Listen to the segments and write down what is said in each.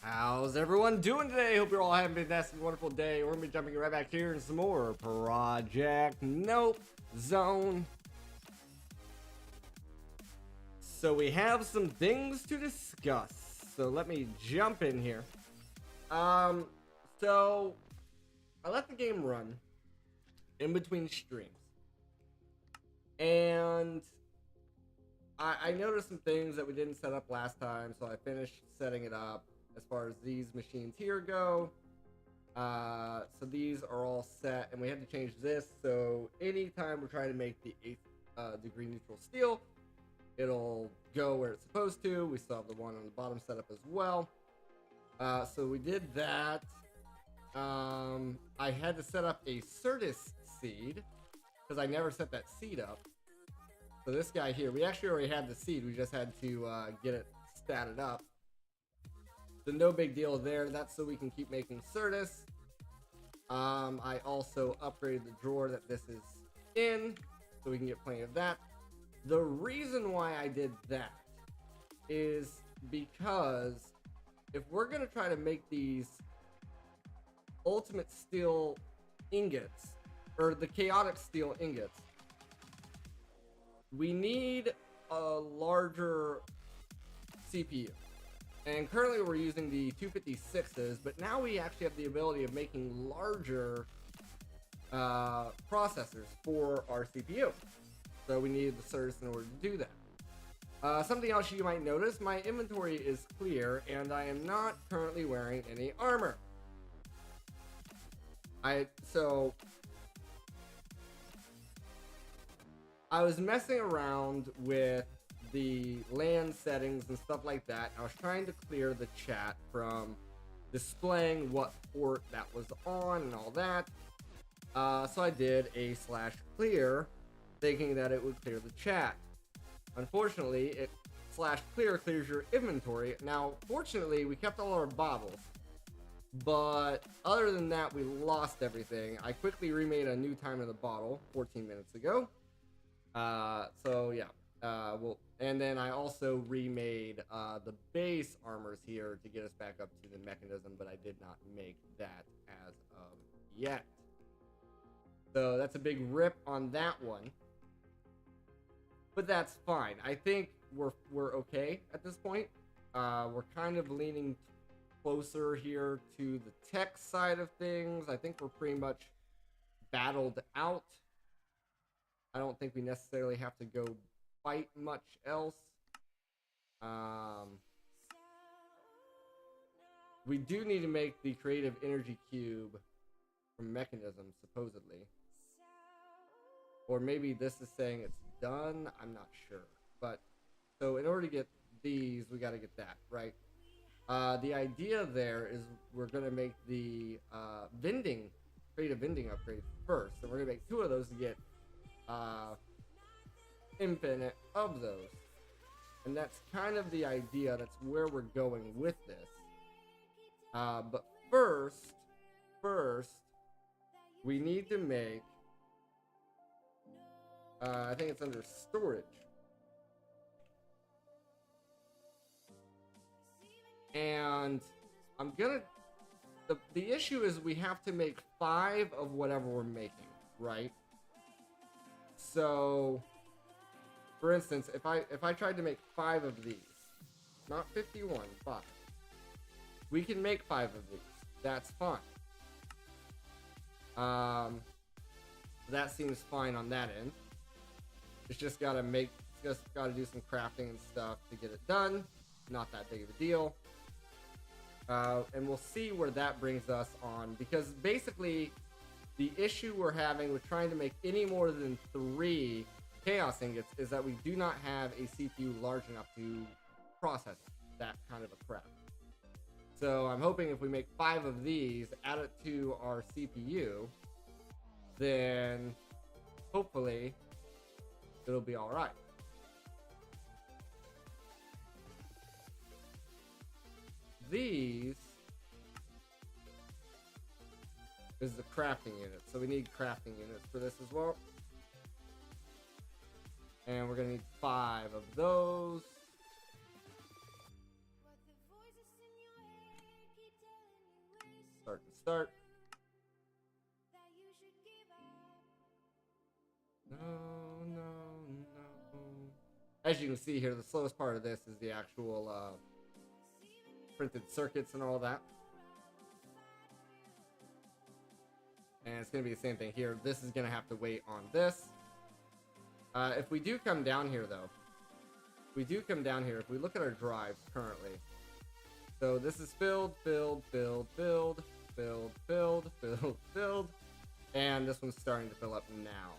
How's everyone doing today? Hope you're all having a fantastic, wonderful day. We're going to be jumping right back here in some more Project Nope Zone. So we have some things to discuss. So let me jump in here. So I let the game run in between streams. And I noticed some things that we didn't set up last time, so I finished setting it up. As far as these machines here go, so these are all set, and we had to change this. So anytime we're trying to make the 8th degree neutral steel, it'll go where it's supposed to. We still have the one on the bottom set up as well. So we did that. I had to set up a Certus seed because I never set that seed up. So this guy here, we actually already had the seed. We just had to get it statted up. So no big deal there. That's so we can keep making Certus. I also upgraded the drawer that this is in, so we can get plenty of that. The reason why I did that is because if we're gonna try to make these ultimate steel ingots, or the chaotic steel ingots, we need a larger CPU. And currently we're using the 256s, but now we actually have the ability of making larger processors for our CPU. So we needed the Certus in order to do that. Something else you might notice, my inventory is clear and I am not currently wearing any armor. I was messing around with the LAN settings and stuff like that. I was trying to clear the chat from displaying what port that was on and all that. So I did a /clear, thinking that it would clear the chat. Unfortunately, it /clear clears your inventory. Now, fortunately, we kept all our bottles, but other than that, we lost everything. I quickly remade a new time in the bottle 14 minutes ago. So yeah. And then I also remade the base armors here to get us back up to the mechanism, but I did not make that as of yet. So that's a big rip on that one. But that's fine. I think we're okay at this point. We're kind of leaning closer here to the tech side of things. I think we're pretty much battled out. I don't think we necessarily have to go fight much else. We do need to make the creative energy cube from mechanism, supposedly. Or maybe this is saying it's done. I'm not sure. But so in order to get these, we got to get that, right? The idea there is we're going to make the creative vending upgrade first. So we're going to make 2 of those to get infinite of those, and that's kind of the idea. That's where we're going with this. But first we need to make I think it's under storage, and I'm gonna the issue is we have to make 5 of whatever we're making, right? So for instance, if I tried to make 5 of these, not 51, 5, we can make 5 of these. That's fine. That seems fine on that end. It's just gotta do some crafting and stuff to get it done. Not that big of a deal. And we'll see where that brings us on, because basically the issue we're having with trying to make any more than 3 chaos ingots is that we do not have a CPU large enough to process that kind of a crap. So I'm hoping if we make 5 of these, add it to our CPU, then hopefully it'll be all right. These is the crafting unit, so we need crafting units for this as well. And we're gonna need 5 of those. restart. No, no, no. As you can see here, the slowest part of this is the actual printed circuits and all that. And it's going to be the same thing here. This is going to have to wait on this. If we do come down here, though, if we look at our drives currently, so this is filled, and this one's starting to fill up now.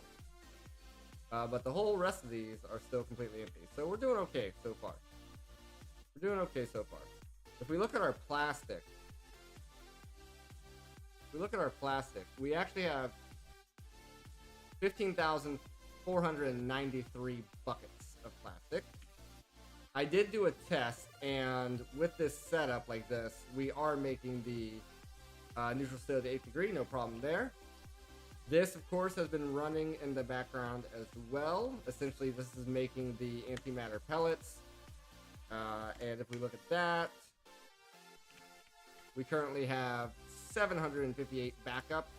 But the whole rest of these are still completely empty. So we're doing okay so far. If we look at our plastic, we actually have 15,493 buckets of plastic. I did do a test, and with this setup like this, we are making the neutral stove to 8th degree, no problem there. This, of course, has been running in the background as well. Essentially, this is making the antimatter pellets. And if we look at that, we currently have 758 backup.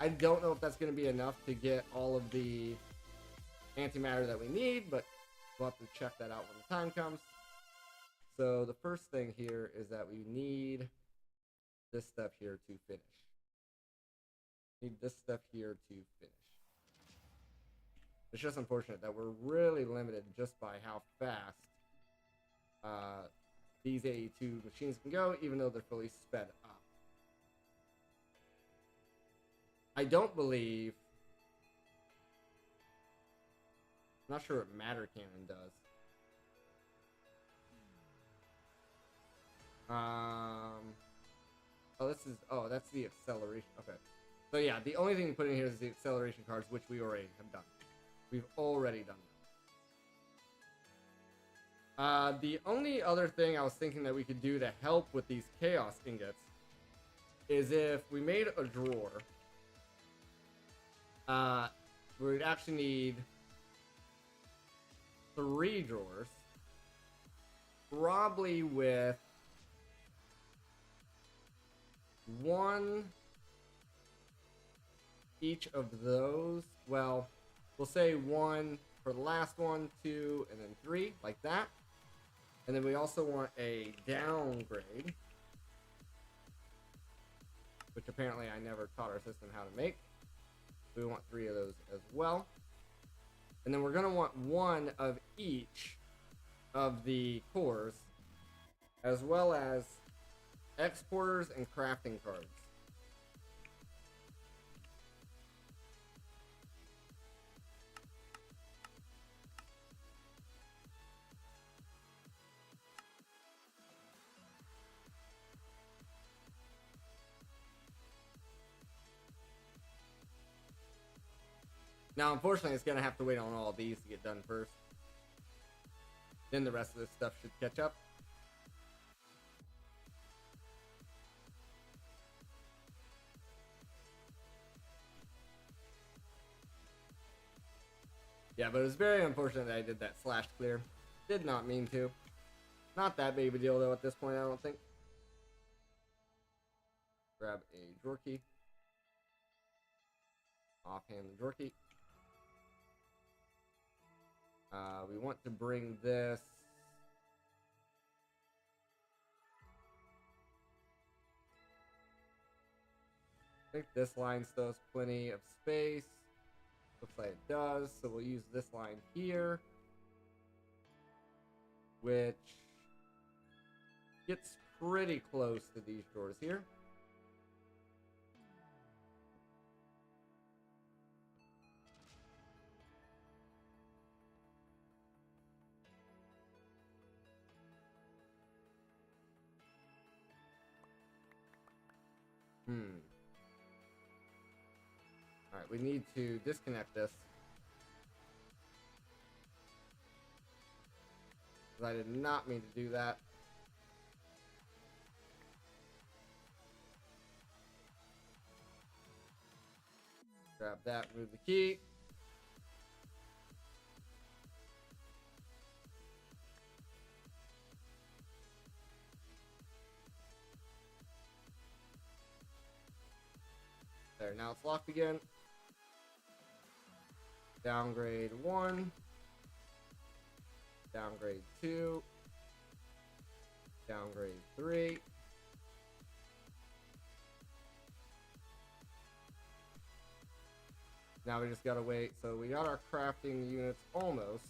I don't know if that's going to be enough to get all of the antimatter that we need, but we'll have to check that out when the time comes. So the first thing here is that we need this stuff here to finish. It's just unfortunate that we're really limited just by how fast these AE2 machines can go, even though they're fully sped up. I don't believe... I'm not sure what matter cannon does. Oh, that's the acceleration. Okay. So yeah, the only thing we put in here is the acceleration cards, which we already have done. We've already done that. The only other thing I was thinking that we could do to help with these chaos ingots is if we made a drawer. We'd actually need 3 drawers, probably with 1 each of those. Well, we'll say 1 for the last one, 2, and then 3, like that. And then we also want a downgrade, which apparently I never taught our system how to make. We want 3 of those as well. And then we're going to want 1 of each of the cores, as well as exporters and crafting cards. Now, unfortunately, it's going to have to wait on all of these to get done first. Then the rest of this stuff should catch up. Yeah, but it was very unfortunate that I did that slash clear. Did not mean to. Not that big of a deal, though, at this point, I don't think. Grab a drawer key. Offhand the drawer key. We want to bring this I think this line still has plenty of space. Looks like it does, so we'll use this line here, which gets pretty close to these drawers here. Alright, we need to disconnect this. I did not mean to do that. Grab that, move the key. There, now it's locked again. Downgrade 1. Downgrade 2. Downgrade 3. Now we just gotta wait. So we got our crafting units almost.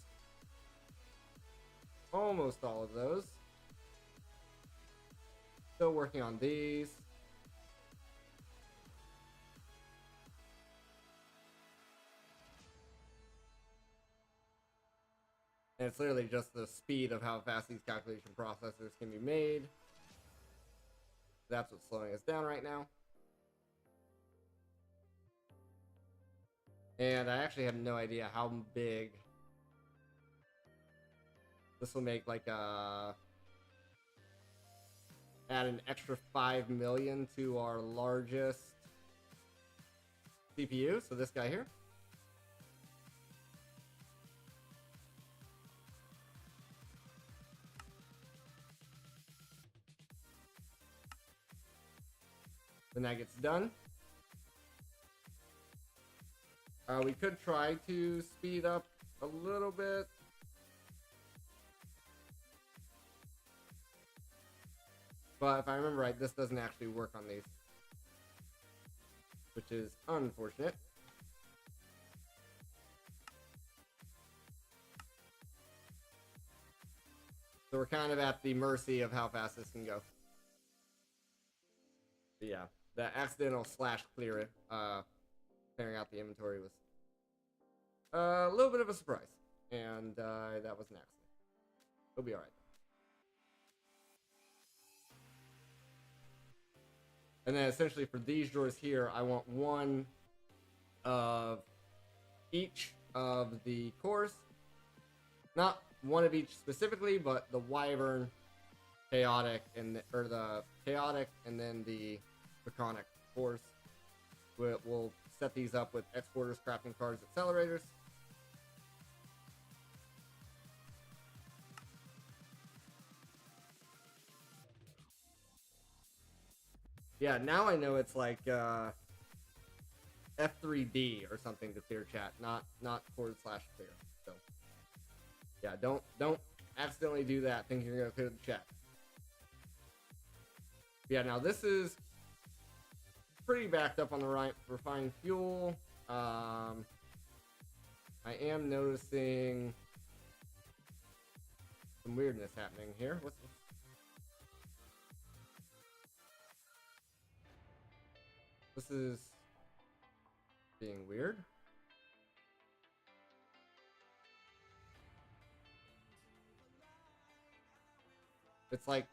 Almost all of those. Still working on these. And it's literally just the speed of how fast these calculation processors can be made. That's what's slowing us down right now. And I actually have no idea how big this will make, like add an extra 5 million to our largest CPU. So this guy here. Then that gets done. We could try to speed up a little bit. But if I remember right, this doesn't actually work on these. Which is unfortunate. So we're kind of at the mercy of how fast this can go. But yeah, the accidental /clear clearing out the inventory was a little bit of a surprise. And that was an accident. It'll be alright. And then essentially for these drawers here, I want one of each of the cores. Not one of each specifically, but the Wyvern, Chaotic, and the Chaotic, and then the Draconic cores. We'll set these up with exporters, crafting cards, accelerators. Yeah, now I know it's like F3D or something to clear chat, not /clear. So yeah, don't accidentally do that thinking you're gonna clear the chat. Yeah, now this is pretty backed up on the refined fuel. I am noticing some weirdness happening here. What's this? This is being weird. It's like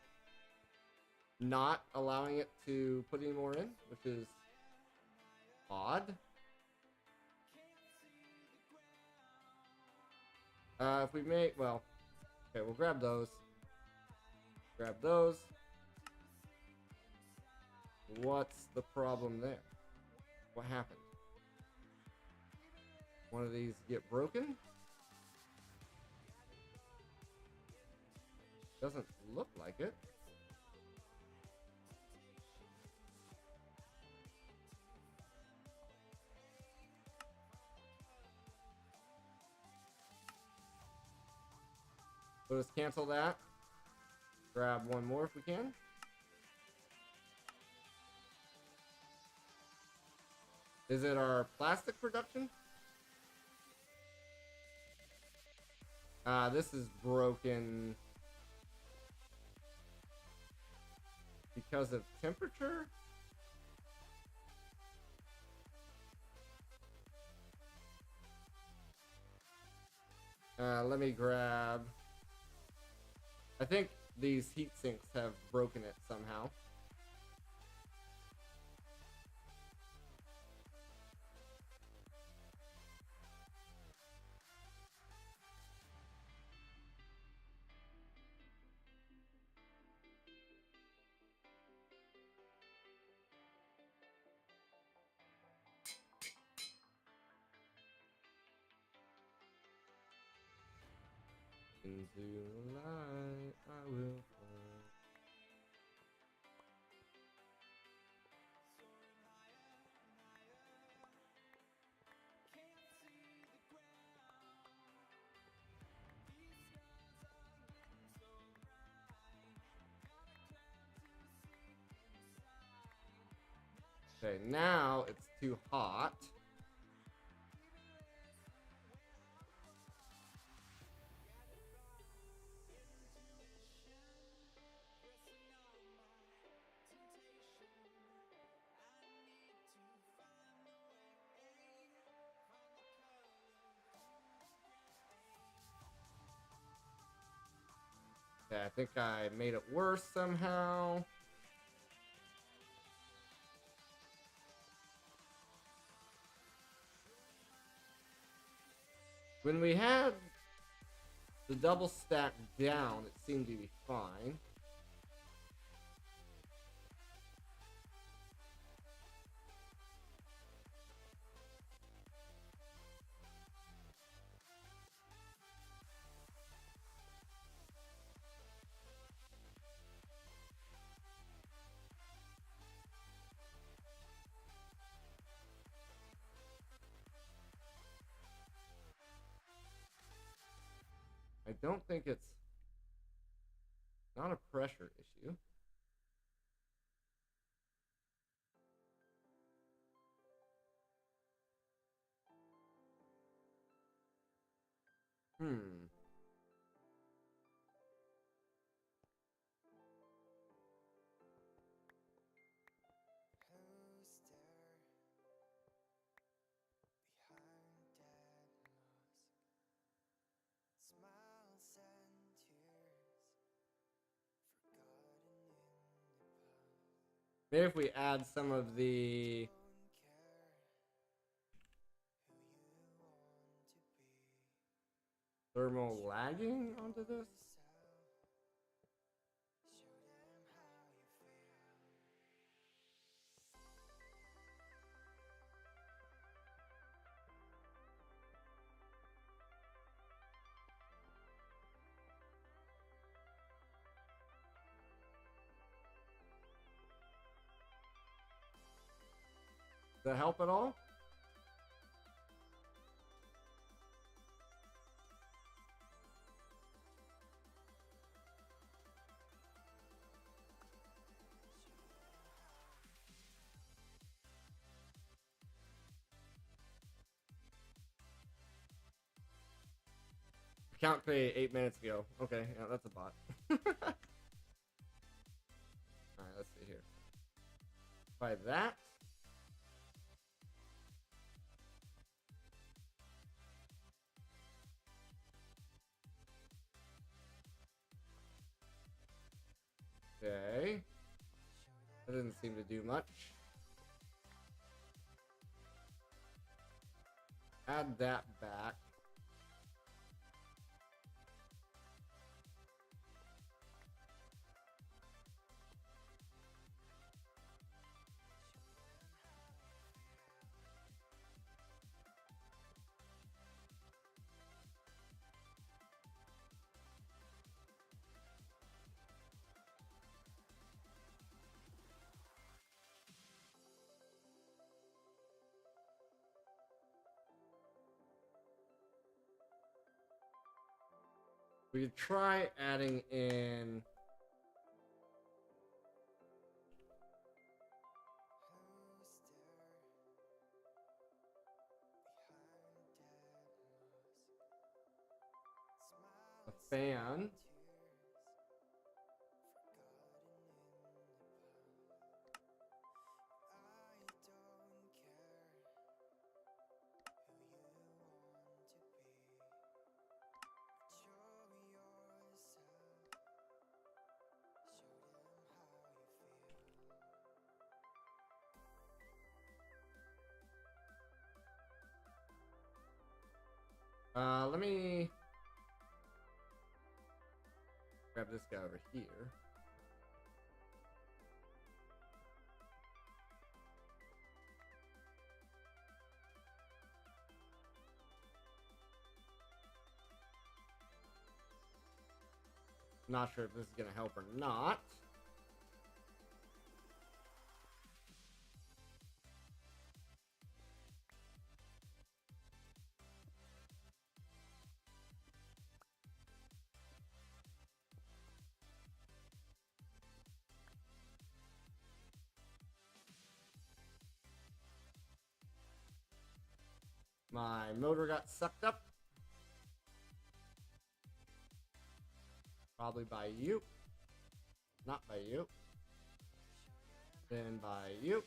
not allowing it to put any more in, which is odd. If we make, well, okay, we'll grab those. Grab those. What's the problem there? What happened? One of these get broken? Doesn't look like it. So let's cancel that. Grab one more if we can. Is it our plastic production? This is broken because of temperature? Let me grab... I think these heat sinks have broken it somehow. Into the light I will fly. Okay, now it's too hot. Okay, I think I made it worse somehow. When we had the double stack down, it seemed to be fine. I don't think it's not a pressure issue. Hmm. Maybe if we add some of the thermal lagging onto this. Does that help at all? Count created 8 minutes ago. Okay, yeah, that's a bot. Alright, let's see here. Try that. Okay. That didn't seem to do much. Add that back. We could try adding in a fan. Let me grab this guy over here. Not sure if this is gonna help or not. my motor got sucked up. Probably by you. Not by you. Then by you.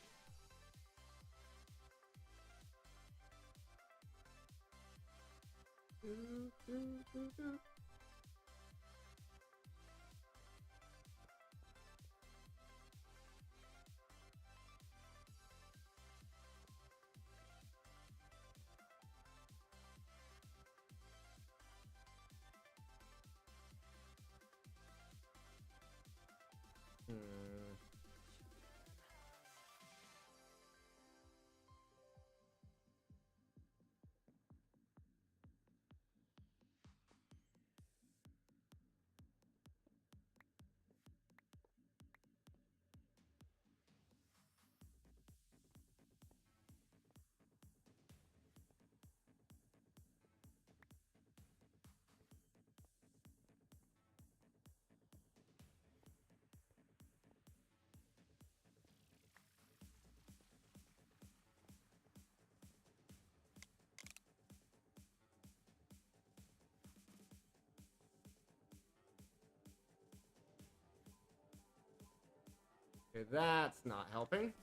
Okay, that's not helping.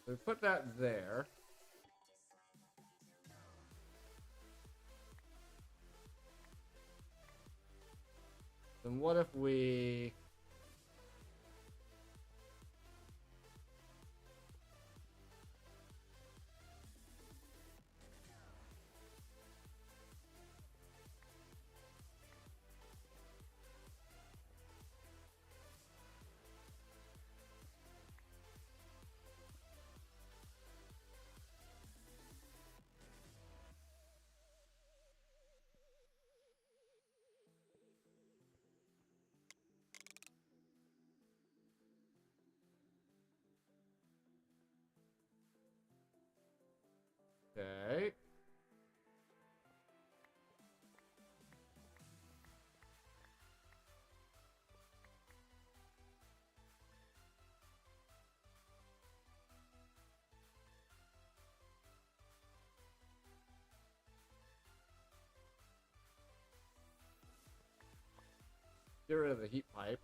So we put that there. Then what if we... Okay. Get rid of the heat pipe.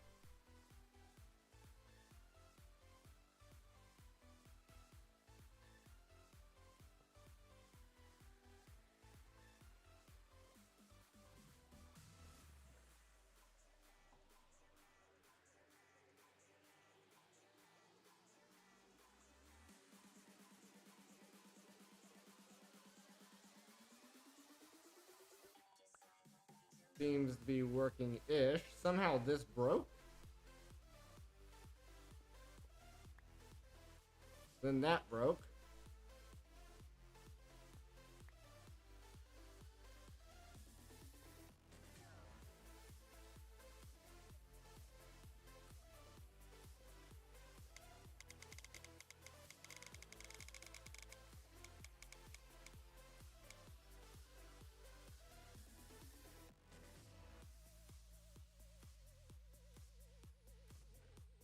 Seems to be working-ish. Somehow this broke. Then that broke.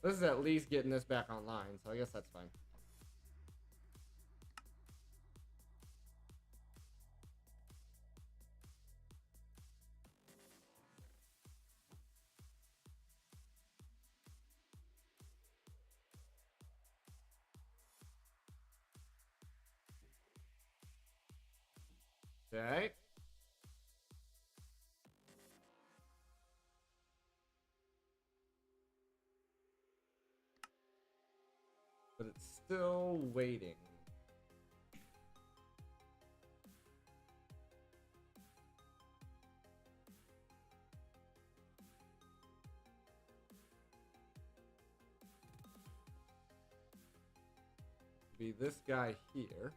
This is at least getting this back online, so I guess that's fine. Okay. But it's still waiting. Be this guy here.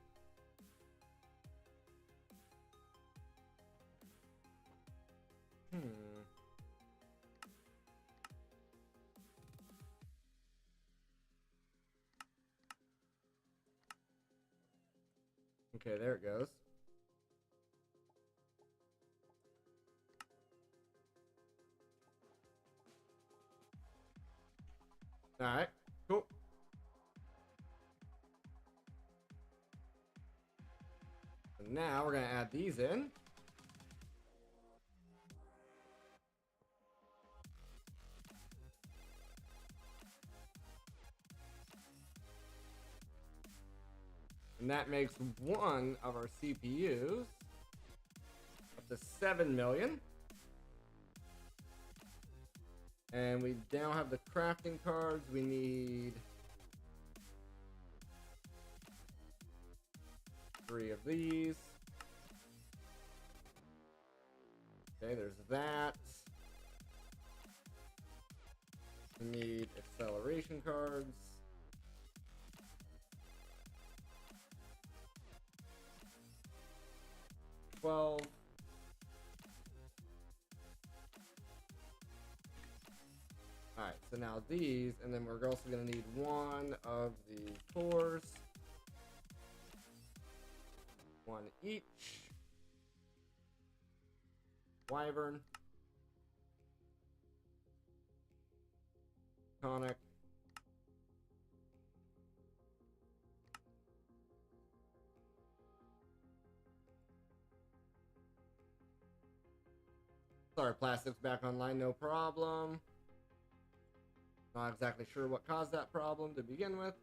Okay, there it goes. All right, cool. So now we're gonna add these in. And that makes one of our CPUs up to 7 million. And we now have the crafting cards. We need 3 of these. Okay, there's that. We need acceleration cards. Alright, so now these, and then we're also going to need one of the cores. One each. Wyvern. Conic. Sorry, plastic's back online, no problem. Not exactly sure what caused that problem to begin with.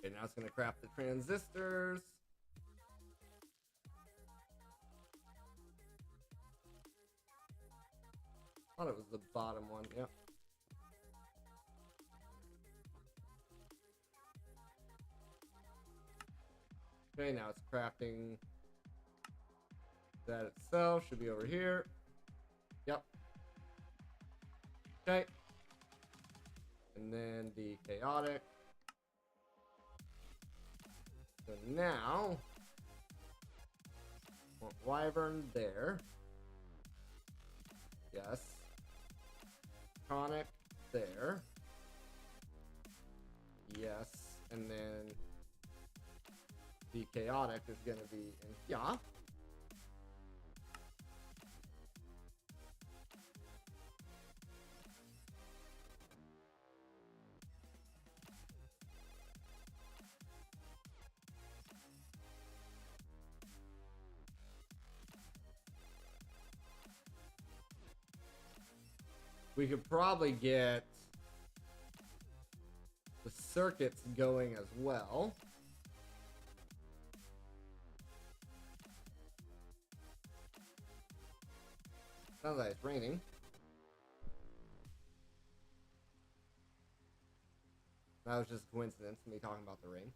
Okay, now it's gonna craft the transistors. Thought it was the bottom one, yep. Okay, now it's crafting that itself. Should be over here. Yep. Okay. And then the chaotic. So now, want Wyvern there. Yes. Conic there. Yes. And then the chaotic is going to be in here. We could probably get the circuits going as well. Sounds like it's raining. That was just a coincidence, me talking about the rain.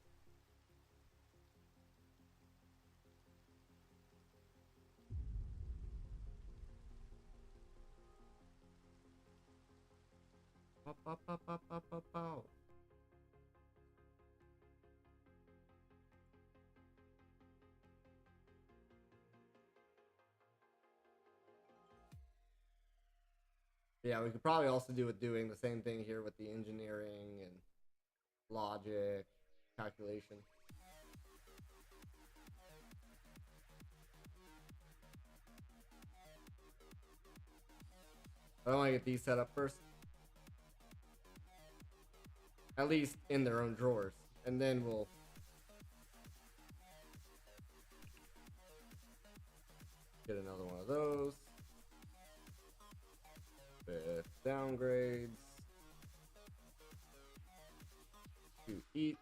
Yeah, we could probably also do doing the same thing here with the engineering and logic, calculation. I want to get these set up first. At least in their own drawers. And then we'll get another one of those. With downgrades. 2 each.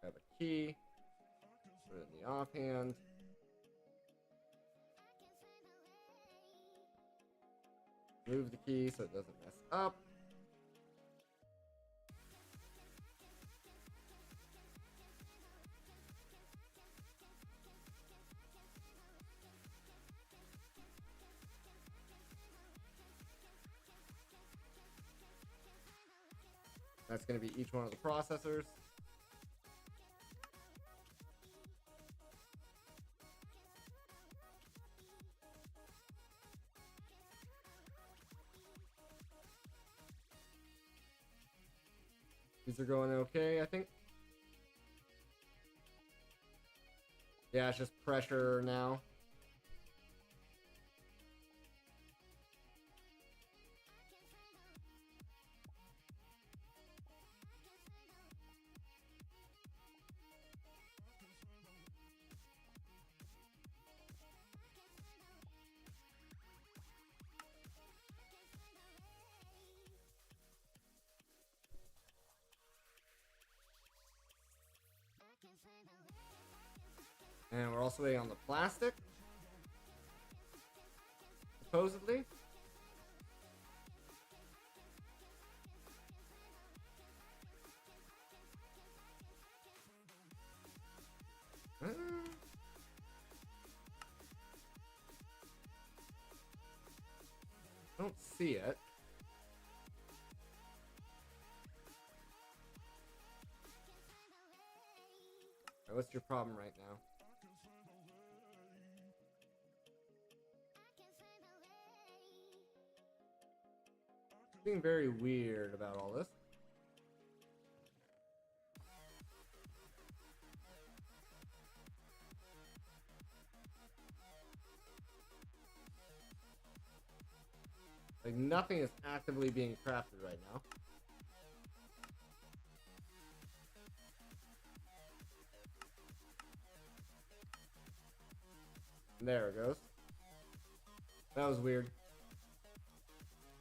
Grab a key. Put it in the offhand. Move the key so it doesn't mess up. That's going to be each one of the processors. These are going okay, I think. Yeah, it's just pressure now. And we're also waiting on the plastic. Supposedly. I don't see it. Right, what's your problem right now? Being very weird about all this. Like, nothing is actively being crafted right now. There it goes. That was weird.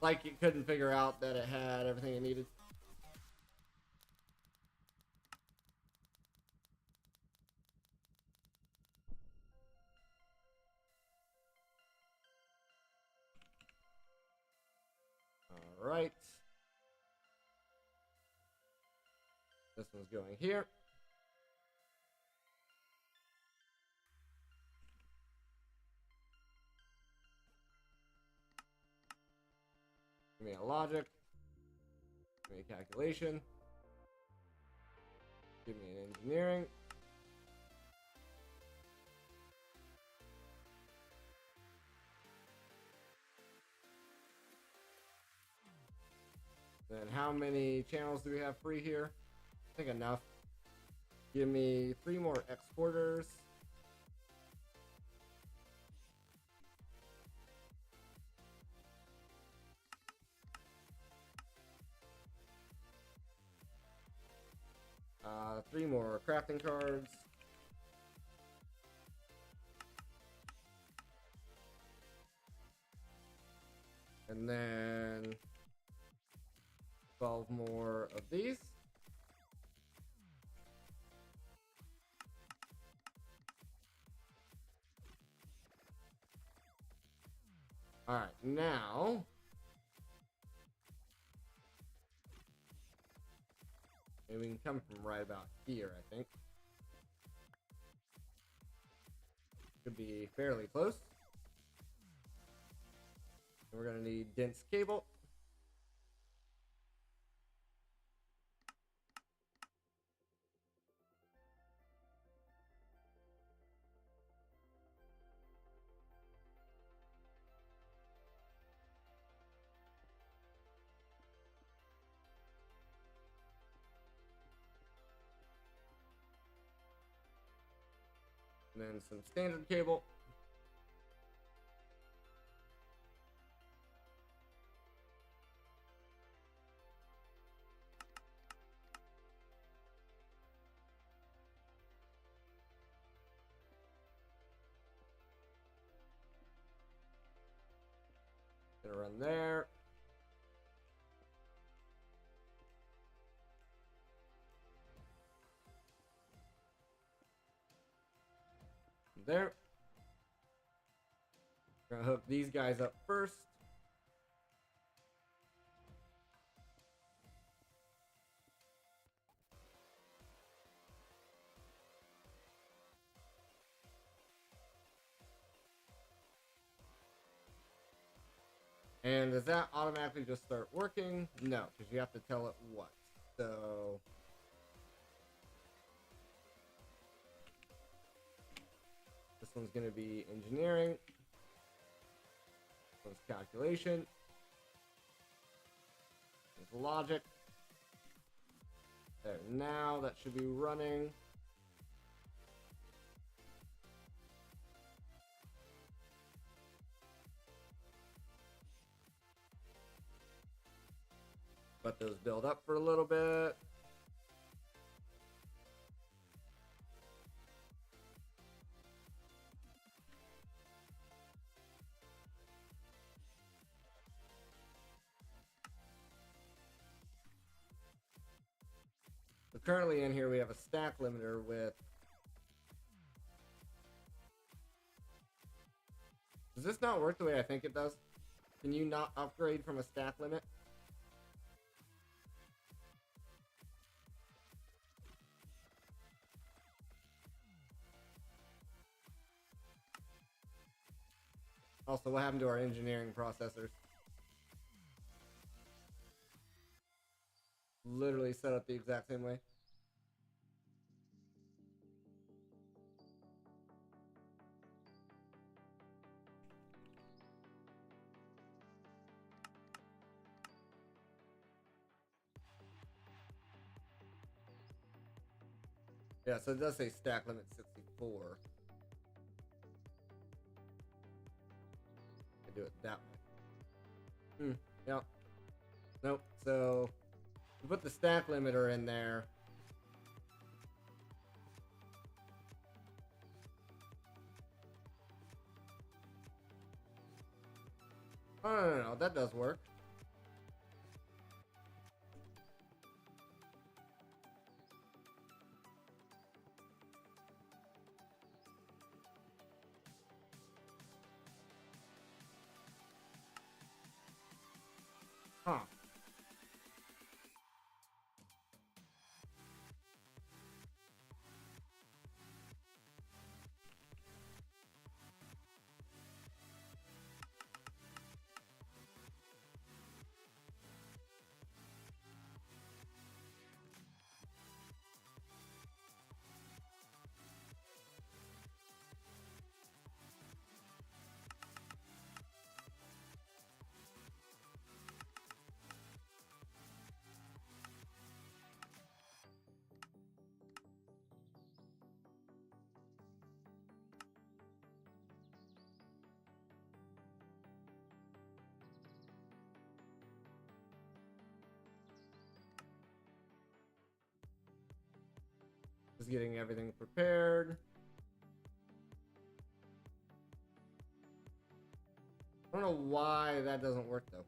Like, it couldn't figure out that it had everything it needed. Alright. This one's going here. Give me a logic. Give me a calculation. Give me an engineering. Then how many channels do we have free here? I think enough. Give me 3 more exporters. Three more crafting cards. And then 12 more of these. All right, now maybe we can come from right about here, I think. Should be fairly close. And we're gonna need dense cable. And then some standard cable. Gonna run there. There. We're gonna hook these guys up first. And does that automatically just start working? No, because you have to tell it what. So this one's going to be engineering. This one's calculation. There's logic. There, now that should be running. Let those build up for a little bit. So currently in here we have a stack limiter with... Does this not work the way I think it does? Can you not upgrade from a stack limit? Also, what happened to our engineering processors? Literally set up the exact same way. Yeah, so it does say stack limit 64. I do it that way. Yeah. Nope. So we put the stack limiter in there. Oh, no, that does work. Huh. Just getting everything prepared. I don't know why that doesn't work though.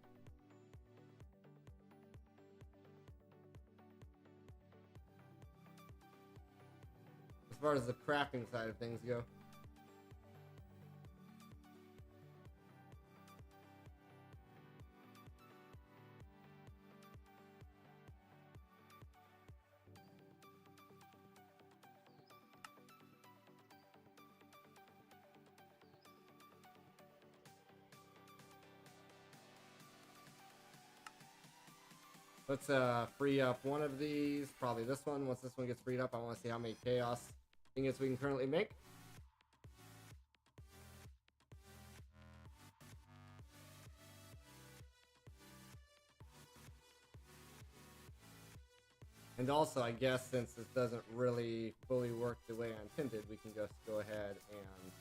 As far as the crafting side of things go. Let's free up one of these, probably this one. Once this one gets freed up, I want to see how many chaos ingots we can currently make. And also, I guess since this doesn't really fully work the way I intended, we can just go ahead and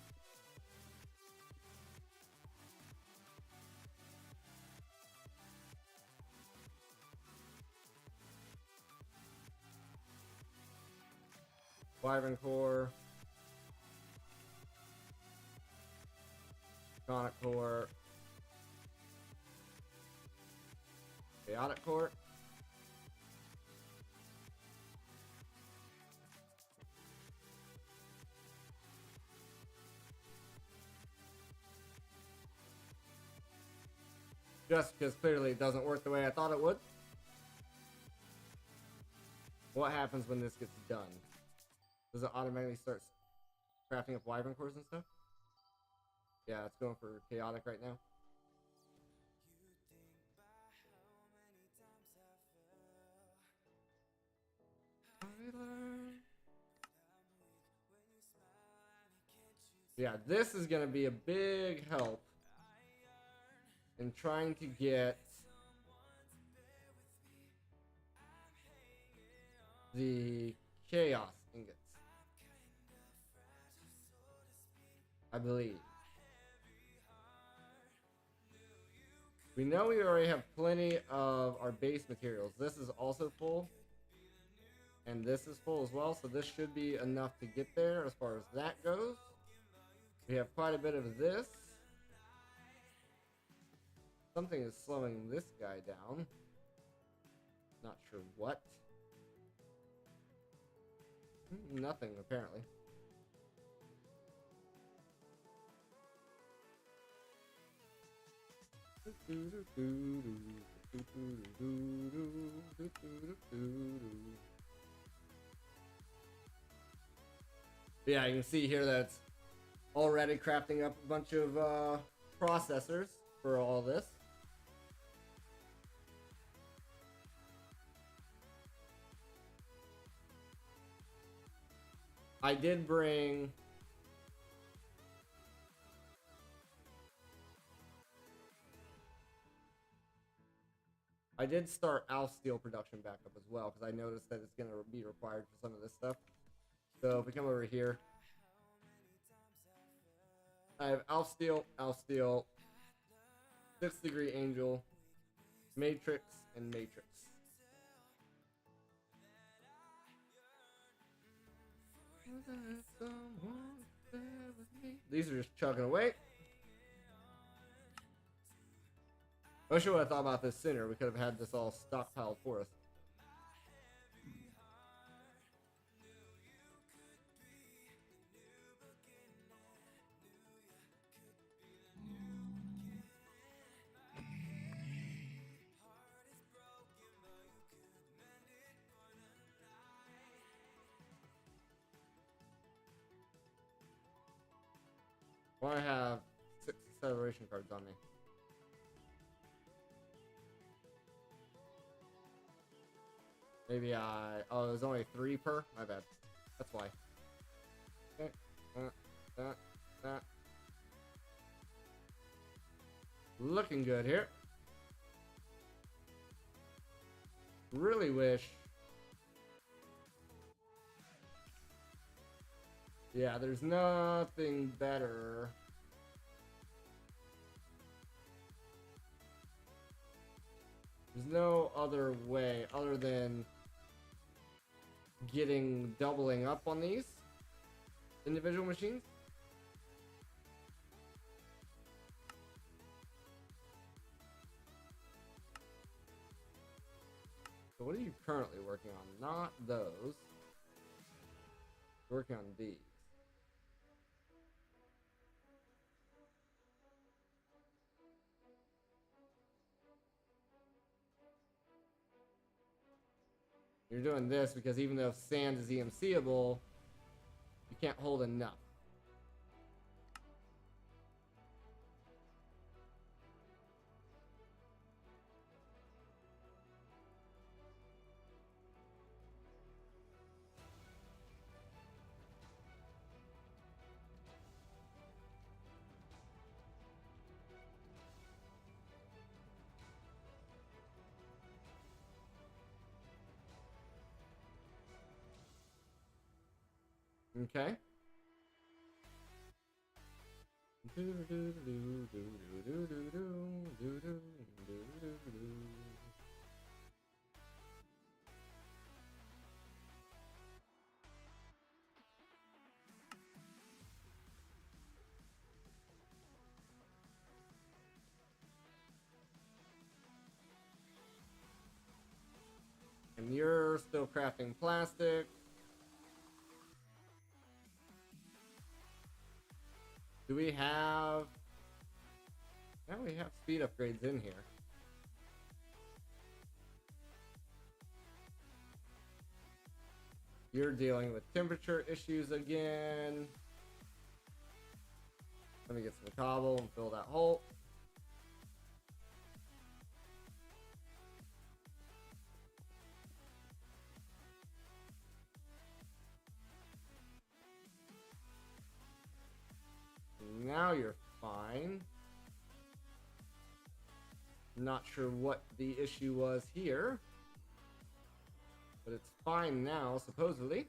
Wyvern Core, Sonic Core, Chaotic Core. Just because clearly it doesn't work the way I thought it would. What happens when this gets done? Does it automatically start crafting up Wyvern Cores and stuff? Yeah, it's going for Chaotic right now. Yeah, this is going to be a big help in trying to get the chaos ingots, I believe. We know we already have plenty of our base materials. This is also full. And this is full as well. So this should be enough to get there as far as that goes. We have quite a bit of this. Something is slowing this guy down. Not sure what. Nothing, apparently. Yeah, you can see here that it's already crafting up a bunch of processors for all this. I did bring... I did start Alf Steel production back up as well, because I noticed that it's going to be required for some of this stuff. So if we come over here, I have Alf Steel, 6th Degree Angel, Matrix, and Matrix. These are just chugging away. I wish I would have thought about this sooner. We could have had this all stockpiled for us. Well, I have 6 acceleration cards on me. Maybe oh, there's only 3 per? My bad. That's why. Okay. That. Looking good here. Really wish. Yeah, there's nothing better. There's no other way other than doubling up on these individual machines. So what are you currently working on? Not those. You're working on these. You're doing this because even though sand is EMCable, you can't hold enough. Okay. And you're still crafting plastic. Do we have... Yeah, we have speed upgrades in here. You're dealing with temperature issues again. Let me get some cobble and fill that hole. Now you're fine. Not sure what the issue was here. But it's fine now, supposedly.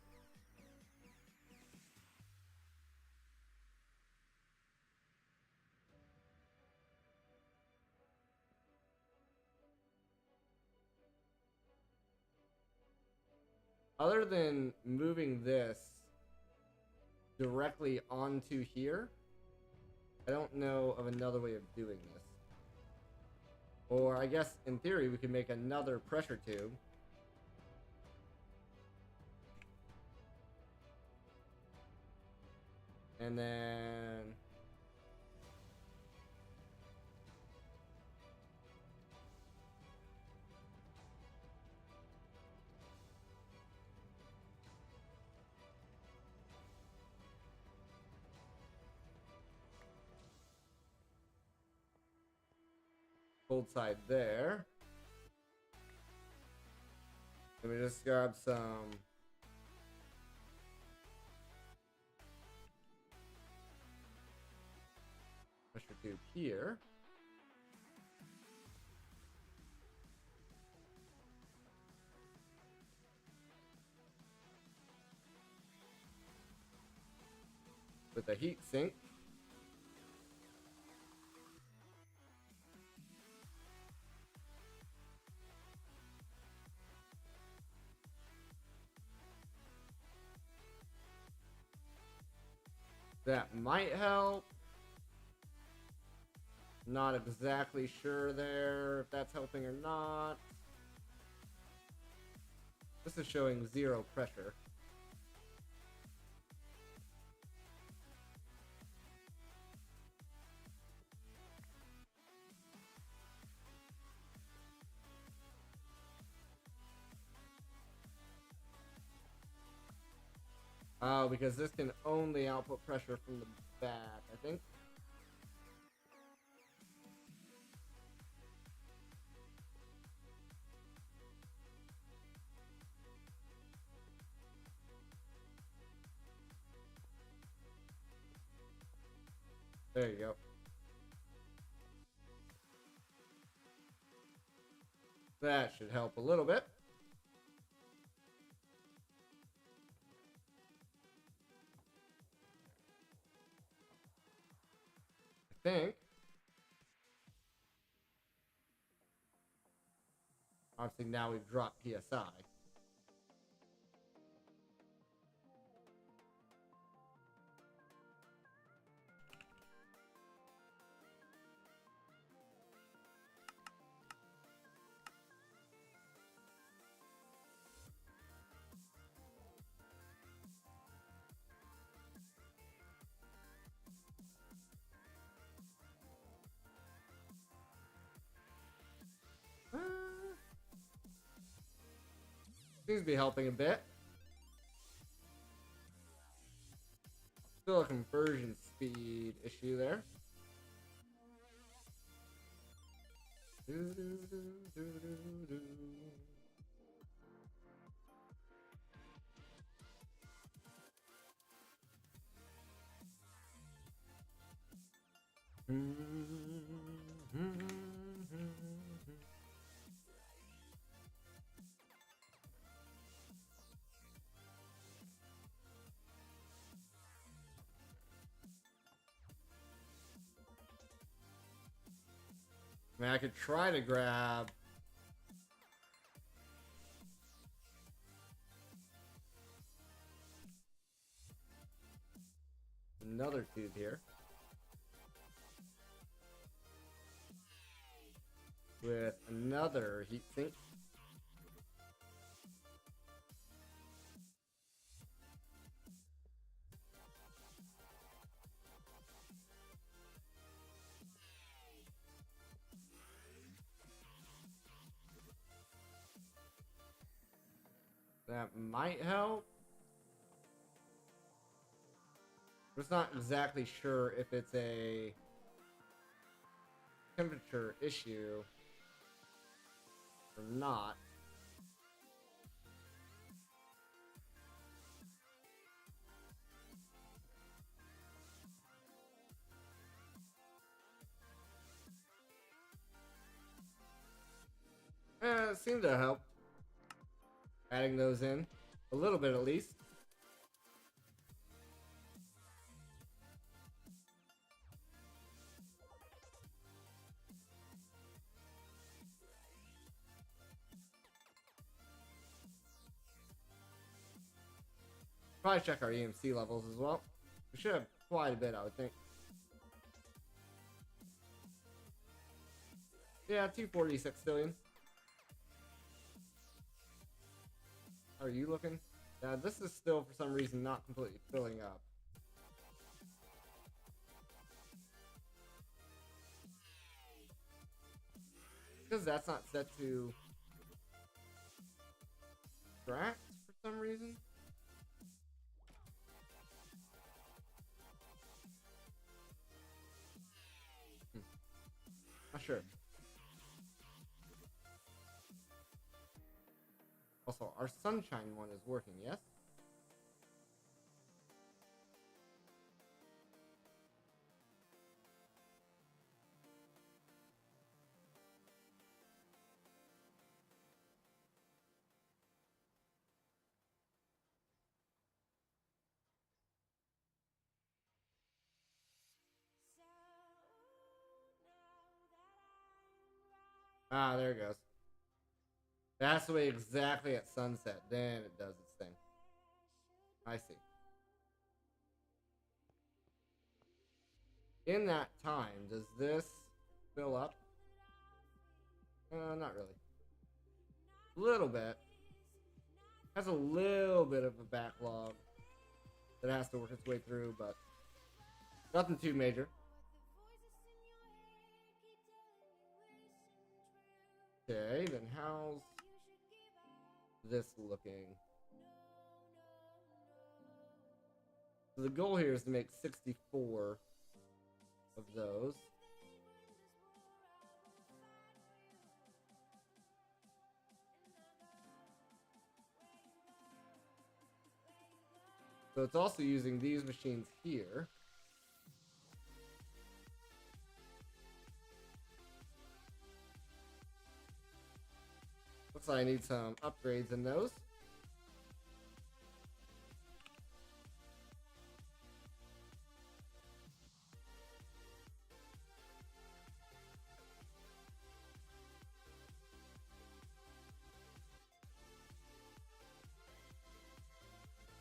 Other than moving this directly onto here, I don't know of another way of doing this. Or I guess in theory we could make another pressure tube. And then cold side there. Let me just grab some pressure tube here. With a heat sink. That might help. Not exactly sure there if that's helping or not. This is showing 0 pressure. Oh, because this can only output pressure from the back, I think. There you go. That should help a little bit. I think. Obviously now we've dropped PSI. Seems to be helping a bit. Still a conversion speed issue there. I mean, I could try to grab another tube here with another heatsink. That might help. I'm just not exactly sure if it's a temperature issue or not. It seemed to help. Adding those in. A little bit at least. Probably check our EMC levels as well. We should have quite a bit, I would think. Yeah, 240 sextillion. How are you looking? Yeah, this is still, for some reason, not completely filling up. Because that's not set to extract for some reason. Not sure. Also, our sunshine one is working, yes? Ah, there it goes. That's the way exactly at sunset. Then it does its thing. I see. In that time, does this fill up? Not really. A little bit. Has a little bit of a backlog that has to work its way through, but nothing too major. Okay, then how's this looking? So the goal here is to make 64 of those. So it's also using these machines here. Looks like I need some upgrades in those.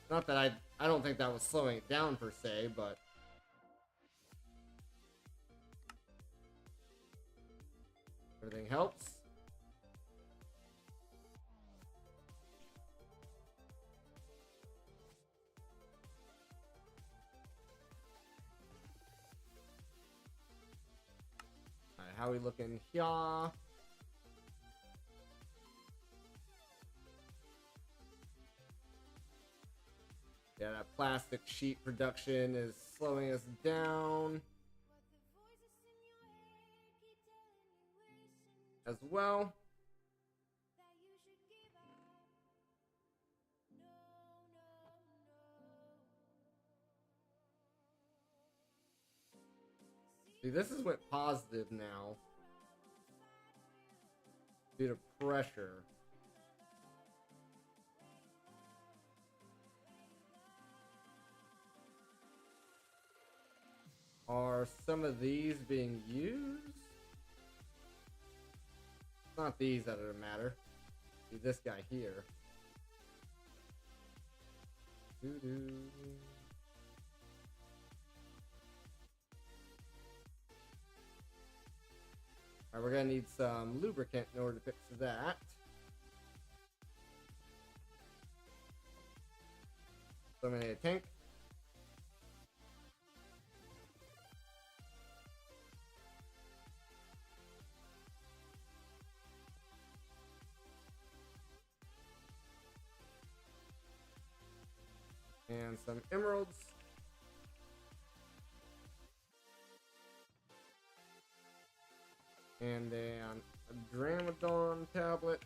Not that I don't think that was slowing it down per se, but everything helps. Alright, how we looking here? Yeah, that plastic sheet production is slowing us down as well. See, this is went positive now due to pressure. Are some of these being used? It's not these that are matter. See this guy here. Doo-doo. Alright, we're gonna need some lubricant in order to fix that. So I'm gonna need a tank. And some emeralds. And then a Dramadon tablet.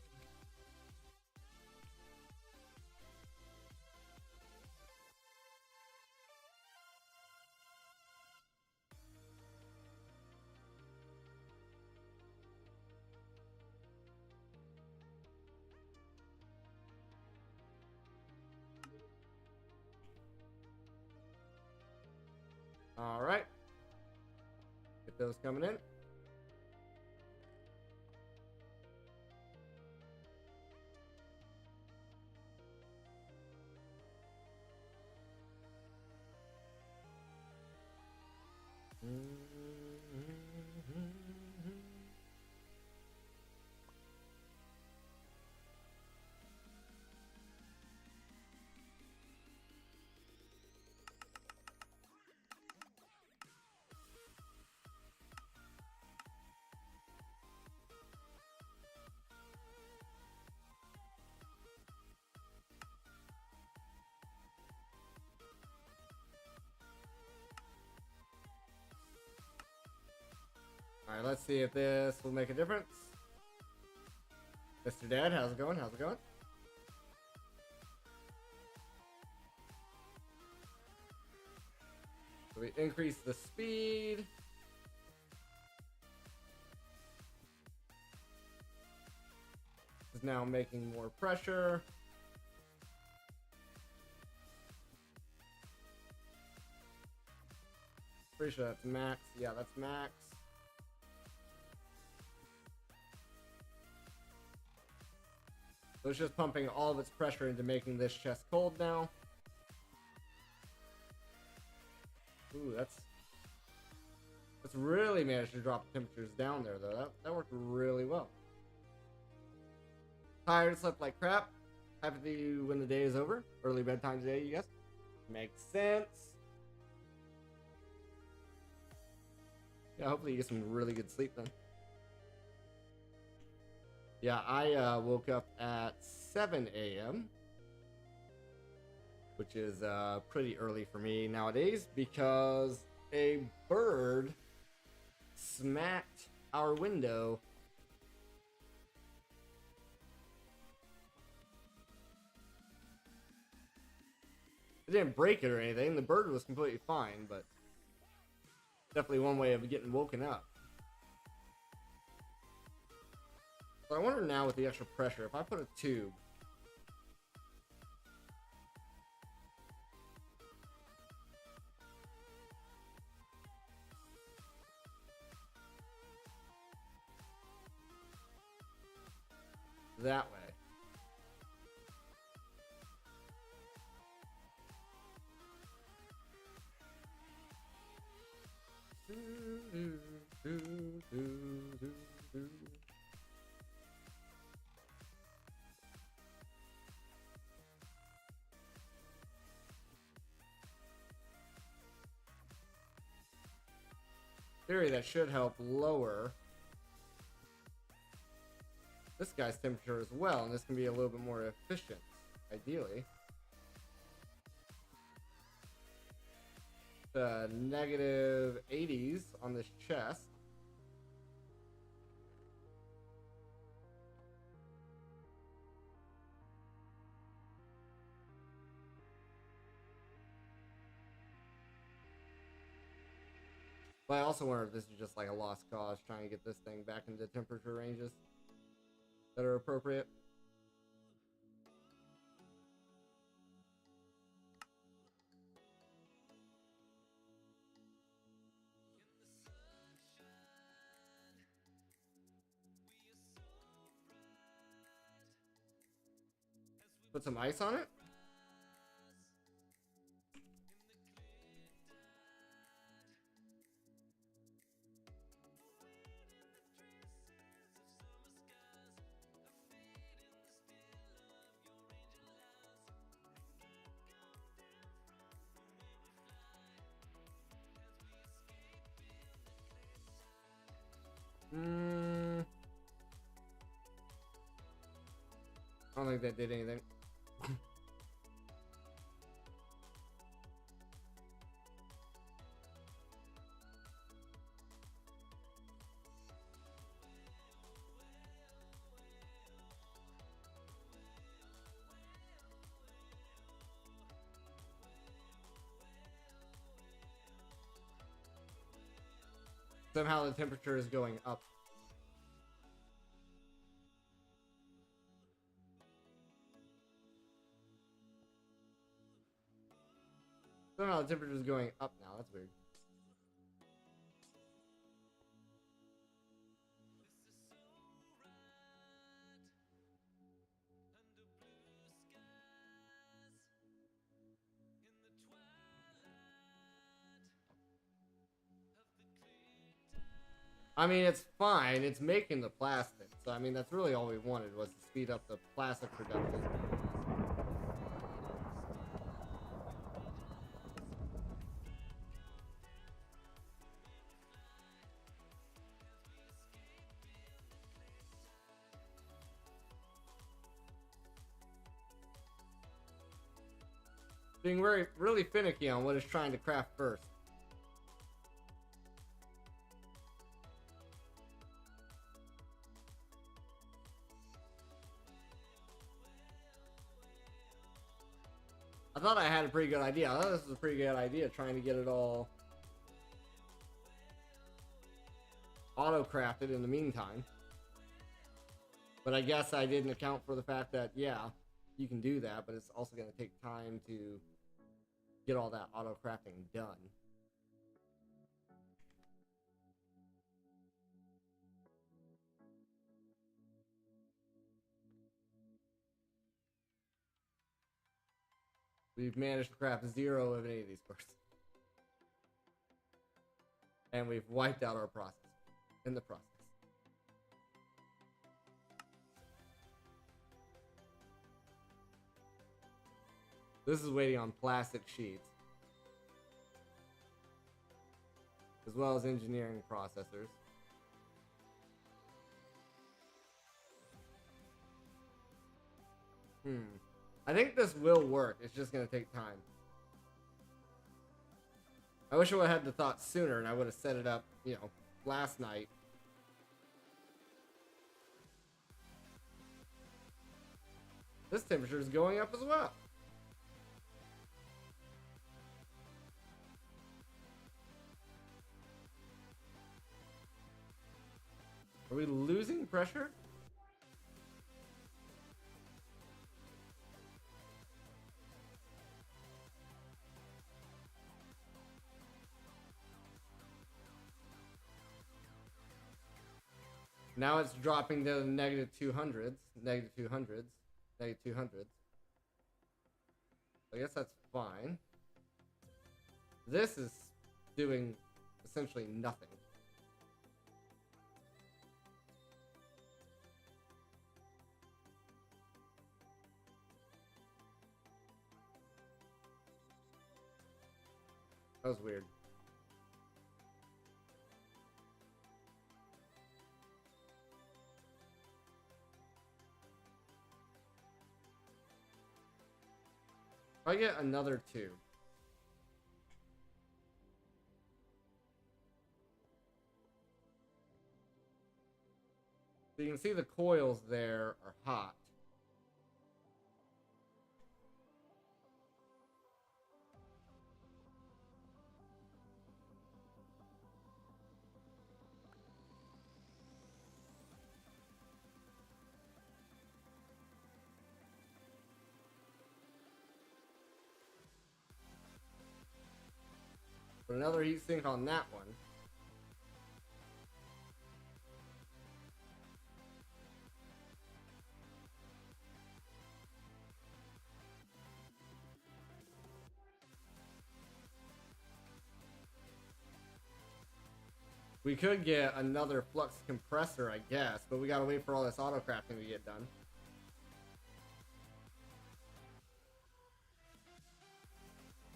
All right. Get those coming in. All right, let's see if this will make a difference. Mr. Dad, how's it going? How's it going? So we increase the speed. Is now making more pressure. Pretty sure that's max. Yeah, that's max. So it's just pumping all of its pressure into making this chest cold now. Ooh, that's really managed to drop the temperatures down there, though. That worked really well. Tired, slept like crap. Happy when the day is over. Early bedtime today, you guys. Makes sense. Yeah, hopefully you get some really good sleep then. Yeah, I woke up at 7 a.m., which is pretty early for me nowadays because a bird smacked our window. It didn't break it or anything. The bird was completely fine, but definitely one way of getting woken up. So I wonder now with the extra pressure, if I put a tube that way. Theory that should help lower this guy's temperature as well, and this can be a little bit more efficient, ideally. The negative 80s on this chest. But I also wonder if this is just like a lost cause, trying to get this thing back into temperature ranges that are appropriate. Put some ice on it. I don't think that did anything. Somehow the temperature is going up. Somehow the temperature is going up now. That's weird. I mean, it's fine. It's making the plastic. So, I mean, that's really all we wanted was to speed up the plastic production. Being really finicky on what it's trying to craft first. I thought I had a pretty good idea. I thought this was a pretty good idea, trying to get it all auto-crafted in the meantime. But I guess I didn't account for the fact that, yeah, you can do that, but it's also going to take time to get all that auto-crafting done. We've managed to craft 0 of any of these first. And we've wiped out our process in the process. This is waiting on plastic sheets, as well as engineering processors. I think this will work. It's just going to take time. I wish I would have had the thought sooner and I would have set it up, you know, last night. This temperature is going up as well. Are we losing pressure? Now it's dropping to negative 200s, negative 200s, negative 200s. I guess that's fine. This is doing essentially nothing. That was weird. If I get another 2. So you can see the coils there are hot. Put another heatsink on that one. We could get another flux compressor, I guess, but we gotta wait for all this auto crafting to get done.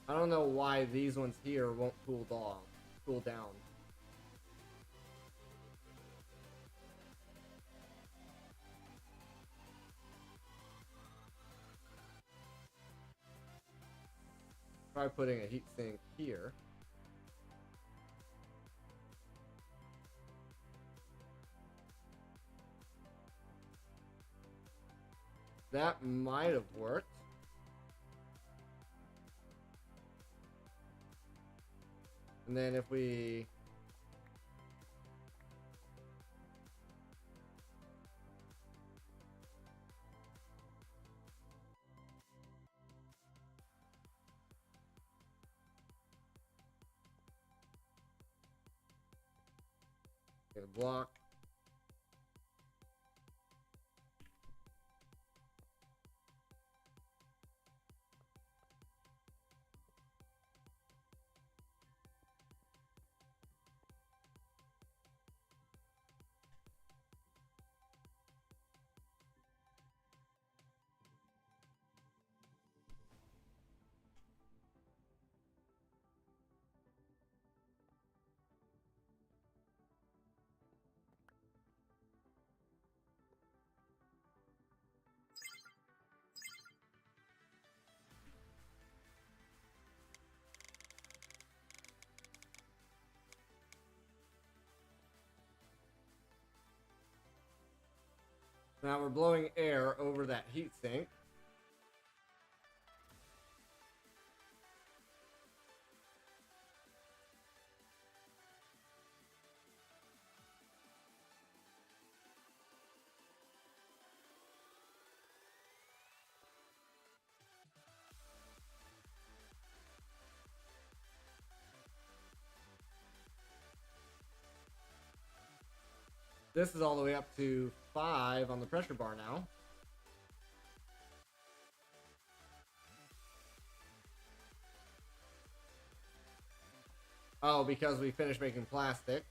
I don't know why these ones here won't cool down. Try putting a heatsink here. That might have worked. And then if we... get a block. Now we're blowing air over that heatsink. This is all the way up to 5 on the pressure bar now. Oh, because we finished making plastic.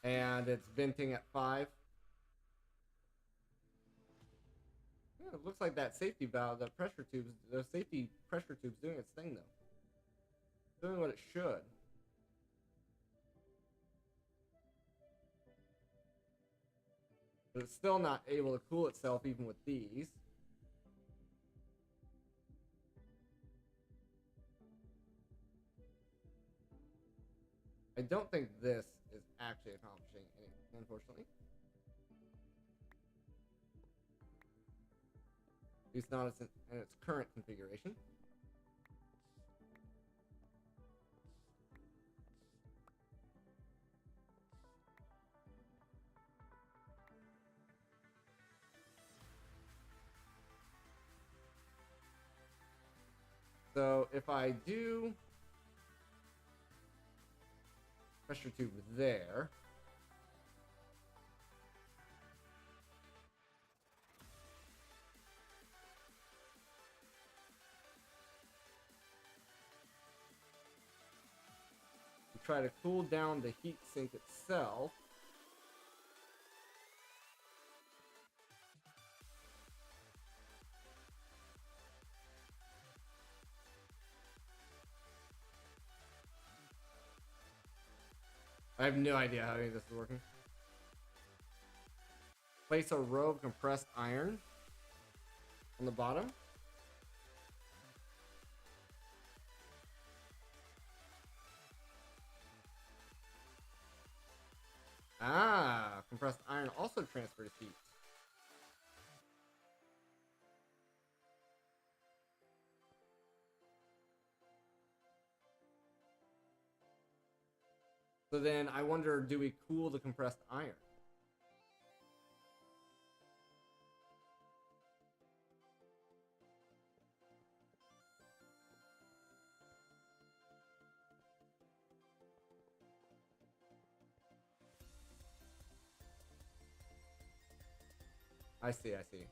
And it's venting at 5. Yeah, it looks like that safety valve, that pressure tube, the safety pressure tube's doing its thing though. Doing what it should. But it's still not able to cool itself even with these. I don't think this is actually accomplishing anything, unfortunately. At least not in its current configuration. So if I do pressure tube there, we try to cool down the heat sink itself. I have no idea how any of this is working. Place a row of compressed iron on the bottom. Ah, compressed iron also transfers heat. So then I wonder, do we cool the compressed iron? I see, I see.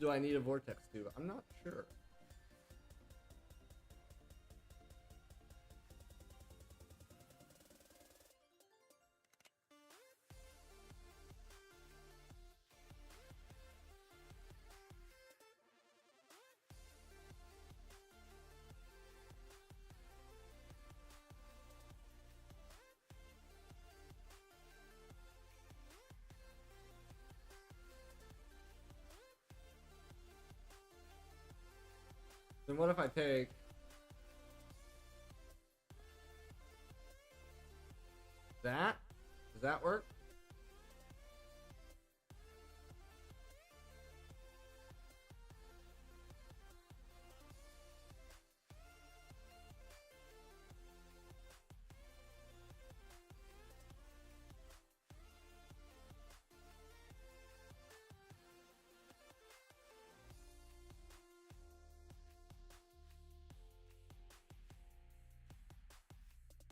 Do I need a vortex tube? I'm not sure. Then what if I take that work?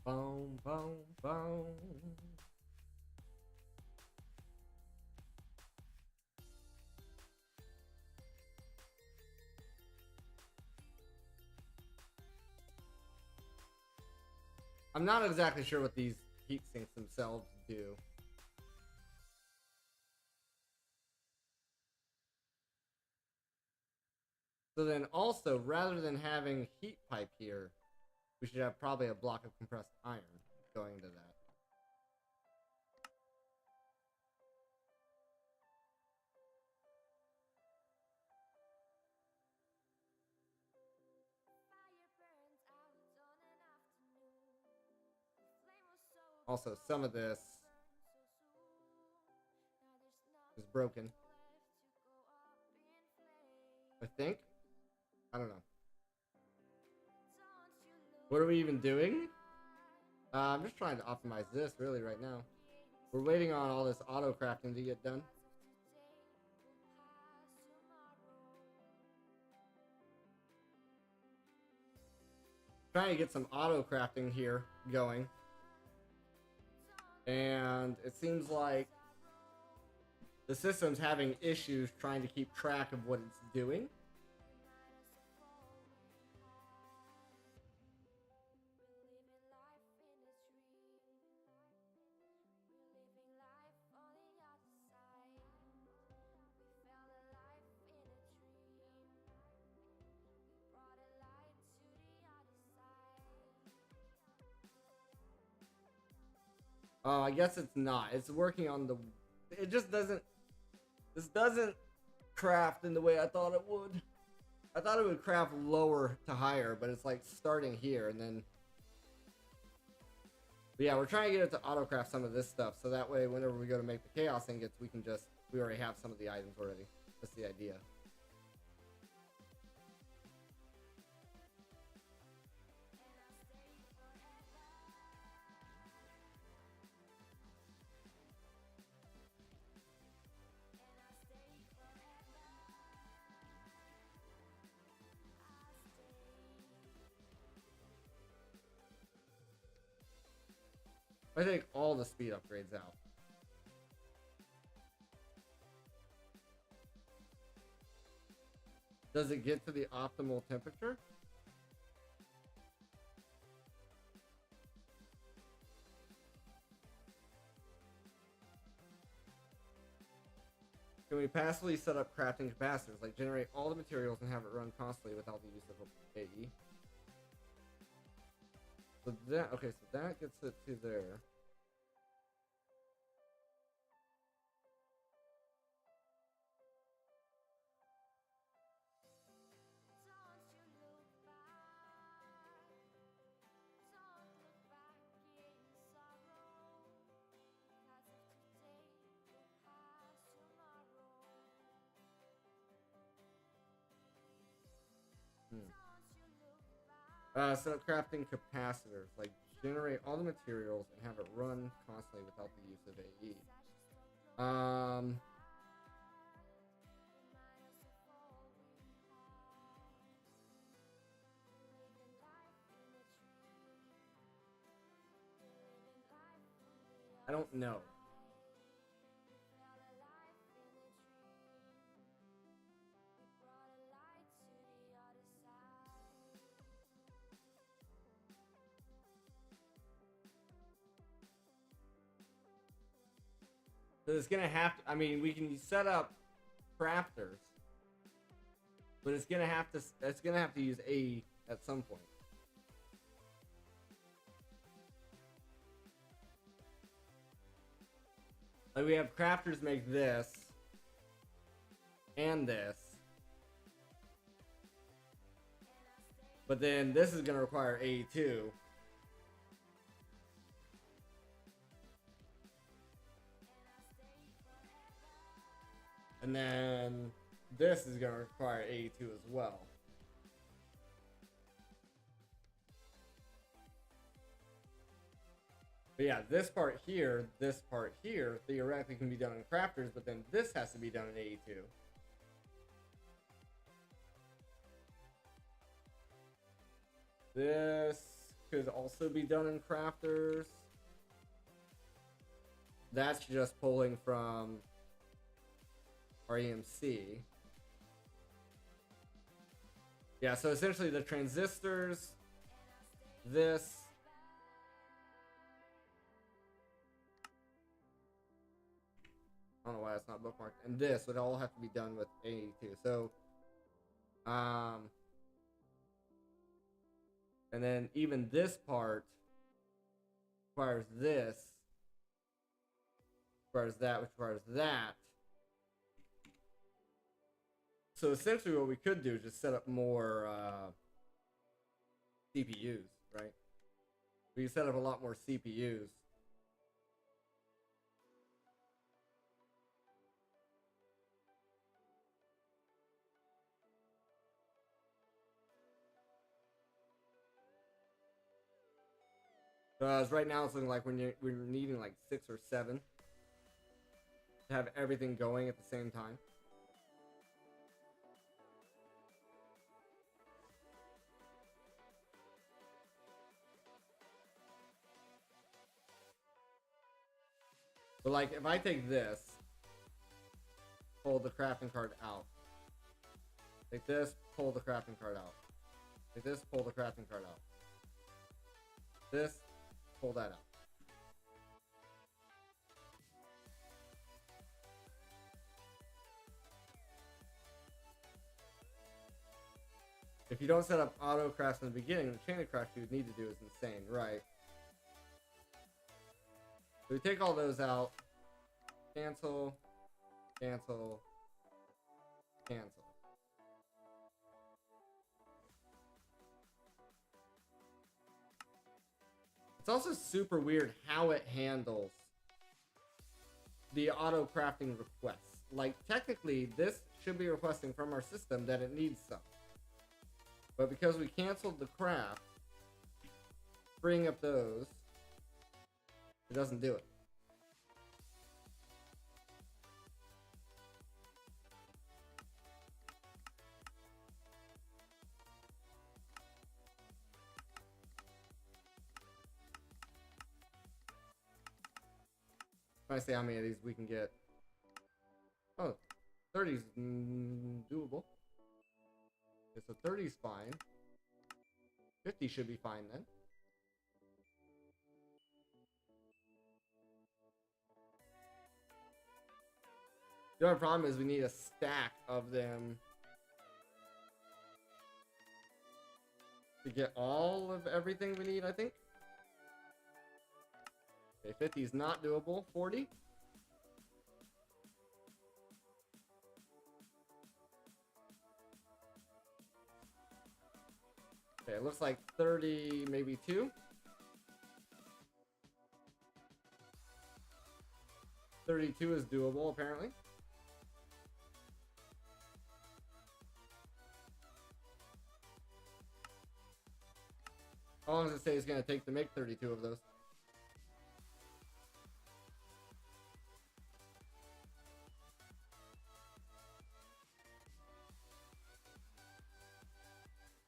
Boom, boom, boom. I'm not exactly sure what these heat sinks themselves do. So then also, rather than having heat pipe here, we should have probably a block of compressed iron going into that. Also, some of this is broken. I think. I don't know. What are we even doing? I'm just trying to optimize this really right now. We're waiting on all this auto crafting to get done. Trying to get some auto crafting here going. And it seems like the system's having issues trying to keep track of what it's doing. Oh, I guess it's not. It's working on the... It just doesn't... This doesn't craft in the way I thought it would. I thought it would craft lower to higher, but it's like starting here and then... But yeah, we're trying to get it to auto-craft some of this stuff, so that way whenever we go to make the chaos ingots, we can just... We already have some of the items already. That's the idea. I take all the speed upgrades out. Does it get to the optimal temperature? Can we passively set up crafting capacitors, like generate all the materials and have it run constantly without the use of AE? So that, okay, so that gets it to there. Set up crafting capacitors, like generate all the materials and have it run constantly without the use of AE. I don't know. So it's gonna have to, I mean, we can set up crafters, but it's gonna have to use AE at some point. Like we have crafters make this and this, but then this is gonna require AE too. And then this is going to require 82 as well. But yeah, this part here, theoretically can be done in crafters, but then this has to be done in 82. This could also be done in crafters. That's just pulling from our EMC. Yeah, so essentially the transistors, this, I don't know why it's not bookmarked, and this would all have to be done with 82. So, and then even this part requires this, requires that, which requires that. So essentially what we could do is just set up more CPUs, right? We can set up a lot more CPUs. Because right now it's looking like we're needing like 6 or 7 to have everything going at the same time. But like if I take this, pull the crafting card out. Take this, pull the crafting card out. Take this, pull the crafting card out. This, pull that out. If you don't set up auto crafts in the beginning, the chain of crafts you would need to do is insane, right? So we take all those out. Cancel, cancel, cancel. It's also super weird how it handles the auto crafting requests. Like technically this should be requesting from our system that it needs some. But because we canceled the craft, freeing up those, it doesn't do it. Trying to see how many of these we can get. Oh, 30's doable. Okay, so 30's fine. 50 should be fine then. The only problem is we need a stack of them to get all of everything we need, I think. Okay, 50 is not doable. 40. Okay, it looks like 30, maybe 2. 32 is doable, apparently. How long does it say it's going to take to make 32 of those?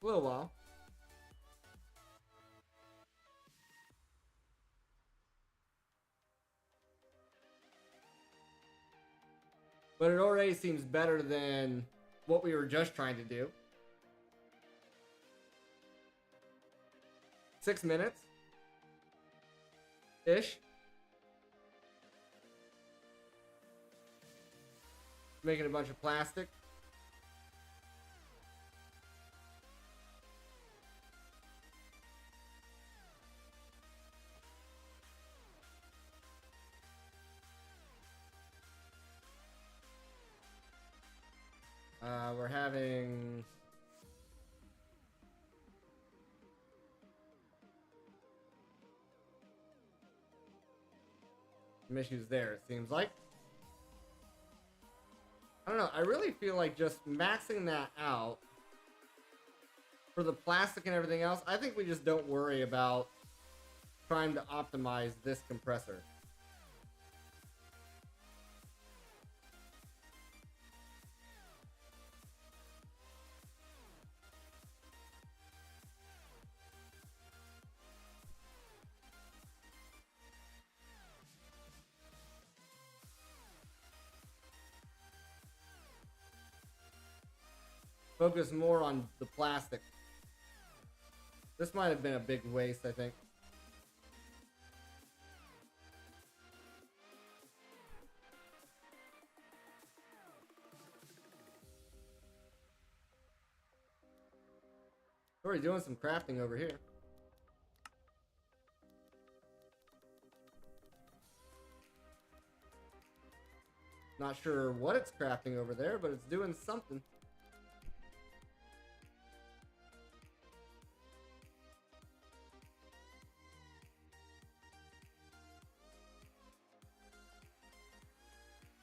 A little while. But it already seems better than what we were just trying to do. 6 minutes ish. Making a bunch of plastic. We're having some issues there, it seems like. I don't know. I really feel like just maxing that out for the plastic and everything else. I think we just don't worry about trying to optimize this compressor. Focus more on the plastic. This might have been a big waste, I think. Already doing some crafting over here. Not sure what it's crafting over there, but it's doing something.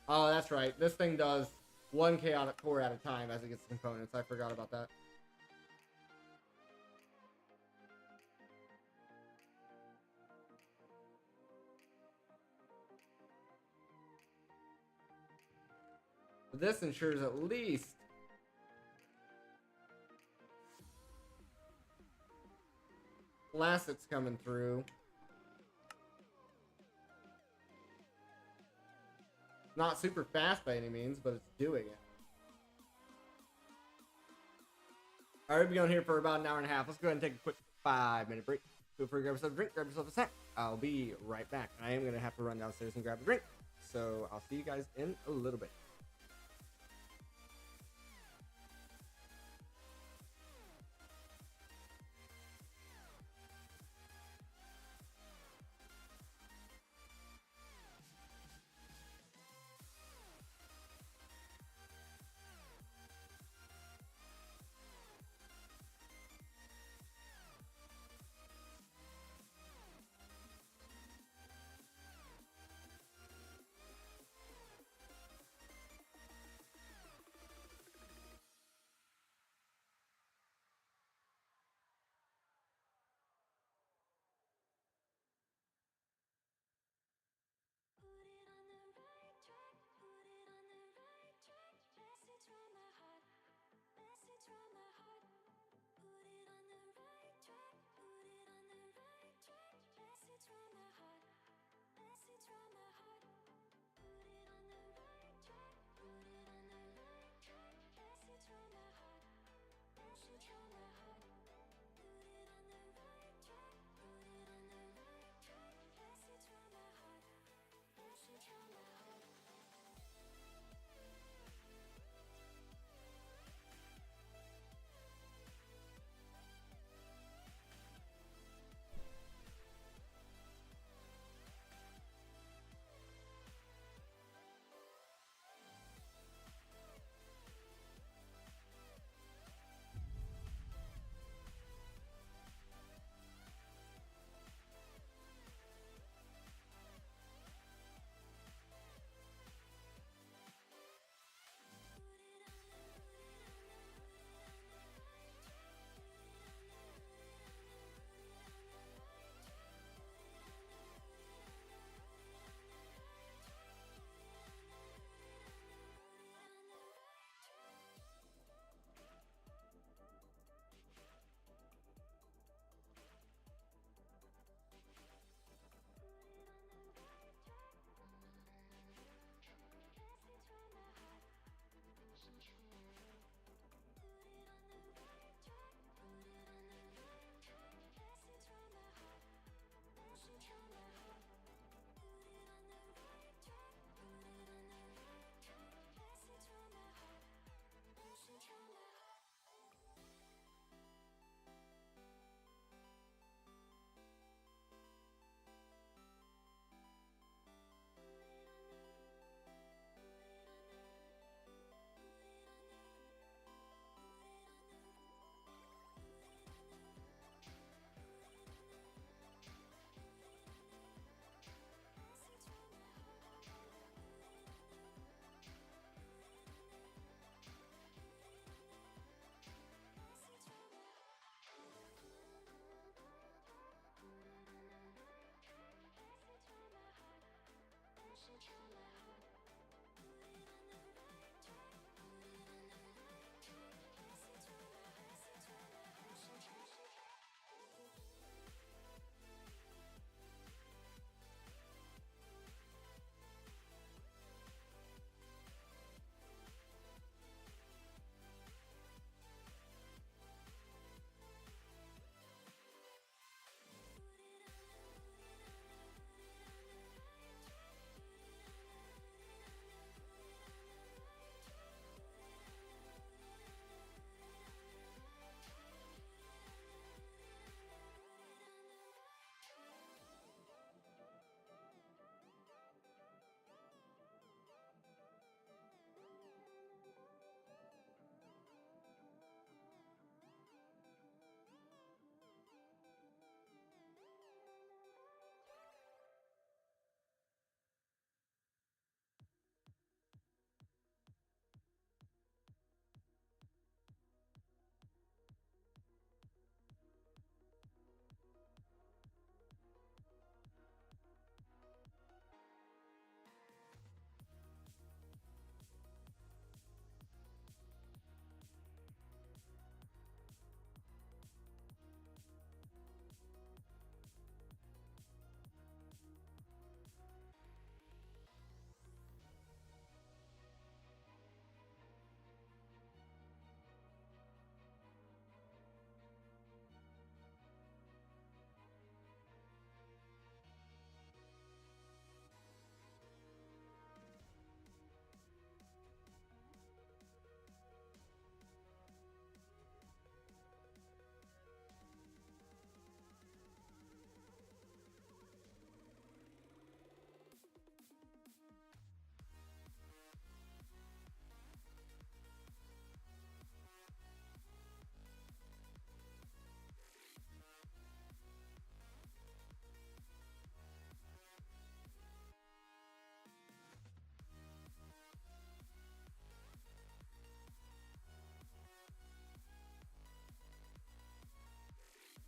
Oh, that's right. This thing does one chaotic core at a time as it gets components. I forgot about that. But this ensures at least plastic's coming through. Not super fast by any means, but it's doing it. Alright, we'll be on here for about an hour and a half. Let's go ahead and take a quick 5-minute break. Feel free to grab yourself a drink, grab yourself a snack. I'll be right back. I am going to have to run downstairs and grab a drink. So I'll see you guys in a little bit.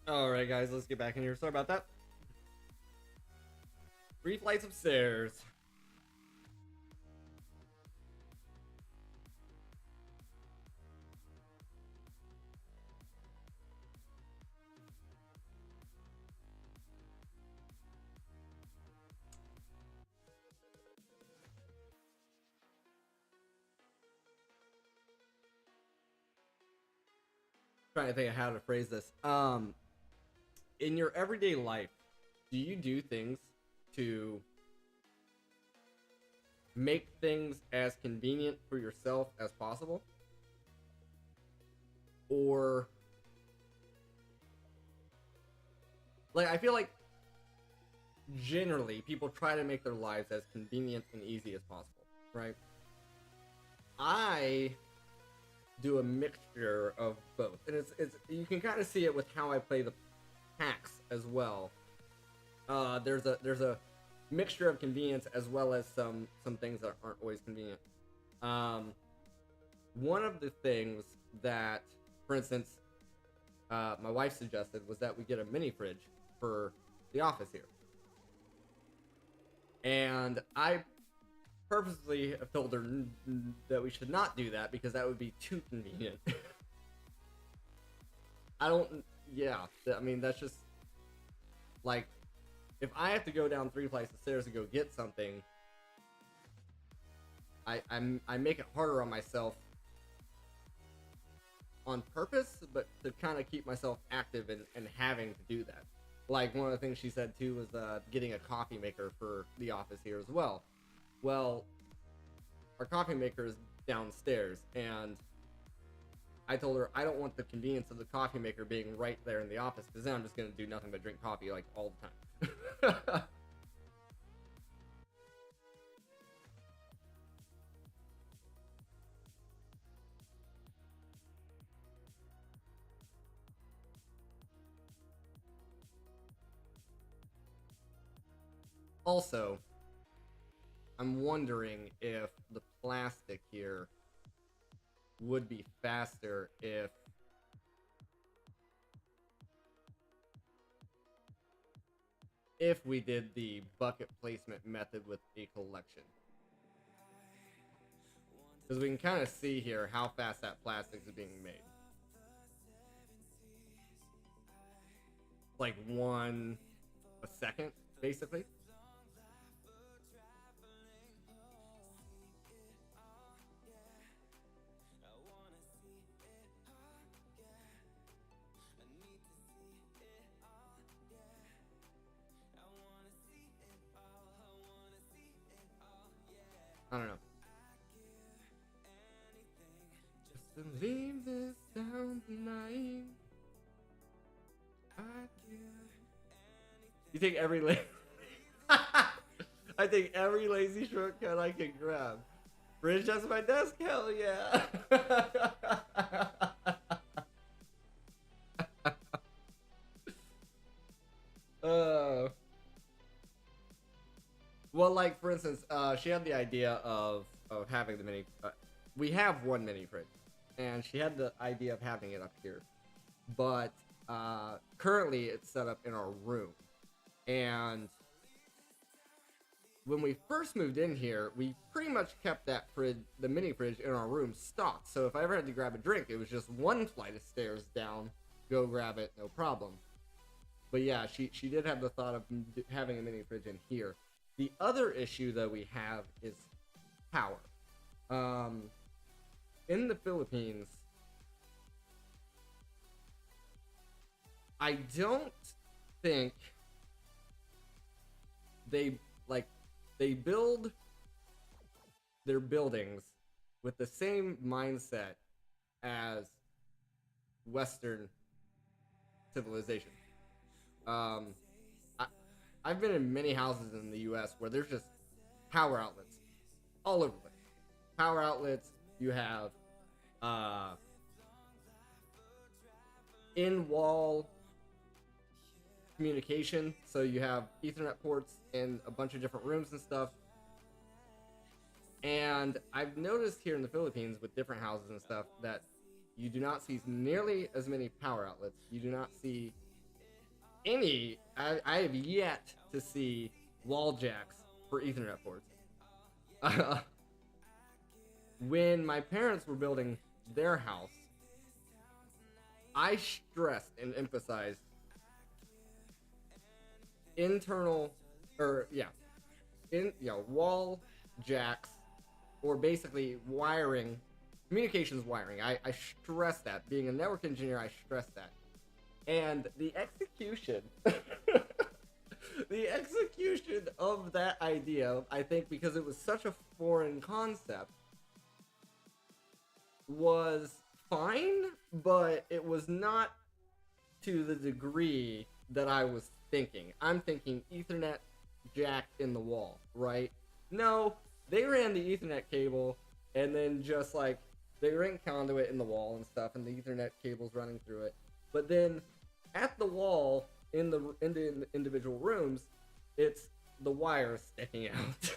All right, guys, let's get back in here. Sorry about that. 3 flights of stairs. Trying to think of how to phrase this. In your everyday life, do you do things to make things as convenient for yourself as possible? Or, like, I feel like generally people try to make their lives as convenient and easy as possible, right? I do a mixture of both, and it's you can kind of see it with how I play the hacks as well. There's a mixture of convenience as well as some things that aren't always convenient. One of the things that, for instance, my wife suggested was that we get a mini fridge for the office here, and I purposely have told her that we should not do that because that would be too convenient. Yeah, I mean, that's just, like, if I have to go down 3 flights of stairs to go get something, I make it harder on myself on purpose, but to kind of keep myself active and having to do that. Like, one of the things she said too was getting a coffee maker for the office here as well. Well, our coffee maker is downstairs, and I told her I don't want the convenience of the coffee maker being right there in the office, because then I'm just going to do nothing but drink coffee, like, all the time. Also, I'm wondering if the plastic here would be faster if we did the bucket placement method with a collection. Because we can kind of see here how fast that plastic is being made. Like 1 a second, basically. I don't know. Just to leave this down tonight. You think every I think every lazy shortcut I can grab. Bridge just my desk, hell yeah. Well, like, for instance, she had the idea of having the mini. We have one mini fridge, and she had the idea of having it up here, but currently it's set up in our room. And when we first moved in here, we pretty much kept that fridge, the mini fridge, in our room stocked. So if I ever had to grab a drink, it was just 1 flight of stairs down, go grab it, no problem. But yeah, she did have the thought of having a mini fridge in here. The other issue that we have is power. In the Philippines, I don't think they build their buildings with the same mindset as Western civilization. I've been in many houses in the U.S. where there's just power outlets all over the place. Power outlets. You have in-wall communication, so you have Ethernet ports in a bunch of different rooms and stuff. And I've noticed here in the Philippines with different houses and stuff that you do not see nearly as many power outlets. You do not see I have yet to see wall jacks for Ethernet ports. When my parents were building their house, I stressed and emphasized internal, wall jacks, or basically wiring, communications wiring. I stress that. Being a network engineer, I stress that. And the execution, the execution of that idea, I think because it was such a foreign concept, was fine, but it was not to the degree that I was thinking. I'm thinking Ethernet jack in the wall, right? No, they ran the Ethernet cable, and then just like they ran conduit in the wall and stuff, and the Ethernet cable's running through it. But then at the wall in the individual rooms, it's the wire sticking out.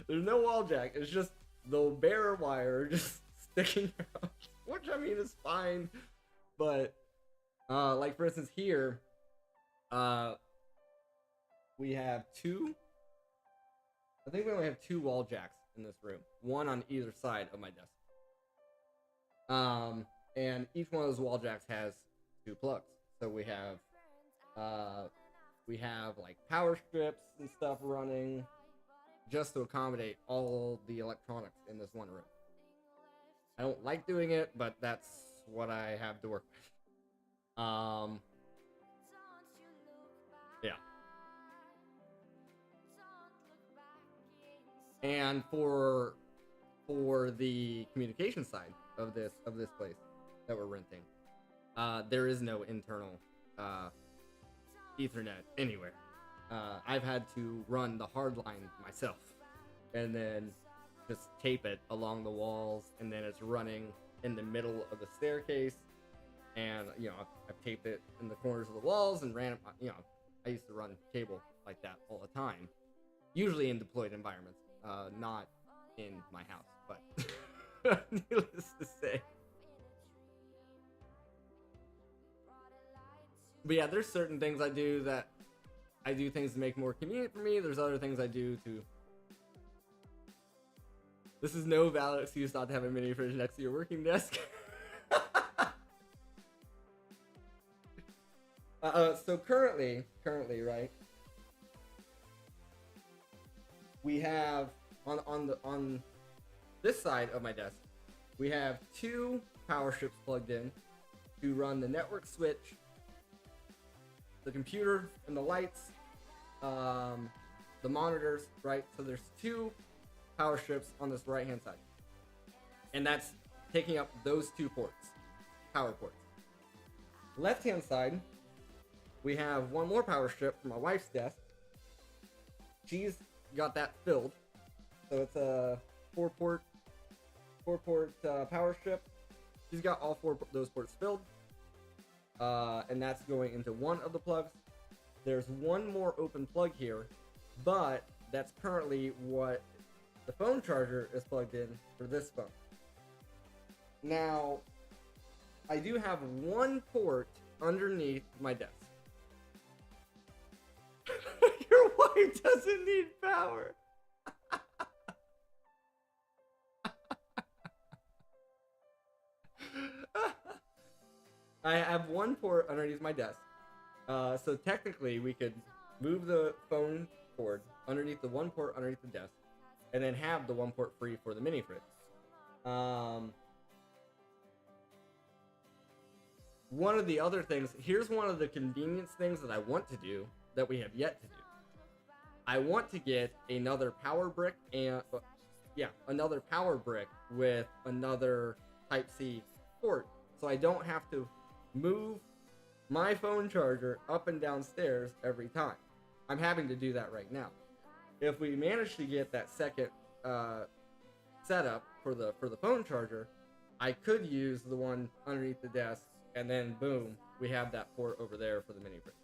There's no wall jack. It's just the bare wire just sticking out, which I mean is fine. But like for instance here, we have I think we only have 2 wall jacks in this room, one on either side of my desk. And each one of those wall jacks has 2 plugs. So we have like power strips and stuff running just to accommodate all the electronics in this one room. I don't like doing it, but that's what I have to work with. Yeah. And for the communication side of this place that we're renting, there is no internal Ethernet anywhere. I've had to run the hard line myself, and then just tape it along the walls, and then it's running in the middle of the staircase. And I've taped it in the corners of the walls and ran it. I used to run cable like that all the time, usually in deployed environments, not in my house, but needless to say. But yeah, there's certain things I do that I do things to make more convenient for me. There's other things I do to. This is no valid excuse not to have a mini fridge next to your working desk. So currently, right? We have on this side of my desk, we have 2 power strips plugged in to run the network switch, the computer, and the lights, the monitors, right? So there's 2 power strips on this right hand side, and that's taking up those 2 ports, power ports. Left hand side, we have 1 more power strip for my wife's desk. She's got that filled, so it's a 4-port power strip. She's got all 4 those ports filled, and that's going into one of the plugs. There's 1 more open plug here, but that's currently what the phone charger is plugged in for this phone. Now, I do have 1 port underneath my desk. Your wife doesn't need power. I have 1 port underneath my desk. So technically we could move the phone cord underneath the 1 port underneath the desk, and then have the 1 port free for the mini fridge. One of the other things, here's one of the convenience things that I want to do that we have yet to do. I want to get another power brick another power brick with another Type-C port, so I don't have to move my phone charger up and down stairs every time. I'm having to do that right now. If we manage to get that second setup for the phone charger, I could use the one underneath the desk, and then boom, we have that port over there for the mini fridge.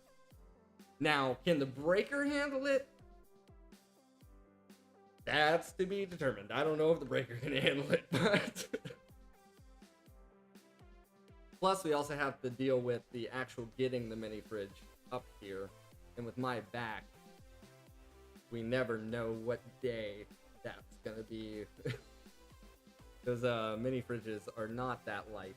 Now, can the breaker handle it? That's to be determined. I don't know if the breaker can handle it, but Plus, we also have to deal with the actual getting the mini fridge up here. And with my back, we never know what day that's gonna be. Those mini fridges are not that light.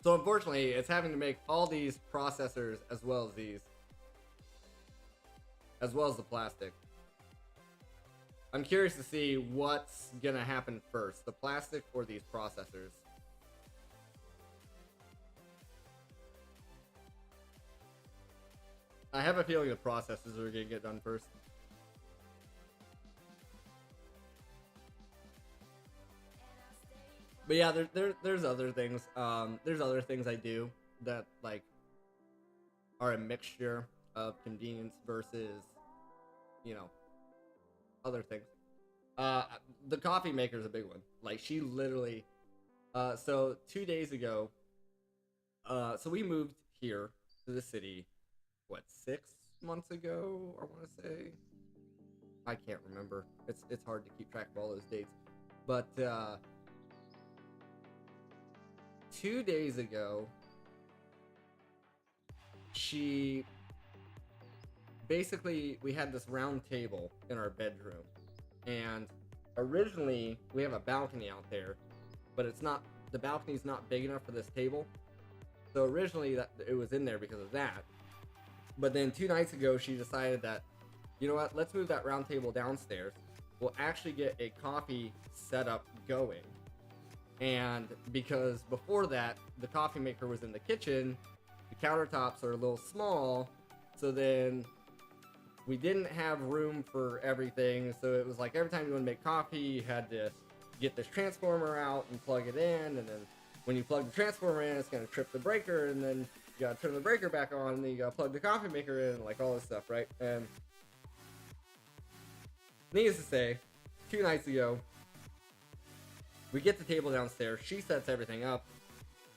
So unfortunately, it's having to make all these processors as well as these, as well as the plastic. I'm curious to see what's gonna happen first, the plastic or these processors. I have a feeling the processors are gonna get done first. But yeah, there's other things. There's other things I do that like are a mixture of convenience versus, you know, other things. The coffee maker is a big one. Like she literally, so 2 days ago, so we moved here to the city, what, 6 months ago? I want to say, I can't remember. It's hard to keep track of all those dates, but 2 days ago, she basically, we had this round table in our bedroom, and originally we have a balcony out there, but it's not, the balcony's not big enough for this table. So originally that it was in there because of that. But then 2 nights ago, she decided that, you know what, let's move that round table downstairs. We'll actually get a coffee setup going. And because before that, the coffee maker was in the kitchen, the countertops are a little small, so then we didn't have room for everything. So it was like every time you want to make coffee, you had to get this transformer out and plug it in, and then when you plug the transformer in, it's going to trip the breaker, and then you got to turn the breaker back on, and then you got to plug the coffee maker in, like all this stuff, right? And needless to say, 2 nights ago, we get the table downstairs, she sets everything up,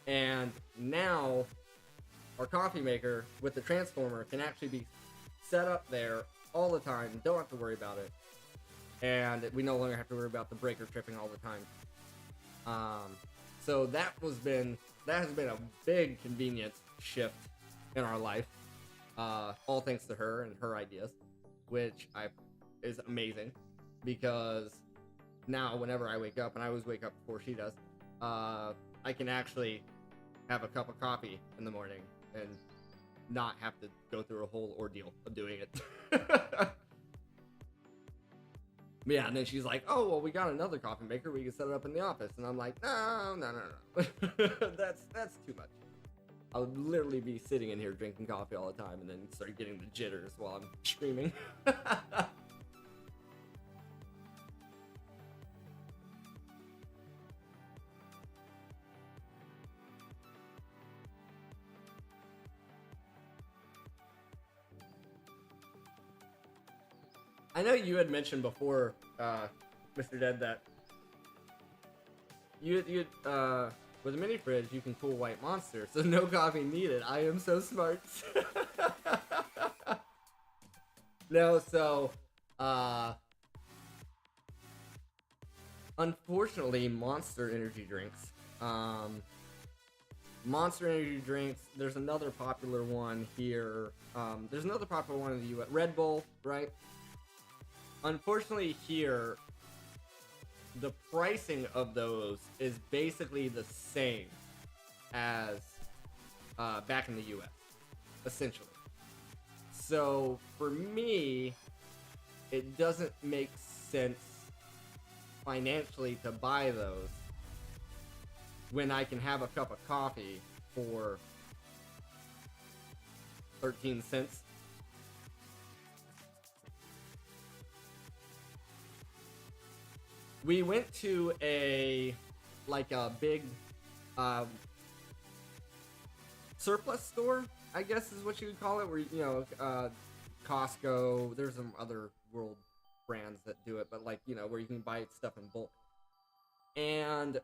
and now our coffee maker with the transformer can actually be set up there all the time, don't have to worry about it, and we no longer have to worry about the breaker tripping all the time. So that has been a big convenience shift in our life, all thanks to her and her ideas, which is amazing, because now whenever I wake up, and I always wake up before she does, I can actually have a cup of coffee in the morning and not have to go through a whole ordeal of doing it. Yeah, and then she's like, oh, well, we got another coffee maker, we can set it up in the office. And I'm like, no. That's too much. I would literally be sitting in here drinking coffee all the time and then start getting the jitters while I'm screaming. I know you had mentioned before, Mr. Dead, that you with a mini fridge you can cool White Monster, so no coffee needed. I am so smart. No, so unfortunately, Monster energy drinks. Monster energy drinks. There's another popular one here. There's another popular one in the U.S. Red Bull, right? Unfortunately here, the pricing of those is basically the same as back in the US, essentially. So for me, it doesn't make sense financially to buy those when I can have a cup of coffee for 13 cents. We went to a big surplus store, I guess is what you would call it, where, you know, Costco, there's some other world brands that do it, but like, you know, where you can buy stuff in bulk. And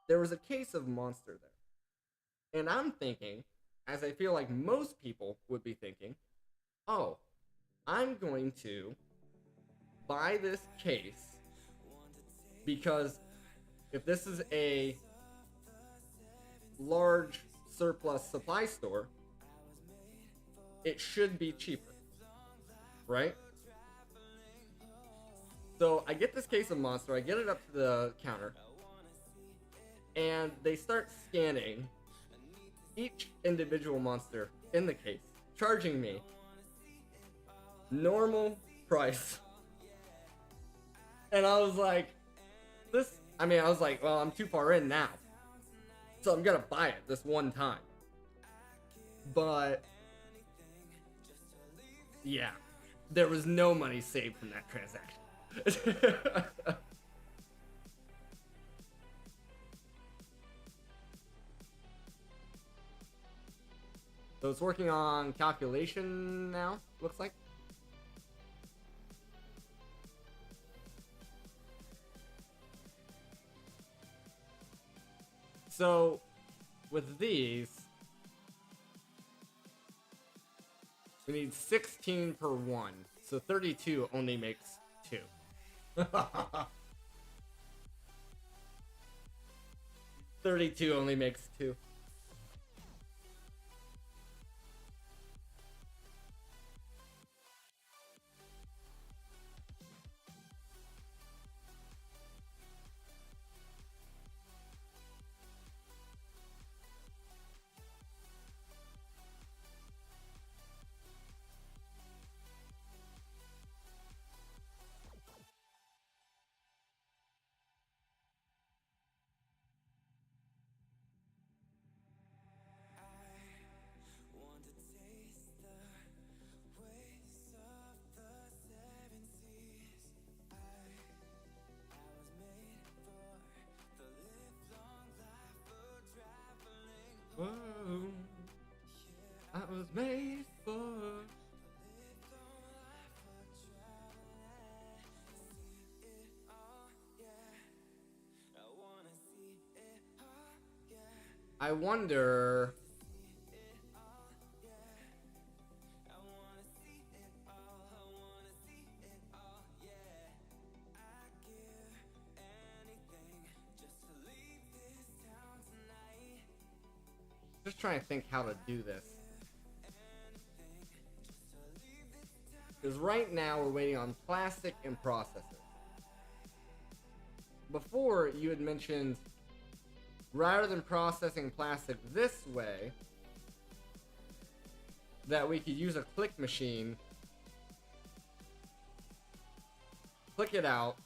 there was a case of Monster there. And I'm thinking, as I feel like most people would be thinking, oh, I'm going to buy this case because if this is a large surplus supply store, it should be cheaper, right? So I get this case of Monster, I get it up to the counter, and they start scanning each individual monster in the case, charging me normal price. And I was like, I was like, well, I'm too far in now, so I'm gonna buy it this one time. But yeah, there was no money saved from that transaction. So it's working on calculation now, looks like. So with these, we need 16 per one. So 32 only makes 2. 32 only makes 2. Whoa, I was made for. I wonder. Just trying to think how to do this. Because right now we're waiting on plastic and processor. Before you had mentioned rather than processing plastic this way, that we could use a click machine, click it out,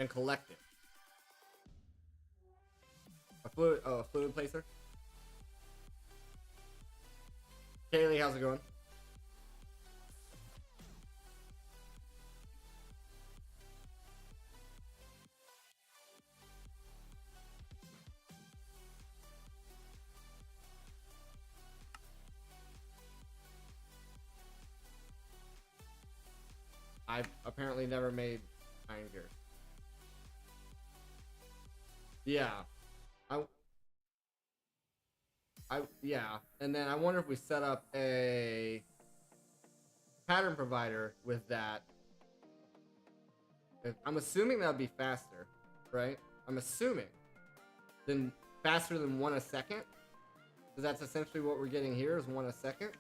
and collect it. A fluid placer. Kaylee, how's it going? I've apparently never made iron gears. Yeah. Yeah, and then I wonder if we set up a pattern provider with that. I'm assuming that would be faster, right? I'm assuming. Then faster than 1 a second? Because that's essentially what we're getting here is 1 a second.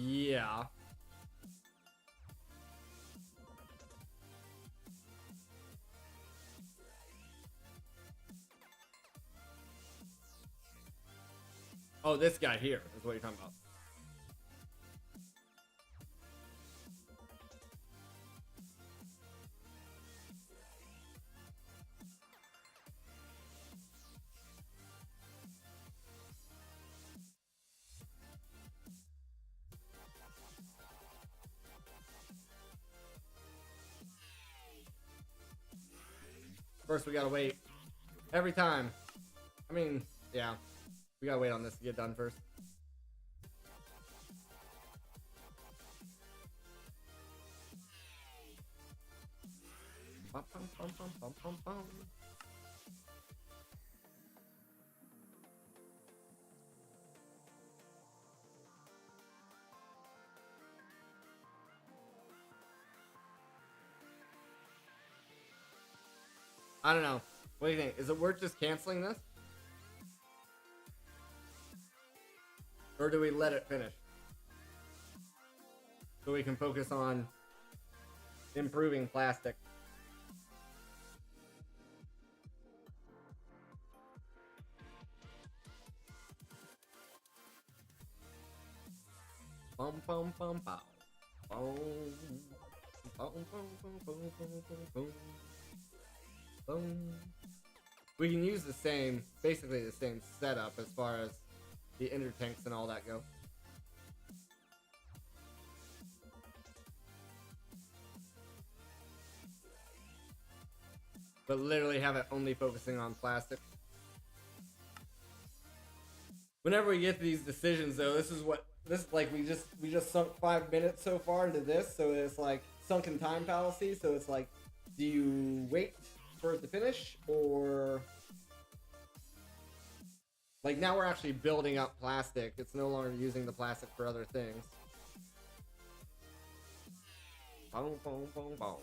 Yeah. Oh, this guy here is what you're talking about. First, we gotta wait. Every time. I mean, yeah. We gotta wait on this to get done first. Bum, bum, bum, bum, bum, bum, bum. I don't know. What do you think? Is it worth just canceling this? Or do we let it finish? So we can focus on improving plastic. Bum bum bum bow. Boom. Boom boom boom boom boom boom boom. Boom. We can use the same, basically the same setup as far as the intertanks and all that go. But literally have it only focusing on plastic. Whenever we get to these decisions though, this is like we just sunk 5 minutes so far into this, so it's like sunken time fallacy, so it's like, do you wait for it to finish, or like now we're actually building up plastic. It's no longer using the plastic for other things. Boom, boom, boom, boom.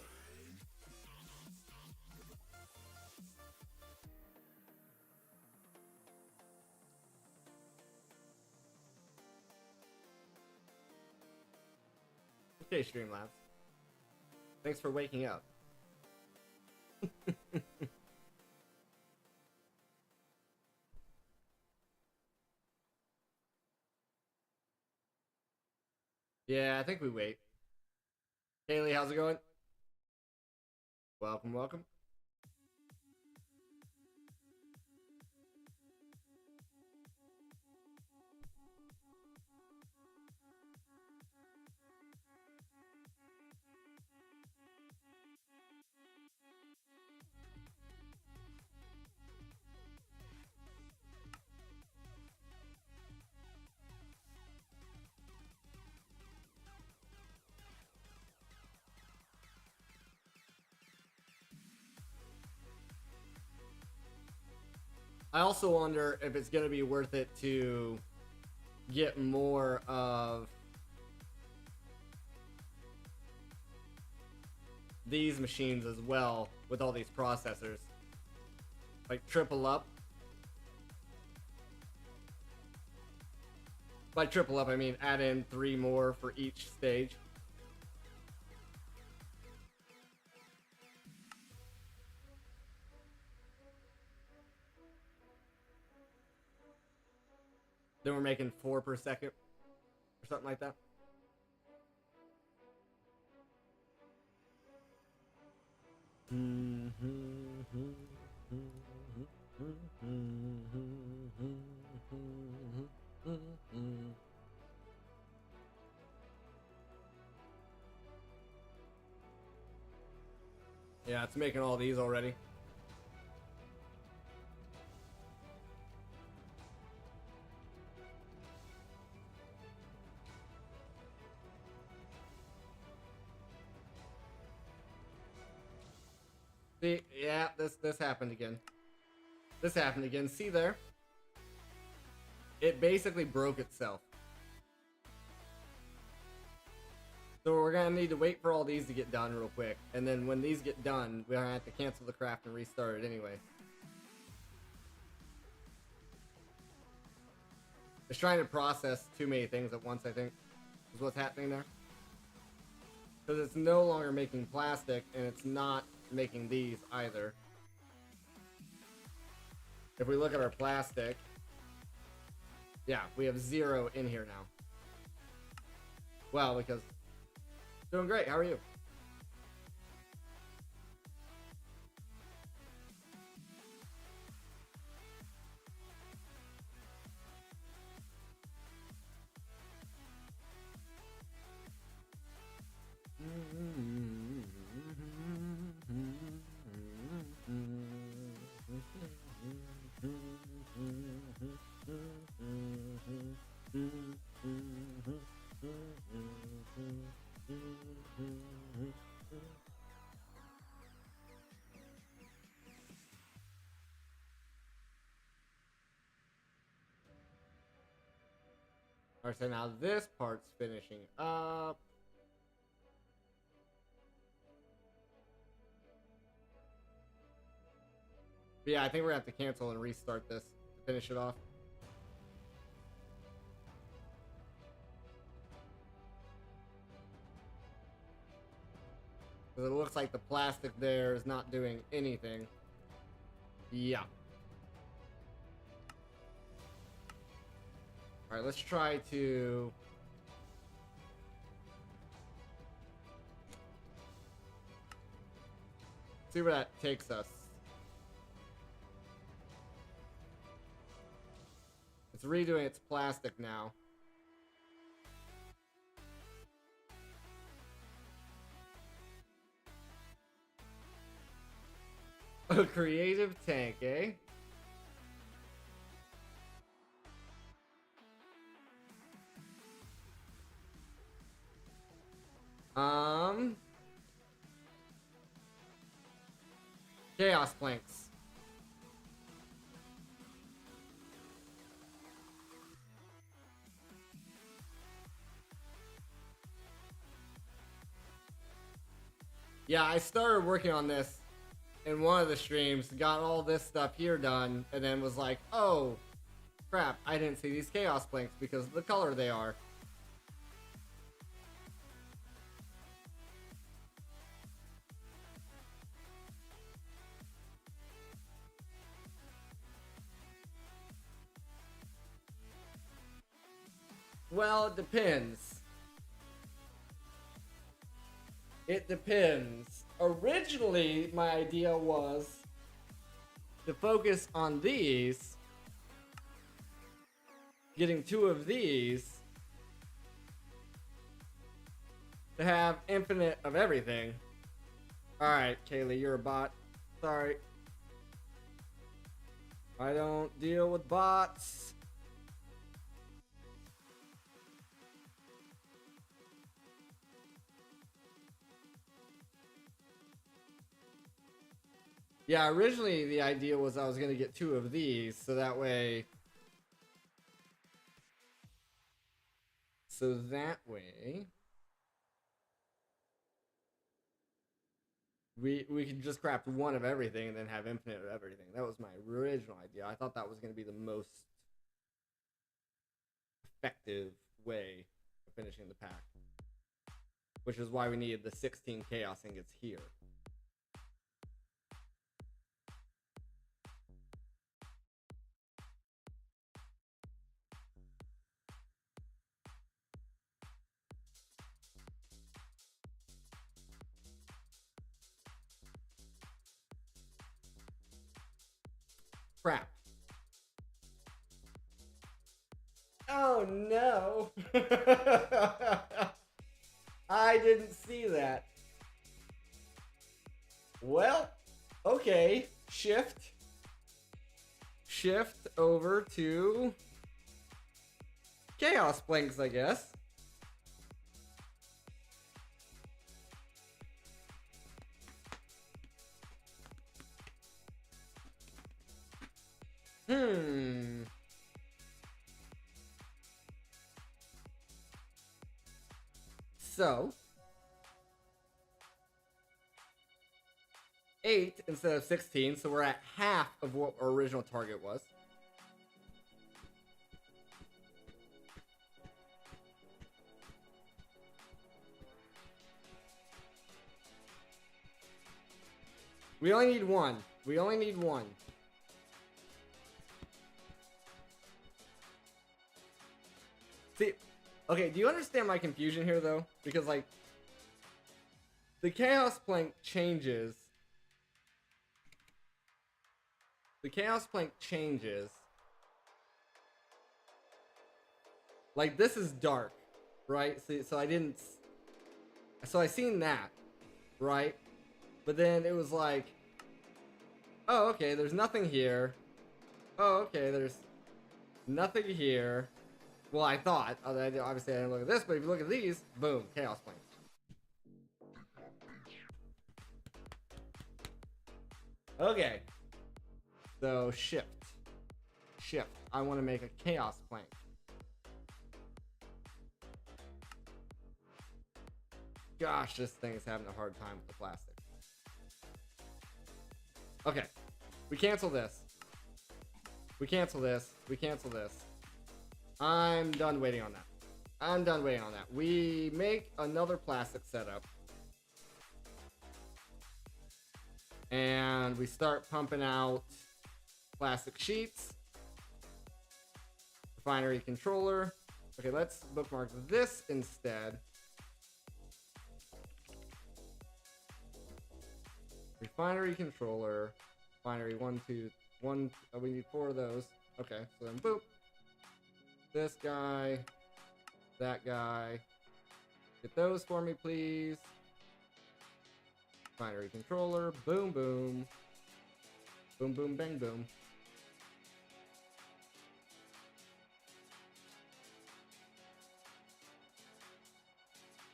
Okay, Streamlabs. Thanks for waking up. Yeah, I think we wait. Kaylee, how's it going? Welcome, welcome. I also wonder if it's going to be worth it to get more of these machines as well with all these processors. Like triple up. By triple up, I mean add in 3 more for each stage. Then we're making 4 per second or something like that. Yeah, it's making all these already. See, yeah, this happened again. This happened again. See there? It basically broke itself. So we're gonna need to wait for all these to get done real quick, and then when these get done, we're gonna have to cancel the craft and restart it anyway. It's trying to process too many things at once, I think, is what's happening there. Because it's no longer making plastic, and it's not making these either. If we look at our plastic, Yeah, we have 0 in here now. Well, because... Doing great, how are you? Alright, so now this part's finishing up. But yeah, I think we're gonna have to cancel and restart this to finish it off. Because it looks like the plastic there is not doing anything. Yeah. Alright, let's try to... see where that takes us. It's redoing its plastic now. A creative tank, eh? Chaos planks. Yeah, I started working on this in one of the streams, got all this stuff here done, and then was like, oh, crap, I didn't see these chaos planks because of the color they are. Well, it depends. It depends. Originally, my idea was to focus on these, getting 2 of these, to have infinite of everything. Alright, Kaylee, you're a bot. Sorry. I don't deal with bots. Yeah, originally the idea was I was going to get 2 of these, so that way... we could just craft 1 of everything and then have infinite of everything. That was my original idea. I thought that was going to be the most effective way of finishing the pack. Which is why we needed the 16 chaos ingots here. Crap. Oh no! I didn't see that. Well, okay. Shift over to chaos planks, I guess. So 8 instead of 16, so we're at half of what our original target was. We only need 1. We only need 1. See, okay, do you understand my confusion here, though? Because, like, the chaos plank changes. The chaos plank changes. Like, this is dark, right? See, so I didn't... So I seen that, right? But then it was like, oh, okay, there's nothing here. Oh, okay, there's nothing here. Well, I thought. Obviously, I didn't look at this, but if you look at these, boom, chaos plank. Okay. So, shift. Shift. I want to make a chaos plank. Gosh, this thing is having a hard time with the plastic. Okay. We cancel this. We cancel this. We cancel this. I'm done waiting on that. I'm done waiting on that. We make another plastic setup. And we start pumping out plastic sheets. Refinery controller. Okay, let's bookmark this instead. Refinery controller. Refinery 1, 2, 1. Oh, we need 4 of those. Okay, so then boop. This guy. That guy. Get those for me, please. Refinery controller. Boom, boom. Boom, boom, bang, boom.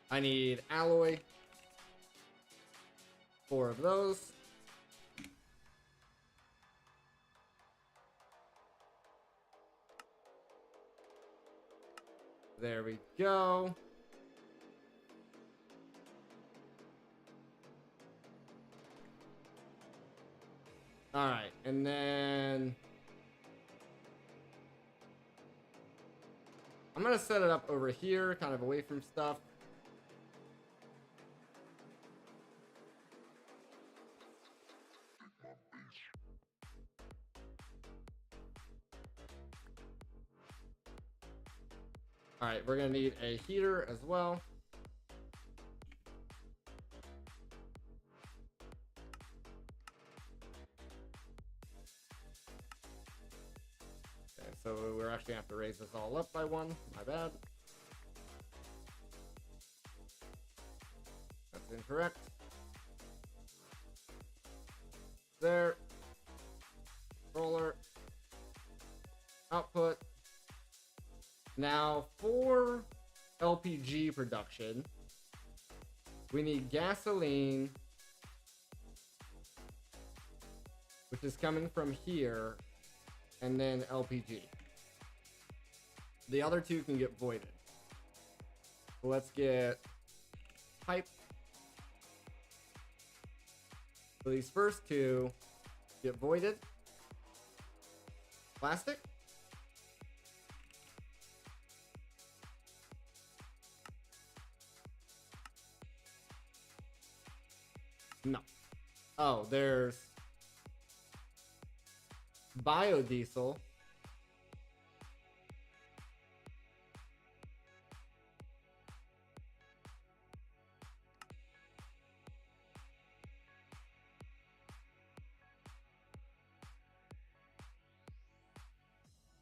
I need alloy. 4 of those. There we go. All right, and then I'm gonna set it up over here, kind of away from stuff. All right, we're gonna need a heater as well. Okay, so we're actually gonna have to raise this all up by 1. My bad. That's incorrect. There. Roller. Output. Now, for LPG production, we need gasoline, which is coming from here, and then LPG. The other 2 can get voided. So let's get pipe. So these first 2 get voided. Plastic. No. Oh, there's biodiesel.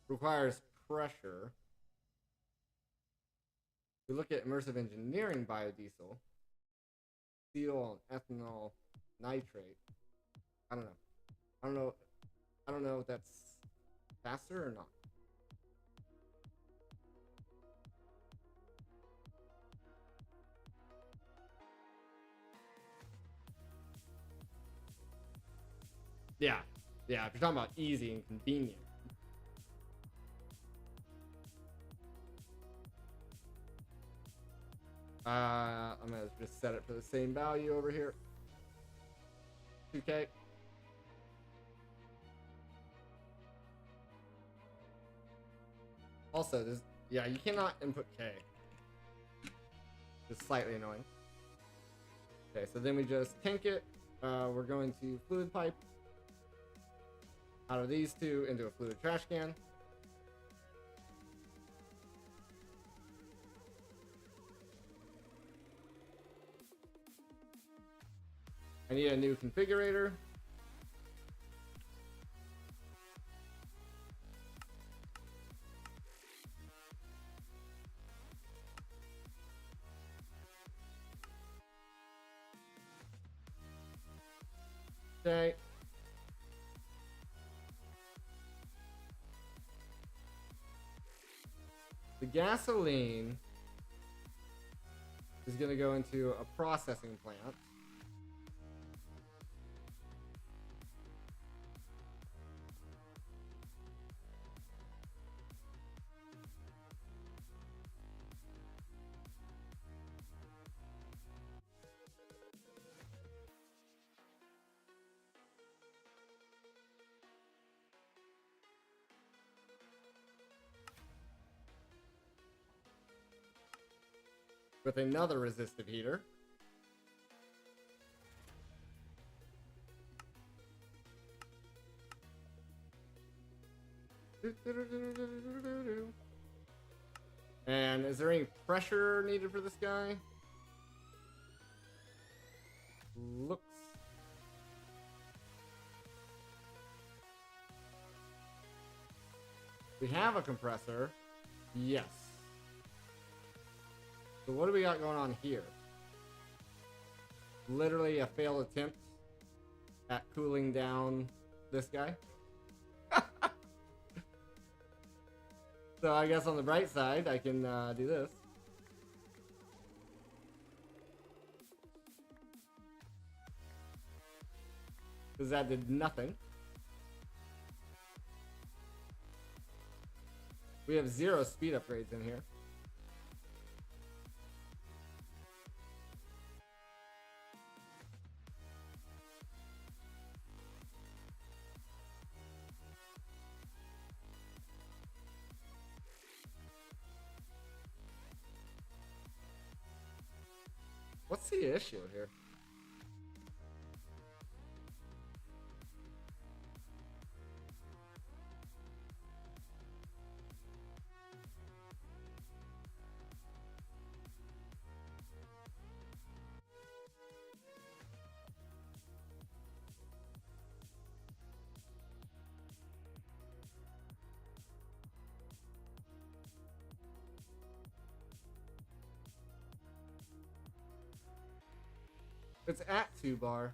Requires pressure. We look at immersive engineering biodiesel. Steel and ethanol nitrate. I don't know. I don't know if that's faster or not. Yeah. Yeah, if you're talking about easy and convenient. I'm gonna just set it for the same value over here. 2K. Also, this, yeah, you cannot input K. Just slightly annoying. Okay, so then we just tank it. We're going to fluid pipe out of these 2 into a fluid trash can. I need a new configurator. Okay. The gasoline is going to go into a processing plant. With another resistive heater. And is there any pressure needed for this guy? Looks. We have a compressor. Yes. So what do we got going on here? Literally a failed attempt at cooling down this guy. So I guess on the bright side, I can do this. Because that did nothing. We have 0 speed upgrades in here. What's the issue here? It's at 2 bar.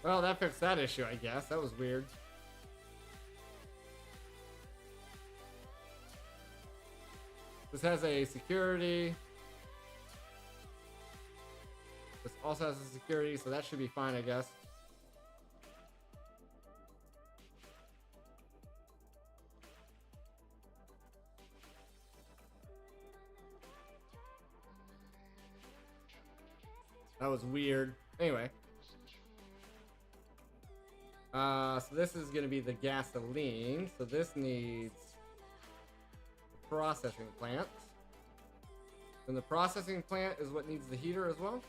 Well, that fixed that issue, I guess. That was weird. This has a security. This also has a security, so that should be fine, I guess. That was weird. Anyway. So this is going to be the gasoline. So this needs a processing plant. And the processing plant is what needs the heater as well.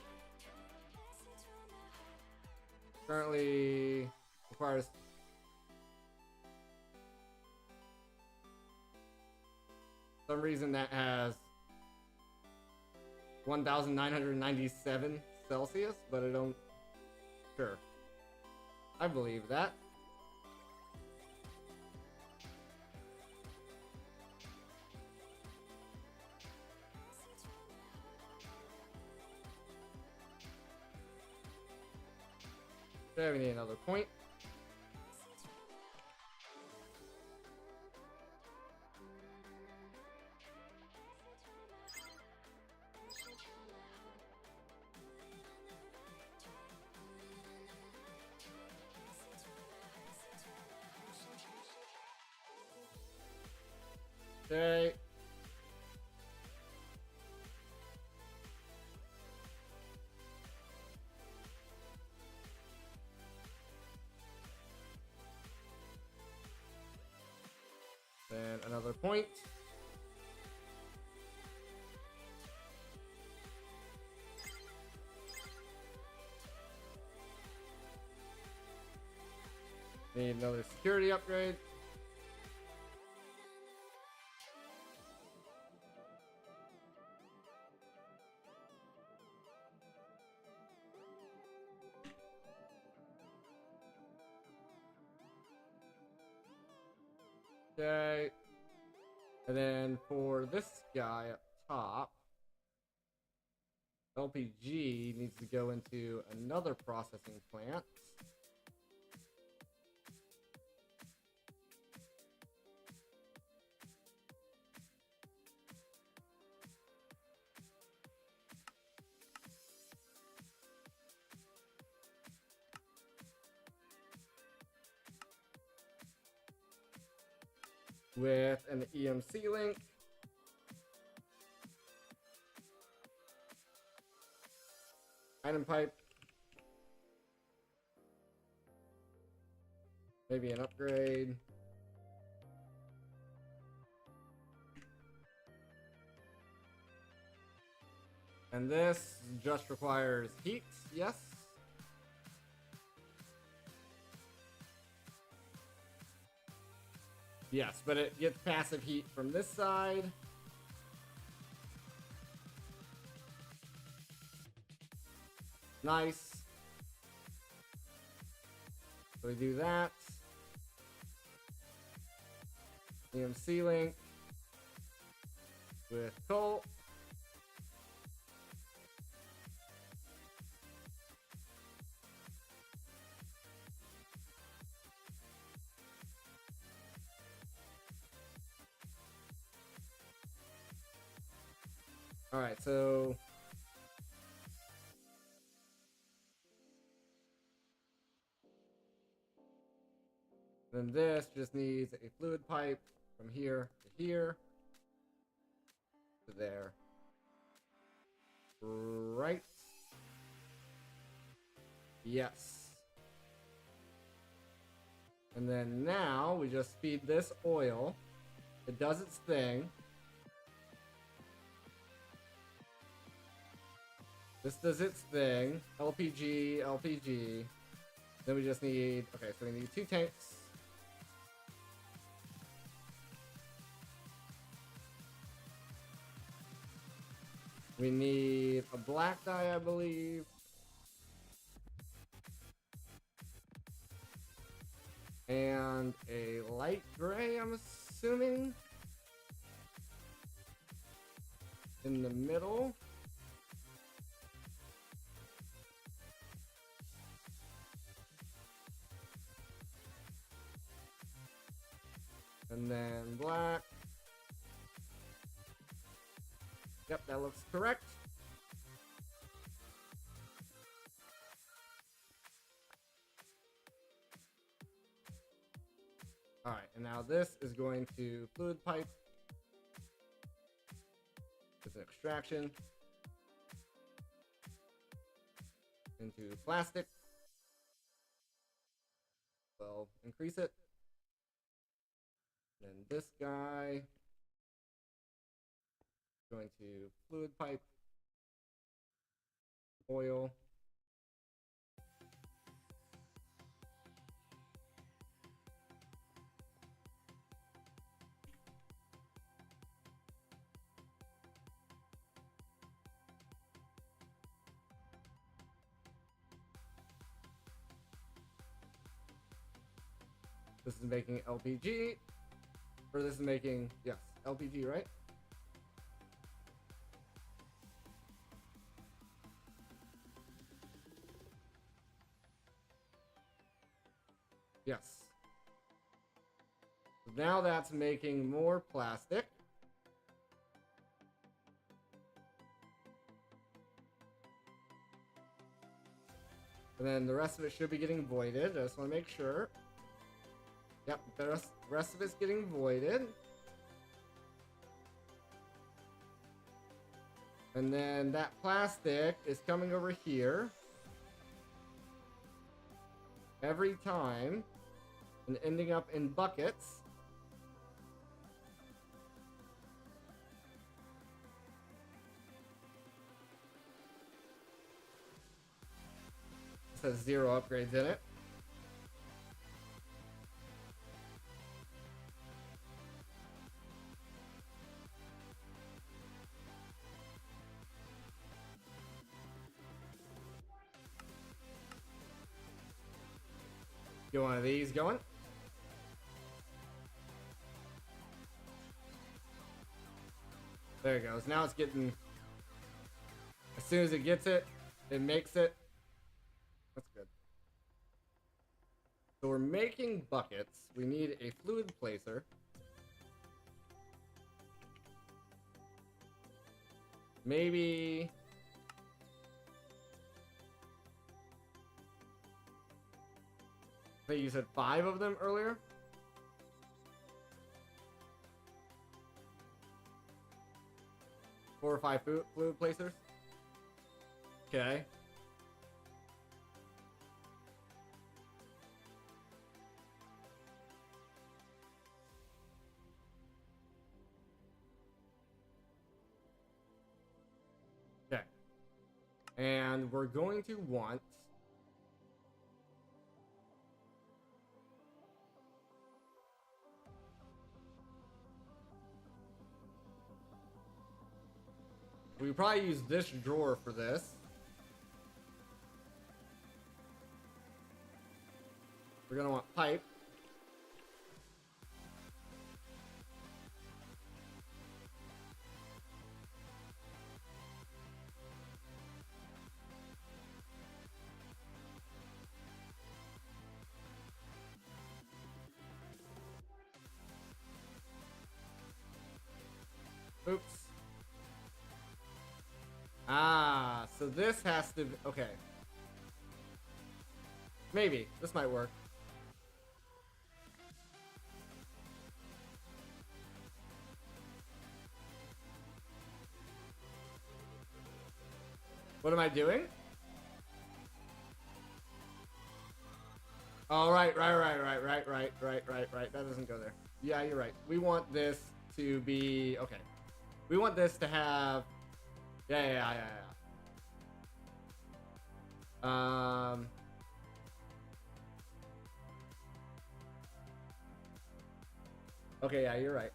Currently requires some reason that has 1997 Celsius, but I don't... Sure. I believe that. Okay, we need another point. Okay. Then another point. Need another security upgrade. Okay. And then for this guy up top, LPG needs to go into another processing plant. With an EMC link. Item pipe. Maybe an upgrade. And this just requires heat, yes. Yes, but it gets passive heat from this side. Nice. So we do that. EMC link with coal. All right, so then this just needs a fluid pipe from here to here to there. Right? Yes. And then now we just feed this oil. It does its thing. This does its thing. LPG, LPG. Then we just need... Okay, so we need 2 tanks. We need a black dye, I believe. And a light gray, I'm assuming. In the middle. And then black. Yep, that looks correct. Alright, and now this is going to fluid pipe with an extraction into plastic. Well, increase it. Then this guy is going to fluid pipe, oil. This is making LPG. Or this is making, yes, LPG, right? Yes. So now that's making more plastic. And then the rest of it should be getting voided. I just want to make sure. Yep, the rest of it's getting voided. And then that plastic is coming over here every time and ending up in buckets. It says 0 upgrades in it. Get one of these going. There it goes. Now it's getting, as soon as it gets it, it makes it. That's good. So we're making buckets. We need a fluid placer. Maybe I think you said 5 of them earlier. Four or 5 fluid placers. Okay. Okay. And we're going to want we probably use this drawer for this. We're gonna want pipe. Oops. Ah, so this has to be, okay. Maybe. This might work. What am I doing? Oh, right. That doesn't go there. Yeah, you're right. We want this to be, okay. We want this to have, yeah. Okay, yeah, you're right.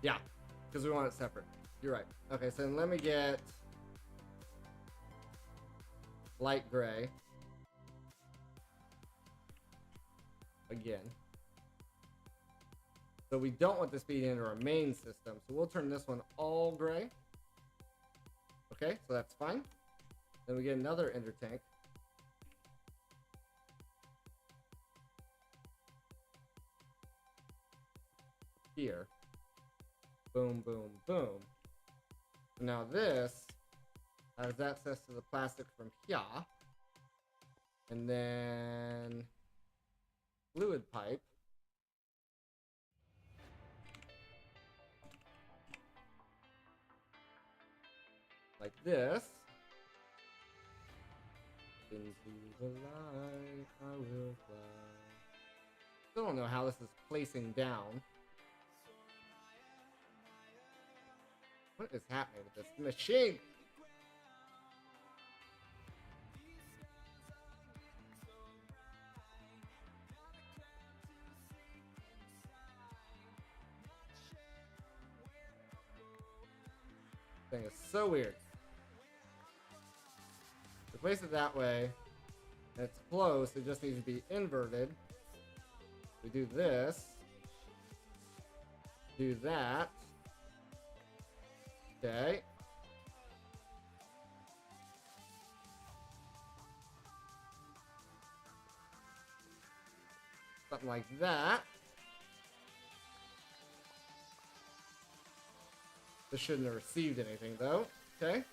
Yeah, because we want it separate. You're right. Okay, so then let me get light gray. Again. So we don't want this feeding into our main system, so we'll turn this one all gray. Okay, so that's fine. Then we get another ender tank. Here. Boom, boom, boom. Now this has access to the plastic from here. And then fluid pipe. Like this. Into the light I will fly. Still don't know how this is placing down. What is happening with this machine? Thing is so weird. To place it that way, It's close, it just needs to be inverted. We do this. Do that. Okay. Something like that. This shouldn't have received anything though. Okay.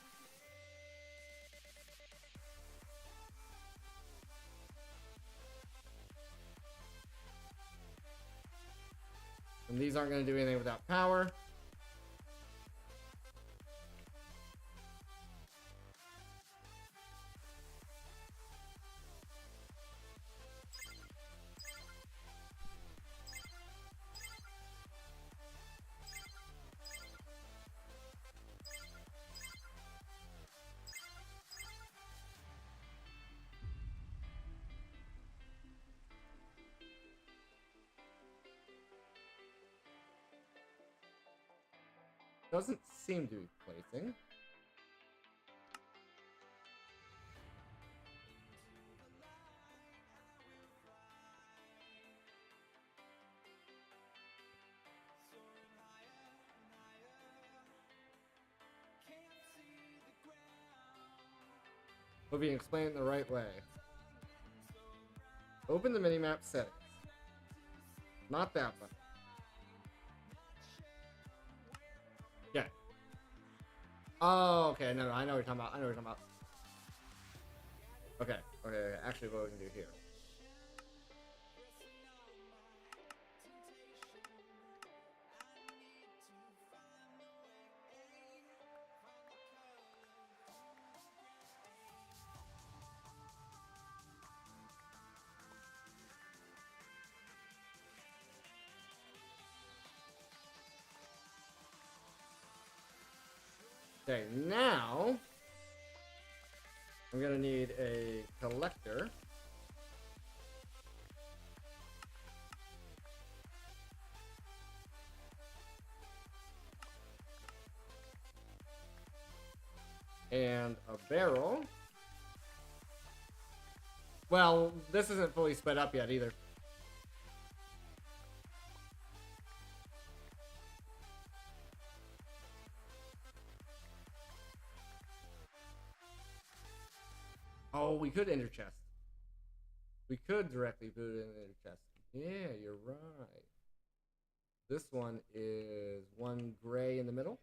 And these aren't going to do anything without power. Doesn't seem to be placing. Hope you can explain it the right way. Open the minimap settings. Not that one. Yeah. Oh, okay. No, I know what you're talking about. I know what you're talking about. Okay. Actually, what we can do here. Okay, now I'm gonna need a collector. And a barrel. Well, this isn't fully sped up yet either. Oh, we could enter chest. We could directly put it in enter chest. Yeah, you're right. This one is one gray in the middle.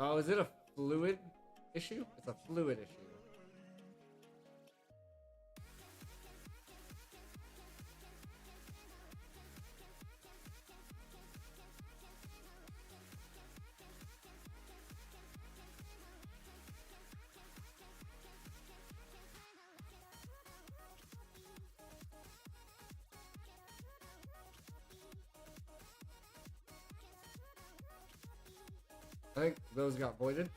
Oh, is it a fluid issue? It's a fluid issue. I think those got voided.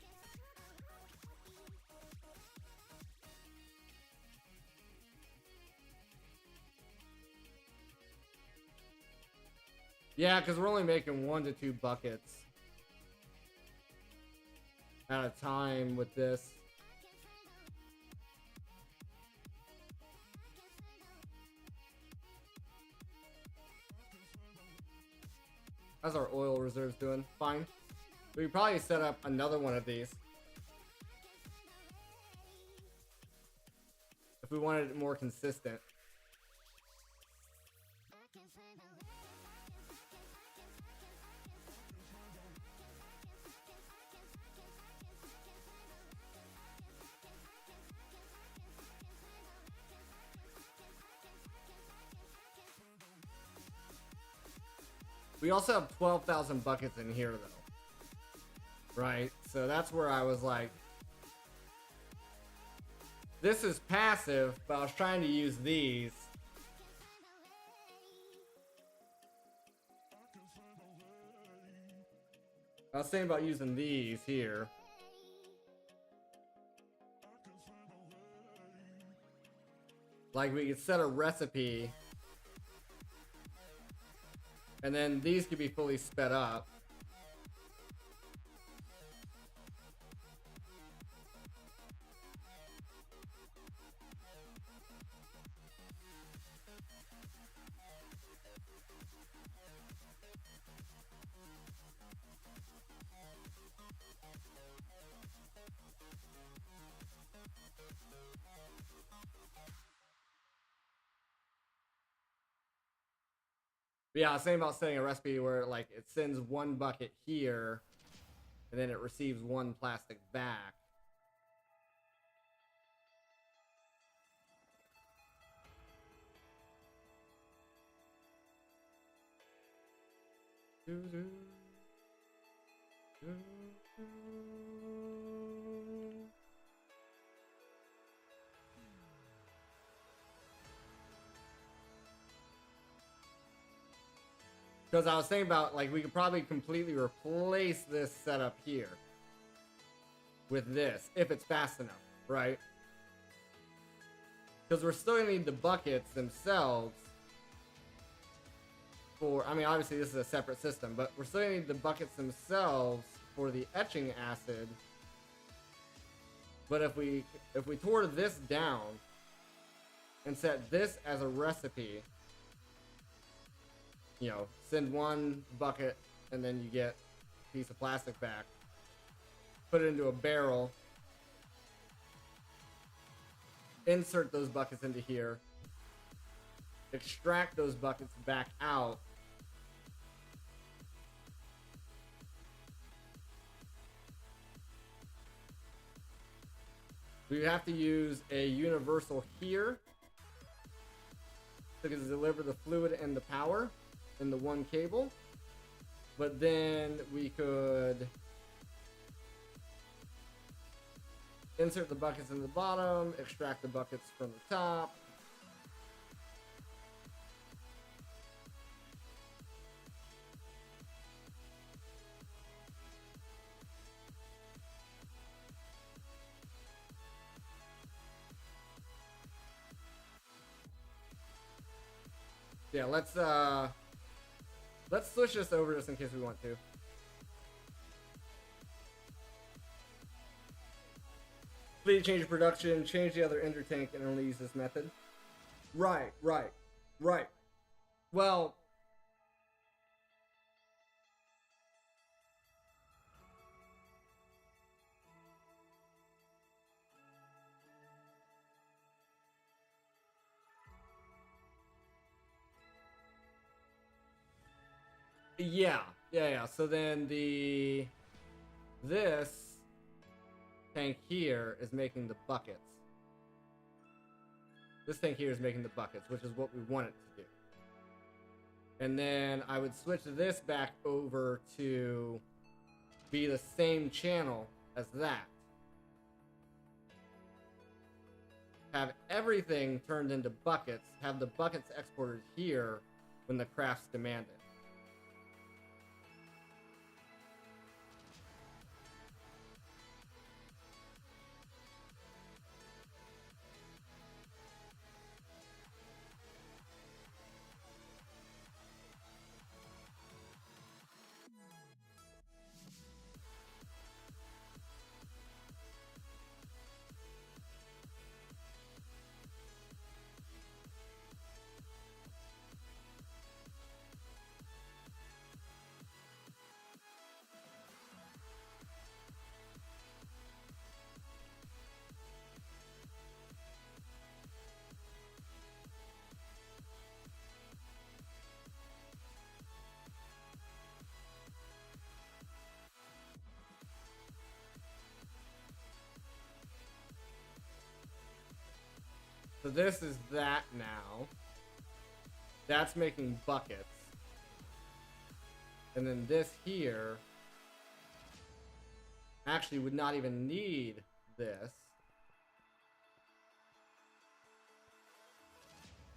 Yeah, because we're only making 1 to 2 buckets at a time with this. How's our oil reserves doing? Fine. We could probably set up another one of these if we wanted it more consistent. We also have 12,000 buckets in here, though. right? So that's where I was like, this is passive, but I was trying to use these. I was saying about using these here. Like we could set a recipe, and then these could be fully sped up. But yeah, I was saying about setting a recipe where like it sends one bucket here, and then it receives one plastic back. Because I was thinking about, like, we could probably completely replace this setup here with this, if it's fast enough, right? Because we're still going to need the buckets themselves for, I mean, obviously this is a separate system, but we're still going to need the buckets themselves for the etching acid. But if we tore this down and set this as a recipe, you know, send one bucket and then you get a piece of plastic back, put it into a barrel, insert those buckets into here, extract those buckets back out, we have to use a universal here to deliver the fluid and the power in the one cable. But then we could insert the buckets in the bottom, extract the buckets from the top. Yeah, let's switch this over just in case we want to. Please change your production, change the other ender tank, and only use this method. Right. Well, yeah. So then this tank here is making the buckets. This tank here is making the buckets, which is what we want it to do. And then I would switch this back over to be the same channel as that. Have everything turned into buckets, have the buckets exported here when the crafts demand it. So this is that now. That's making buckets. And then this here actually would not even need this.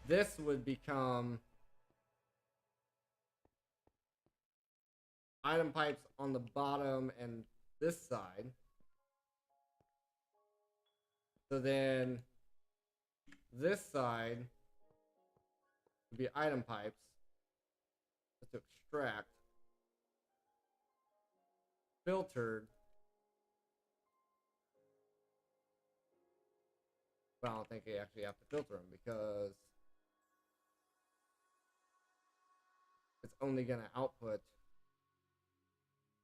This would become item pipes on the bottom and this side. So then this side would be item pipes to extract, filtered. But I don't think you actually have to filter them because it's only going to output.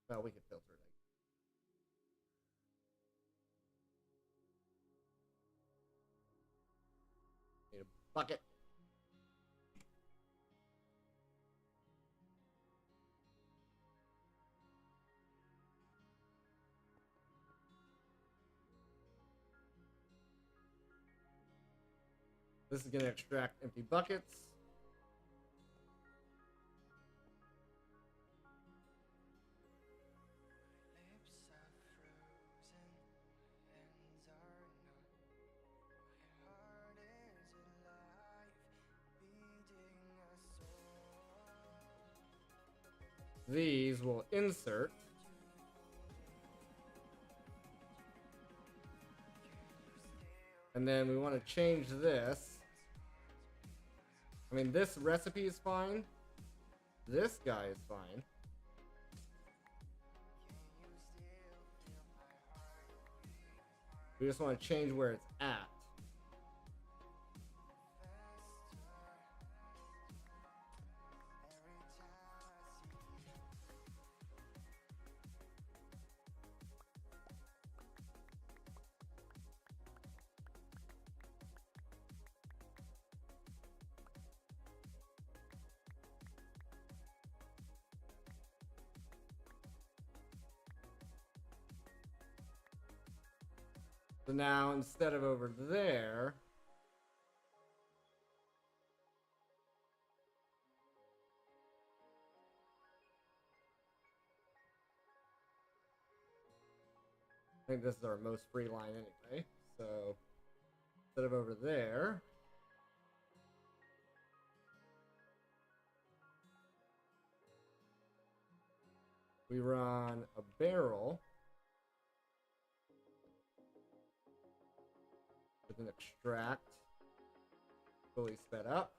Well, we can filter it. Need a bucket. This is going to extract empty buckets. These will insert. And then we want to change this. I mean, this recipe is fine. This guy is fine. We just want to change where it's at. So now, instead of over there, I think this is our most free line anyway. So instead of over there, we run a barrel with an extract fully sped up.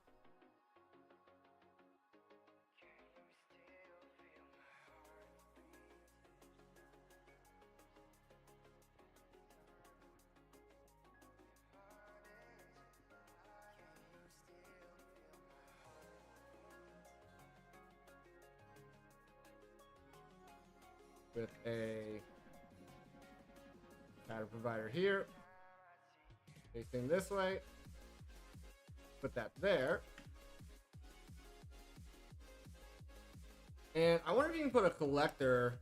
With a pattern provider here, facing this way. Put that there. And I wonder if you can put a collector.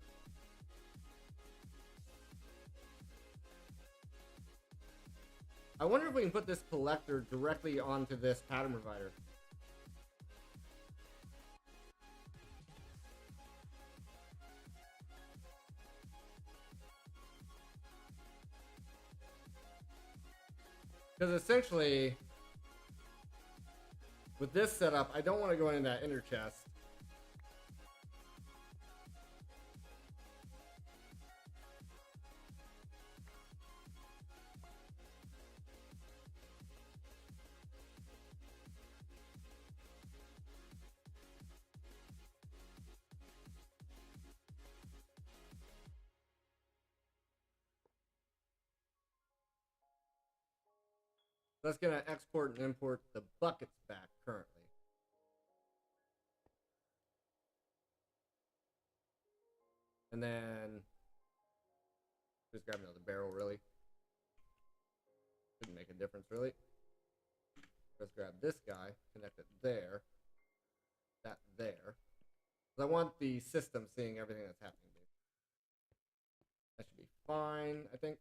I wonder if we can put this collector directly onto this pattern provider. Because essentially, with this setup, I don't want to go into that inner chest. That's going to export and import the buckets back currently. And then just grab another barrel, really. Shouldn't make a difference, really. Just grab this guy, connect it there, that there. Because I want the system seeing everything that's happening. That should be fine, I think.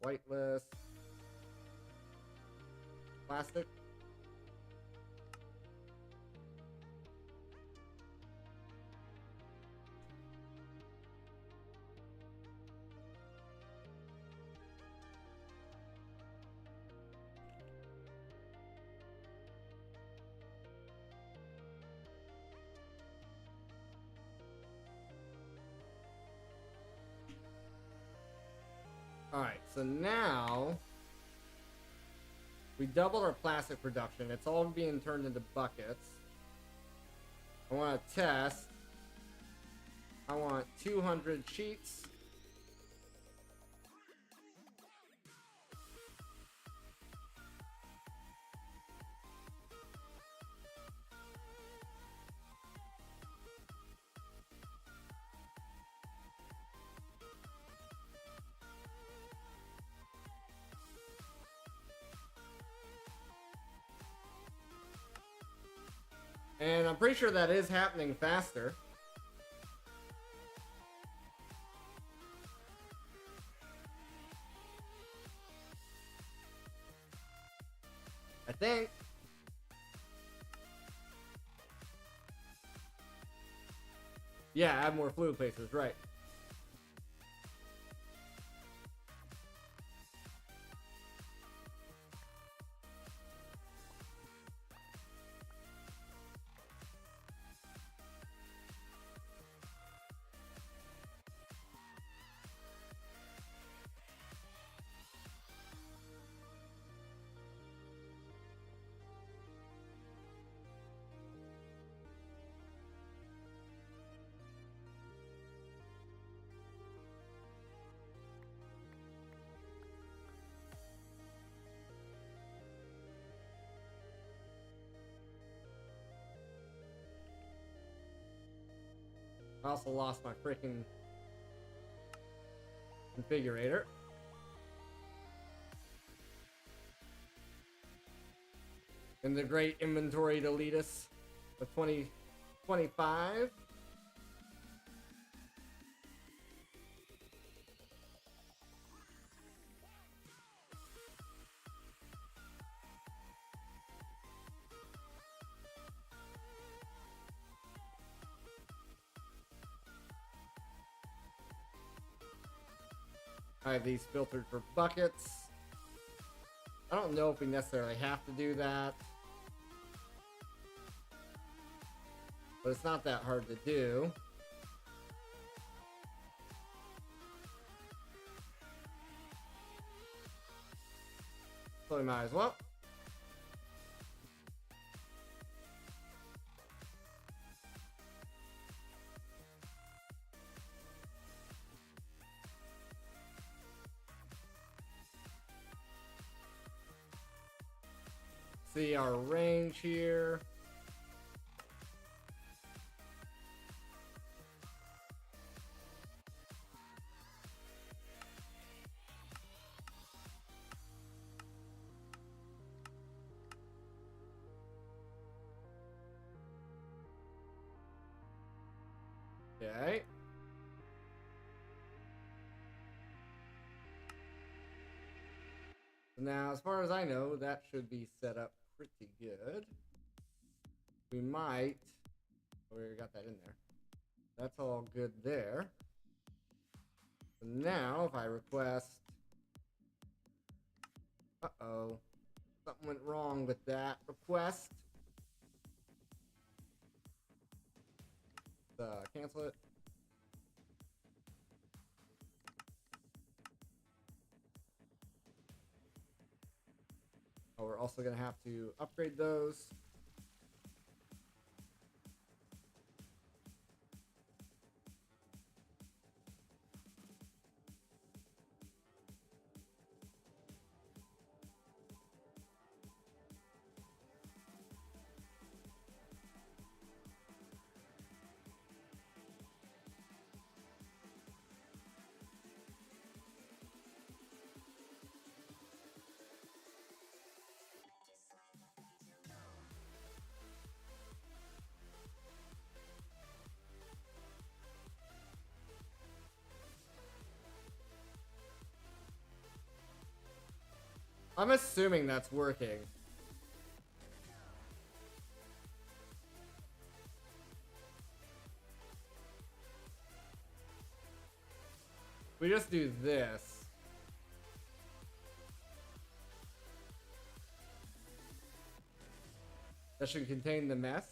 Whitelist. Plastic. Alright, so now we doubled our plastic production. It's all being turned into buckets. I want to test. I want 200 sheets. And I'm pretty sure that is happening faster. I think. Yeah, add more fluid placers, right. I also lost my freaking configurator. In the great inventory deletus of 2025. I have these filtered for buckets. I don't know if we necessarily have to do that, but it's not that hard to do. So we might as well. See our range here. Okay. Now, as far as I know, that should be set up pretty good. We might... Oh, we got that in there. That's all good there. So now, if I request... Uh-oh. Something went wrong with that request. Cancel it. Oh, we're also going to have to upgrade those. I'm assuming that's working. We just do this. That should contain the mess.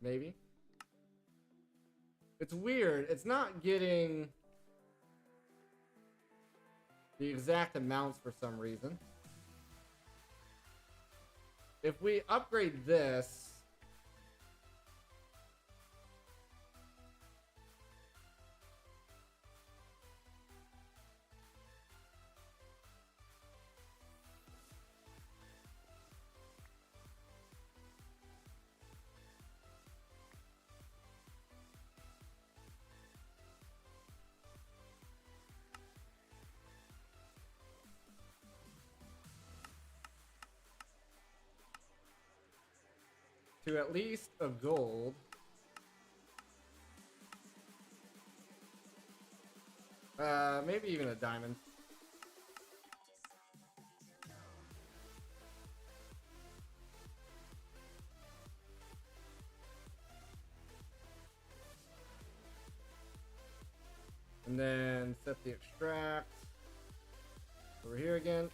Maybe. It's weird. It's not getting the exact amounts for some reason. If we upgrade this... to at least a gold. Maybe even a diamond. And then set the extract over here again.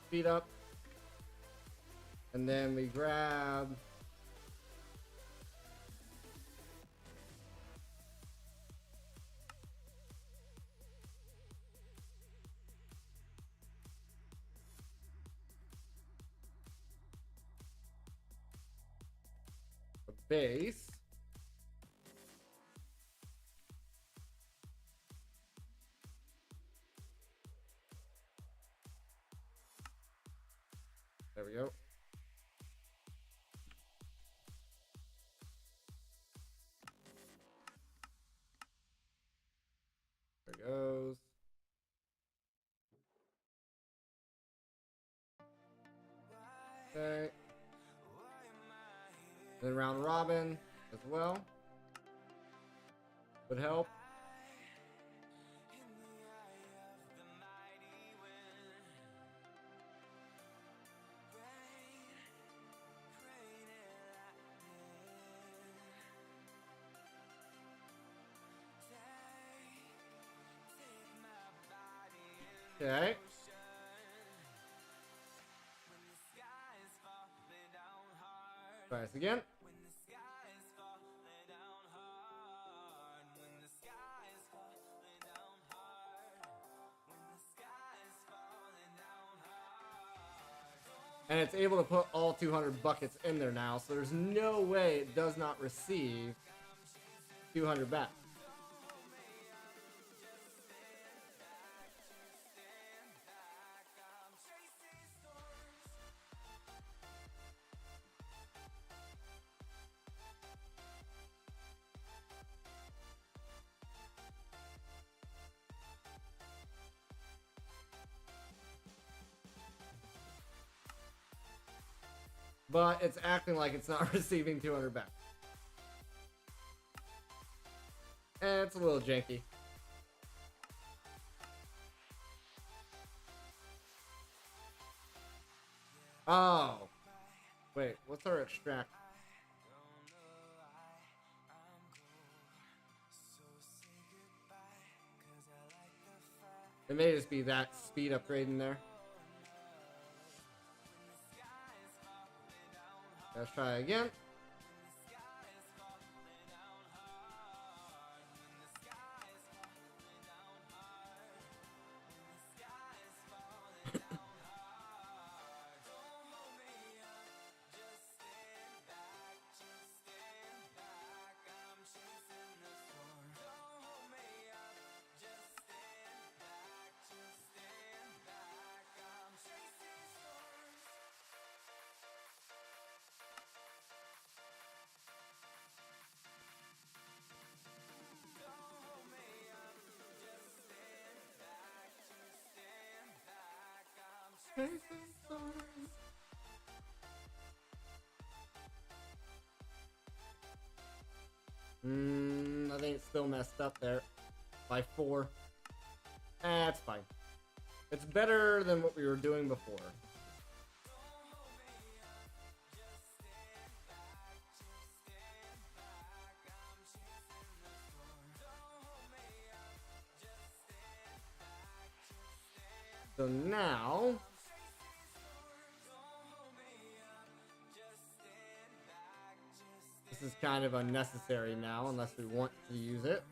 Speed up. And then we grab a base. There we go. There it goes. Okay. Then round robin as well would help. Okay. Try this again. And it's able to put all 200 buckets in there now, so there's no way it does not receive 200 back. But it's acting like it's not receiving 200 back. And it's a little janky. Oh. Wait, what's our extract? It may just be that speed upgrade in there. Let's try again. I think it's still messed up there by 4. That's fine. It's better than what we were doing before. So now kind of unnecessary now, unless we want to use it.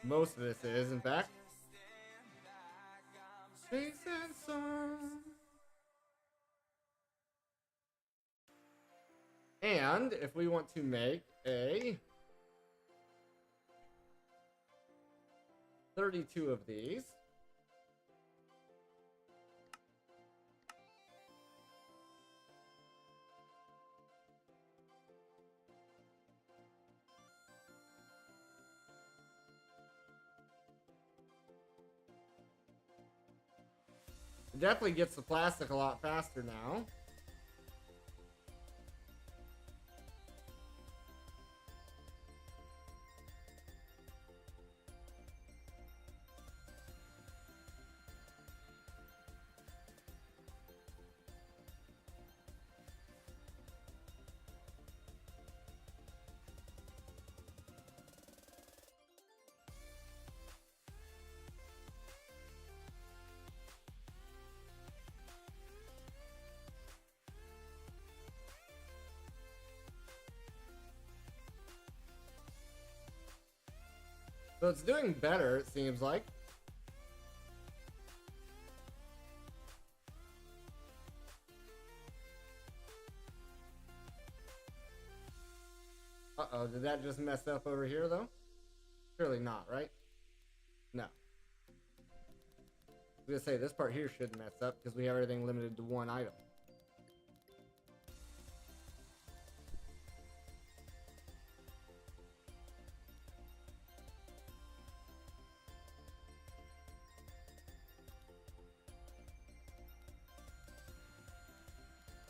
Most of this is, in fact. Space and song. And if we want to make a 32 of these, it definitely gets the plastic a lot faster now. So it's doing better, it seems like. Uh-oh, did that just mess up over here, though? Surely not, right? No. I was gonna say, this part here shouldn't mess up, because we have everything limited to one item.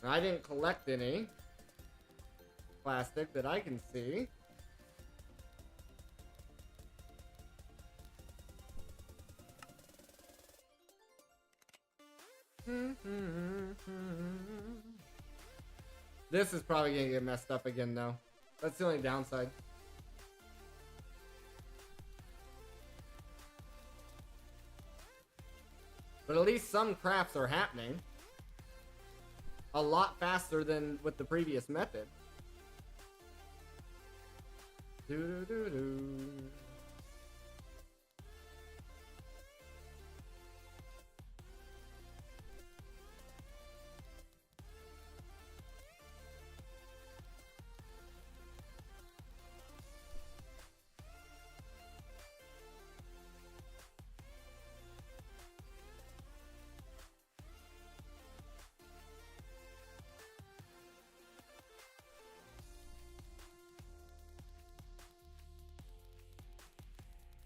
I didn't collect any plastic that I can see. This is probably gonna get messed up again, though. That's the only downside. But at least some crafts are happening a lot faster than with the previous method. Doo-doo-doo-doo.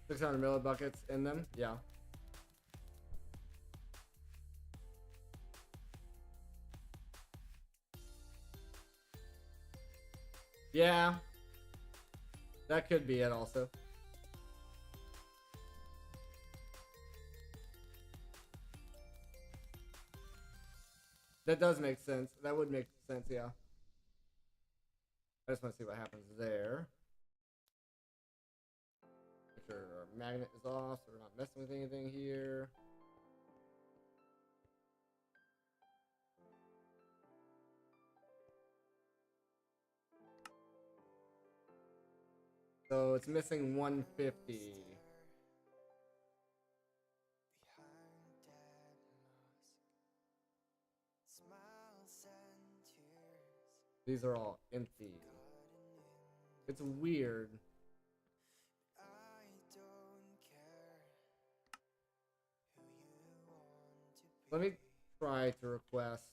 600 millibuckets in them, yeah. Yeah. That could be it also. That does make sense. That would make sense, yeah. I just want to see what happens there. Make sure our magnet is off, so we're not messing with anything here. So it's missing 150. These are all empty. It's weird. Let me try to request.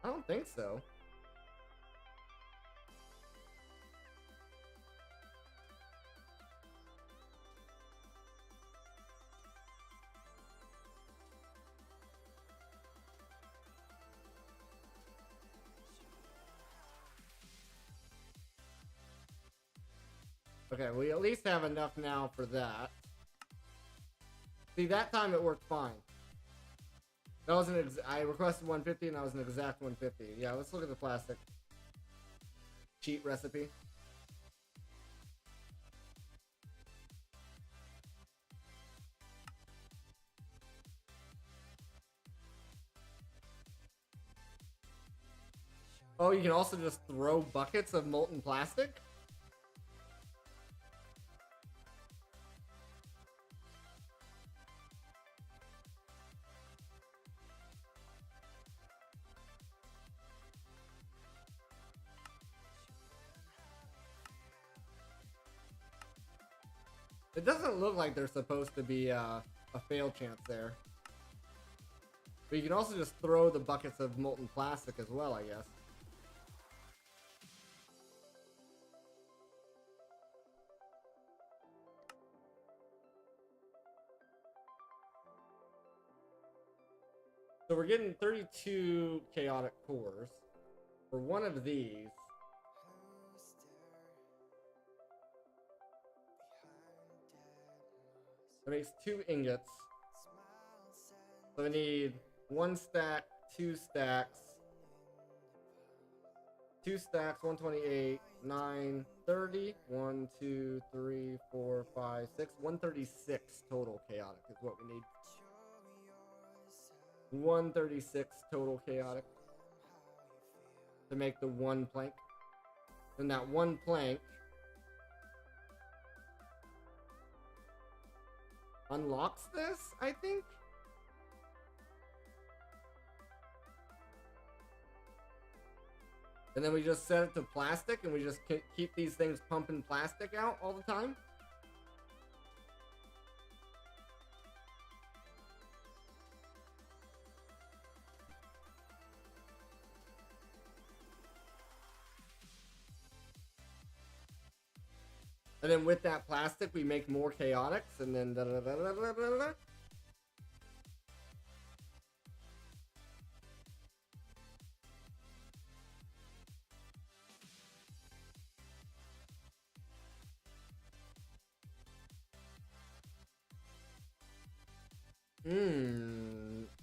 I don't think so. Okay, we at least have enough now for that. See, that time it worked fine. That was I requested 150 and that was an exact 150. Yeah, let's look at the plastic. Cheat recipe. Oh, you can also just throw buckets of molten plastic? It doesn't look like there's supposed to be a fail chance there. But you can also just throw the buckets of molten plastic as well, I guess. So we're getting 32 chaotic cores for one of these. That makes 2 ingots. So we need 1 stack, 2 stacks, 2 stacks, 128, 9, 30, 1, 2, 3, 4, 5, 6, 136 total chaotic is what we need. 136 total chaotic to make the 1 plank. And that 1 plank unlocks this, I think. And then we just set it to plastic and we just keep these things pumping plastic out all the time. And then with that plastic, we make more chaotics, and then da da da da da da da.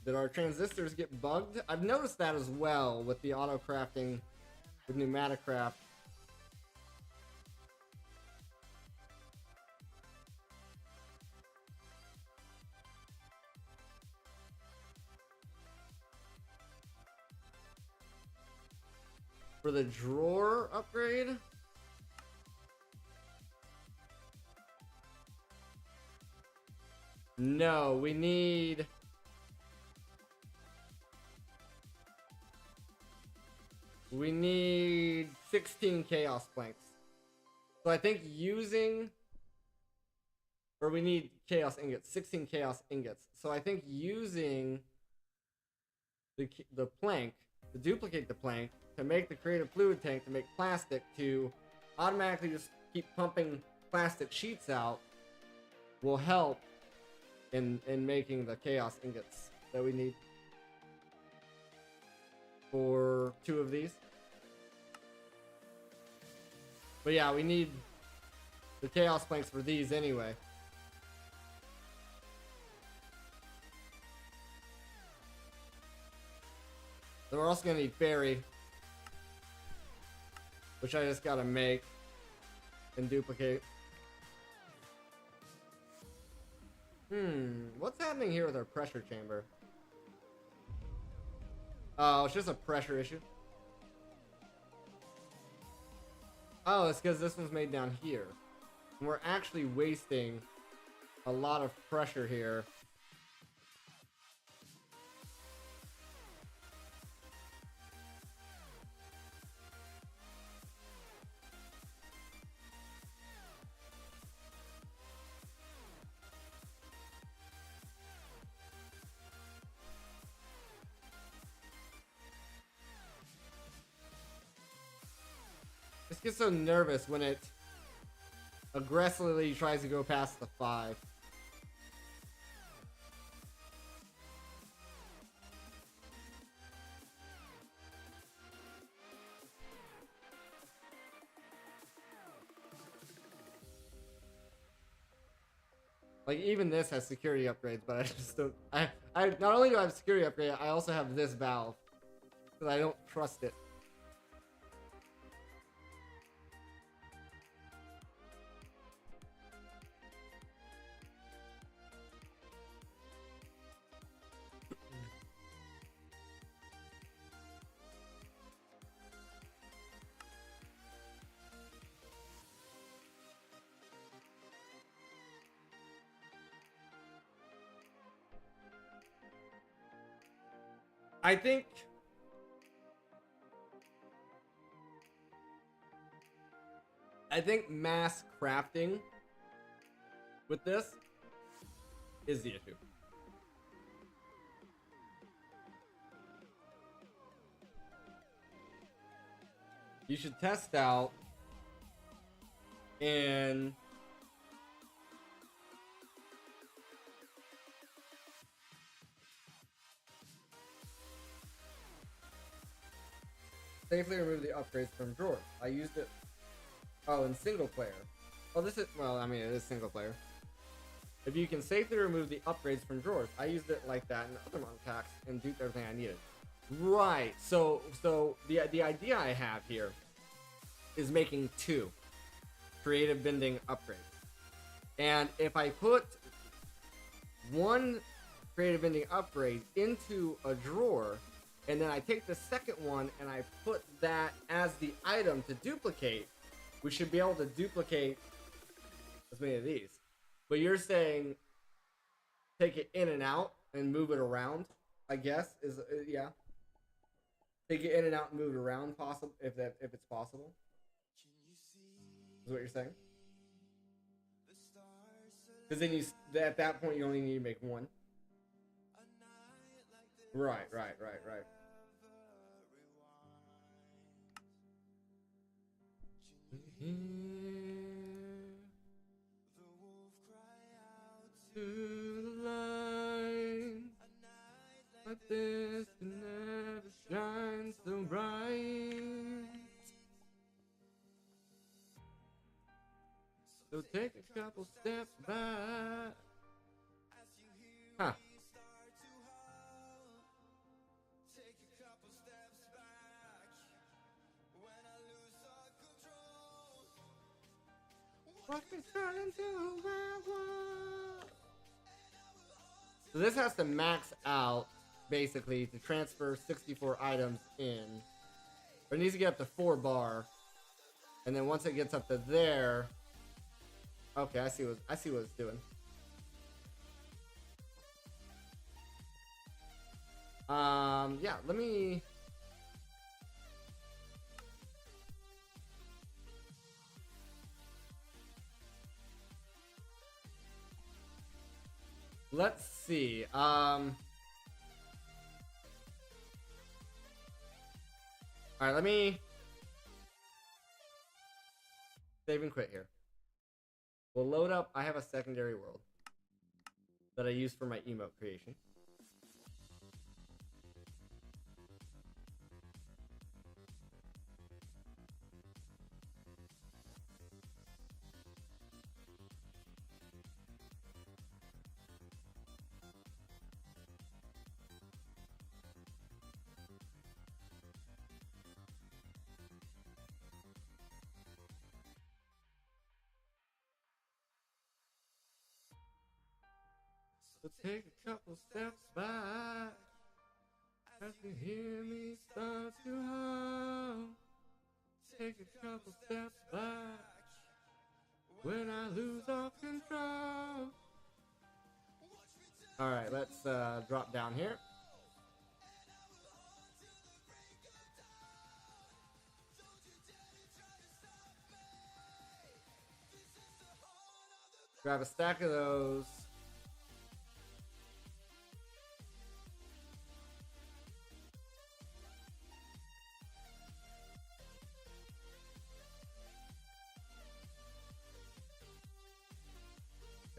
Did our transistors get bugged? I've noticed that as well with the auto crafting with pneumatic craft. For the drawer upgrade? No, we need... We need 16 chaos planks. So I think using... Or we need chaos ingots, 16 chaos ingots. So I think using the plank, to duplicate the plank, to make the creative fluid tank, to make plastic, to automatically just keep pumping plastic sheets out will help in making the chaos ingots that we need for 2 of these. But yeah, we need the chaos planks for these anyway. Then we're also gonna need fairy, which I just gotta make and duplicate. What's happening here with our pressure chamber? Oh, it's just a pressure issue. Oh, it's because this one's made down here. And we're actually wasting a lot of pressure here. Just get so nervous when it aggressively tries to go past the 5. Like, even this has security upgrades, but I just don't... I I not only do I have security upgrade, I also have this valve because I don't trust it. I think mass crafting with this is the issue. You should test out in safely remove the upgrades from drawers. I used it. Oh, in single player. Oh, this is, well, I mean, it is single player. If you can safely remove the upgrades from drawers, I used it like that in other monk packs and duped everything I needed. Right. So the idea I have here is making 2 creative bending upgrades. And if I put 1 creative bending upgrade into a drawer, and then I take the second one and I put that as the item to duplicate, we should be able to duplicate as many of these. But you're saying take it in and out and move it around, I guess, is yeah. Take it in and out and move it around, possible if it's possible. Is what you're saying? Because then at that point you only need to make 1. Right. To the line, but this never shines so bright. So take a couple steps back. Huh. Watch me turn into a werewolf. So this has to max out, basically, to transfer 64 items in. But it needs to get up to 4 bar. And then once it gets up to there... Okay, I see what it's doing. Yeah, let me... Let's see. Alright, let me save and quit here. We'll load up. I have a secondary world that I use for my emote creation. So take a couple steps back as you hear me start to howl. Take a couple steps back when I lose all control. Alright, let's drop down here. Grab a stack of those.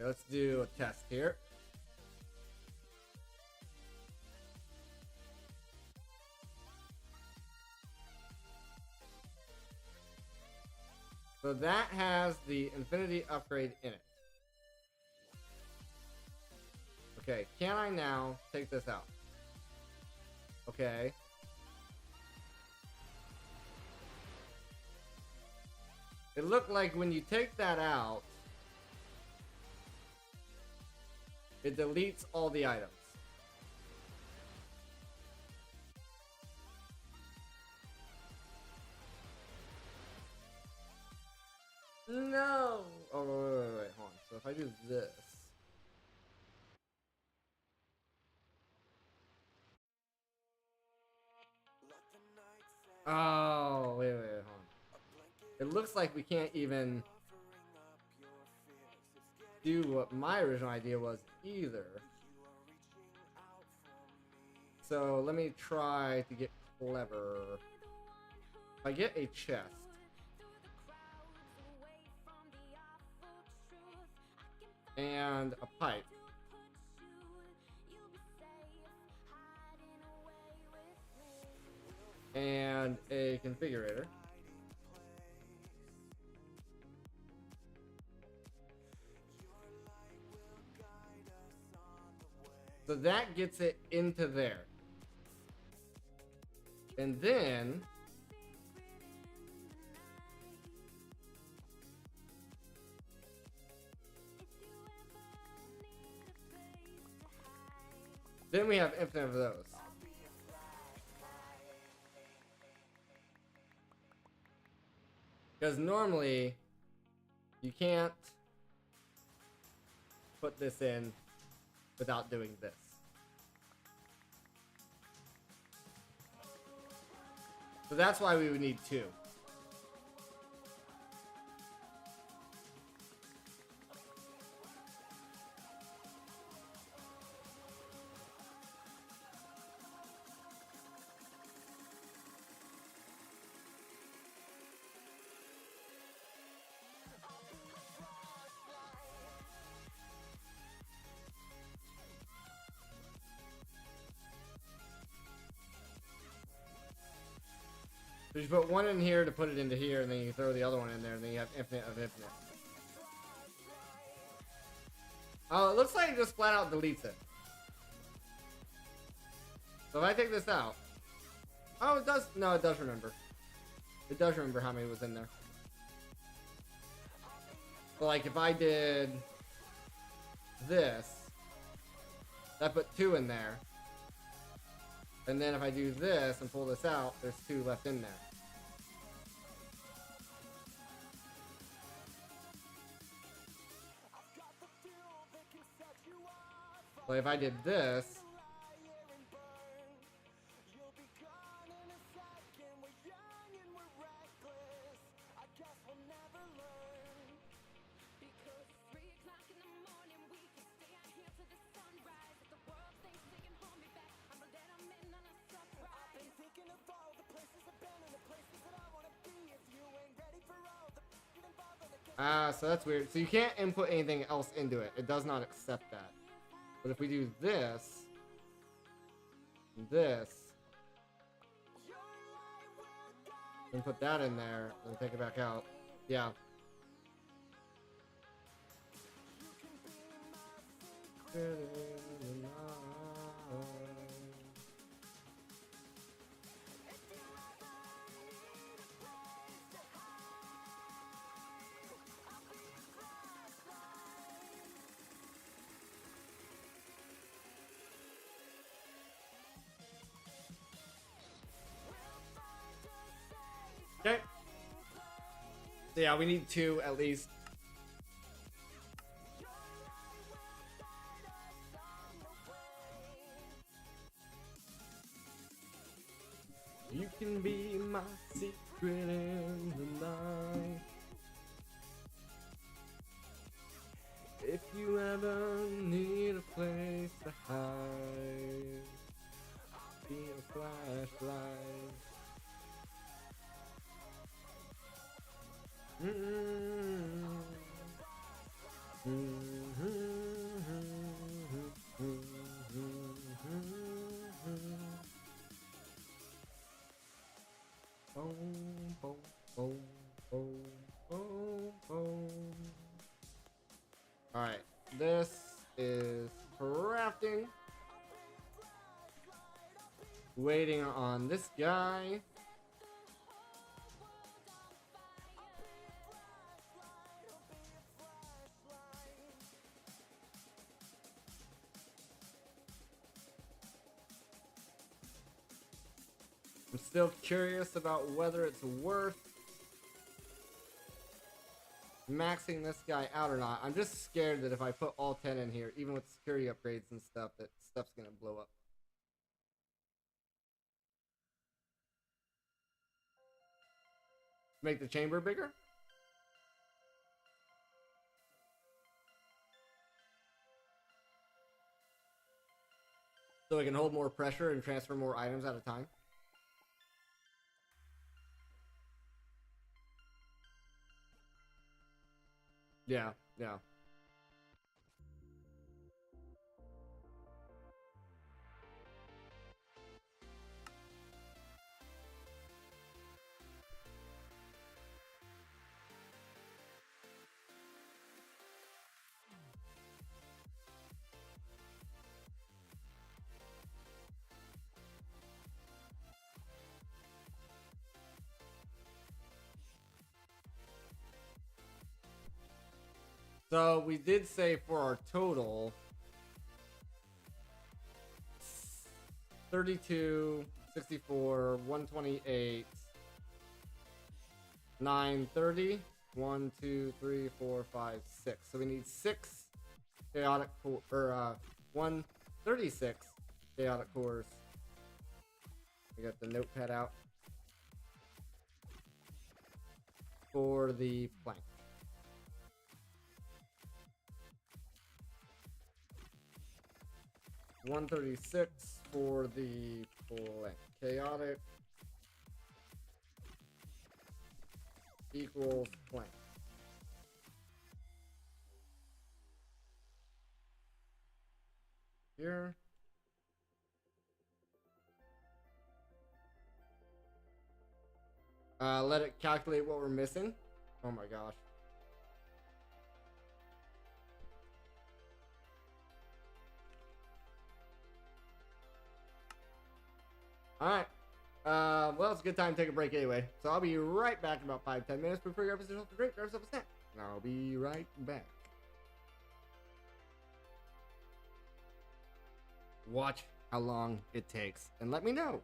Okay, let's do a test here. So that has the infinity upgrade in it. Okay, can I now take this out? Okay. It looked like when you take that out, it deletes all the items. No! Oh, wait, hold on. So if I do this. Oh, wait, hold on. It looks like we can't even do what my original idea was either. So let me try to get clever. If I get a chest. And a pipe. And a configurator. So that gets it into there. And then we have infinite of those. Because normally you can't put this in without doing this. So that's why we would need two. So you put one in here to put it into here, and then you throw the other one in there, and then you have infinite of infinite. Oh, it looks like it just flat out deletes it. So if I take this out... Oh, it does... No, it does remember. It does remember how many was in there. But like, if I did... this... That put 2 in there. And then if I do this and pull this out, there's 2 left in there. So if I did this, so that's weird. So you can't input anything else into it. It does not accept that. But if we do this, and this, and put that in there, and take it back out, yeah. Okay. So yeah, we need 2 at least. You can be my secret in the night. If you ever need a place to hide, be a flashlight. Alright, this is crafting. Waiting on this guy. I'm still curious about whether it's worth maxing this guy out or not. I'm just scared that if I put all 10 in here, even with security upgrades and stuff, that stuff's gonna blow up. Make the chamber bigger? So it can hold more pressure and transfer more items at a time? Yeah, yeah. So we did say for our total 32, 64, 128, 930, 1, 2, 3, 4, 5, 6. So we need 6 chaotic core, or 136 chaotic cores. We got the notepad out for the plank. $136 for the plank. Chaotic equals plank. Here. Let it calculate what we're missing. Oh my gosh. Alright. Well, it's a good time to take a break anyway. So I'll be right back in about 5-10 minutes before you grab yourself a drink, grab yourself a snack. And I'll be right back. Watch how long it takes and let me know.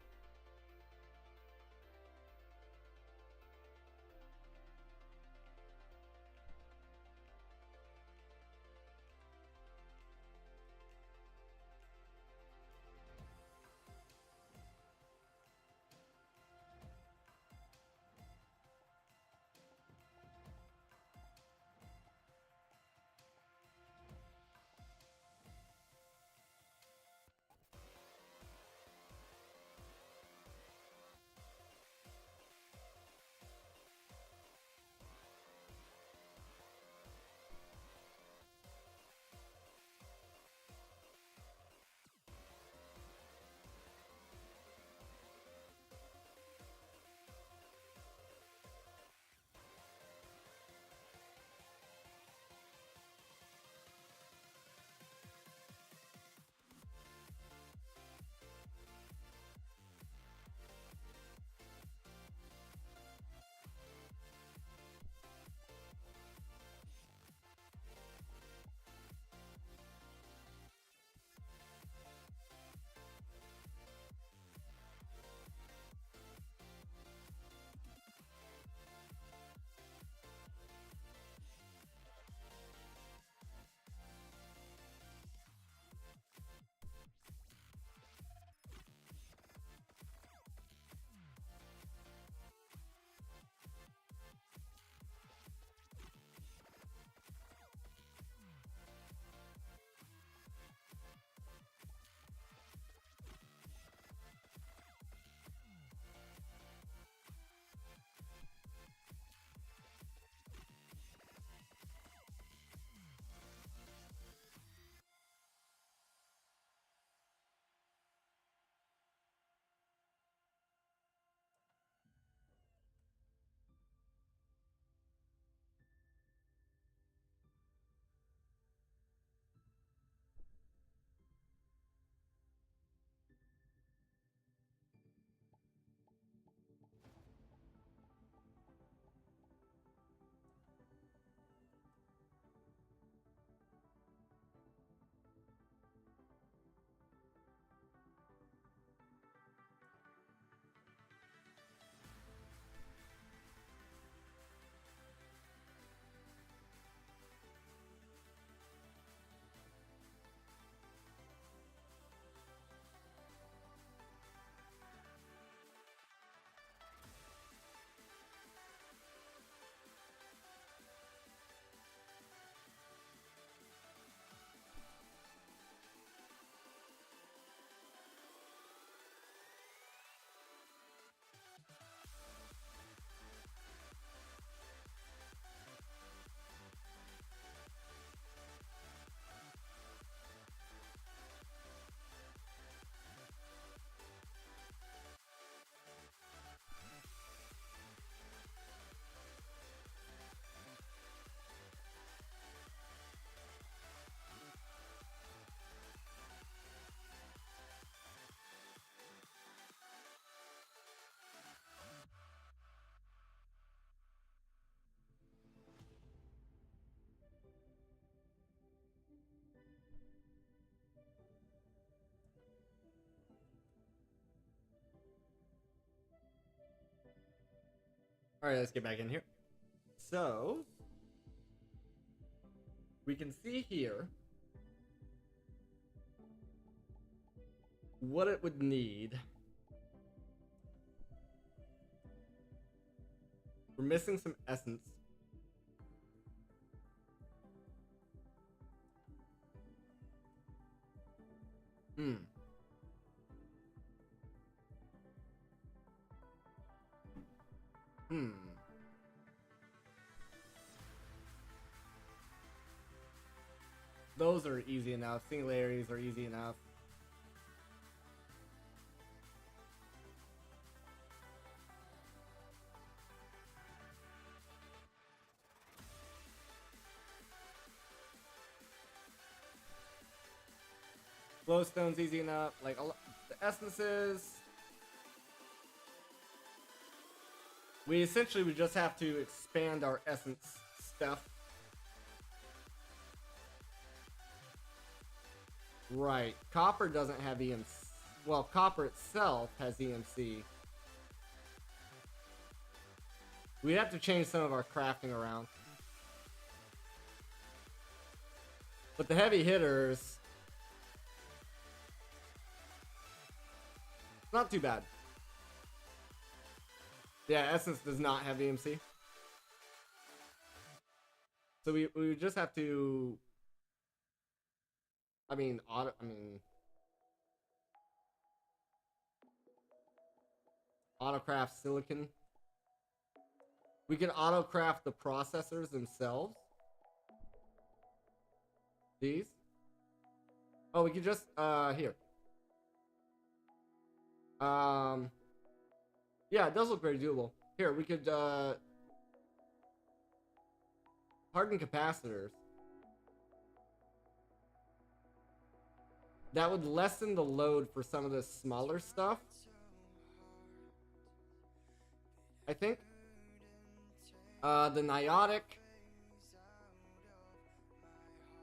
All right, let's get back in here. So we can see here what it would need. We're missing some essence. Hmm. Those are easy enough. Singularities are easy enough. Glowstone's easy enough. Like the essences. We essentially would just have to expand our essence stuff. Right. Copper doesn't have EMC. Well, copper itself has EMC. We'd have to change some of our crafting around. But the heavy hitters, not too bad. Yeah, Essence does not have EMC. So we would just have to, autocraft silicon. We can autocraft the processors themselves. These. Oh, we could just, here. Yeah, it does look very doable. Here, we could, harden capacitors. That would lessen the load for some of the smaller stuff, I think. The Niotic.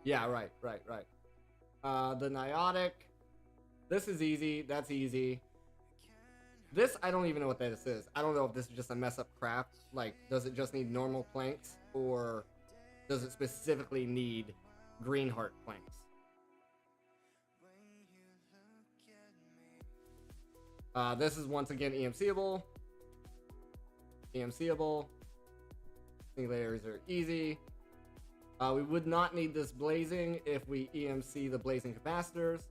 Yeah, right. The Niotic. This is easy. That's easy. This, I don't even know what this is. I don't know if this is just a mess up craft. Like, does it just need normal planks? Or does it specifically need green heart planks? This is once again EMCable. Singularities are easy. We would not need this blazing if we EMC the blazing capacitors.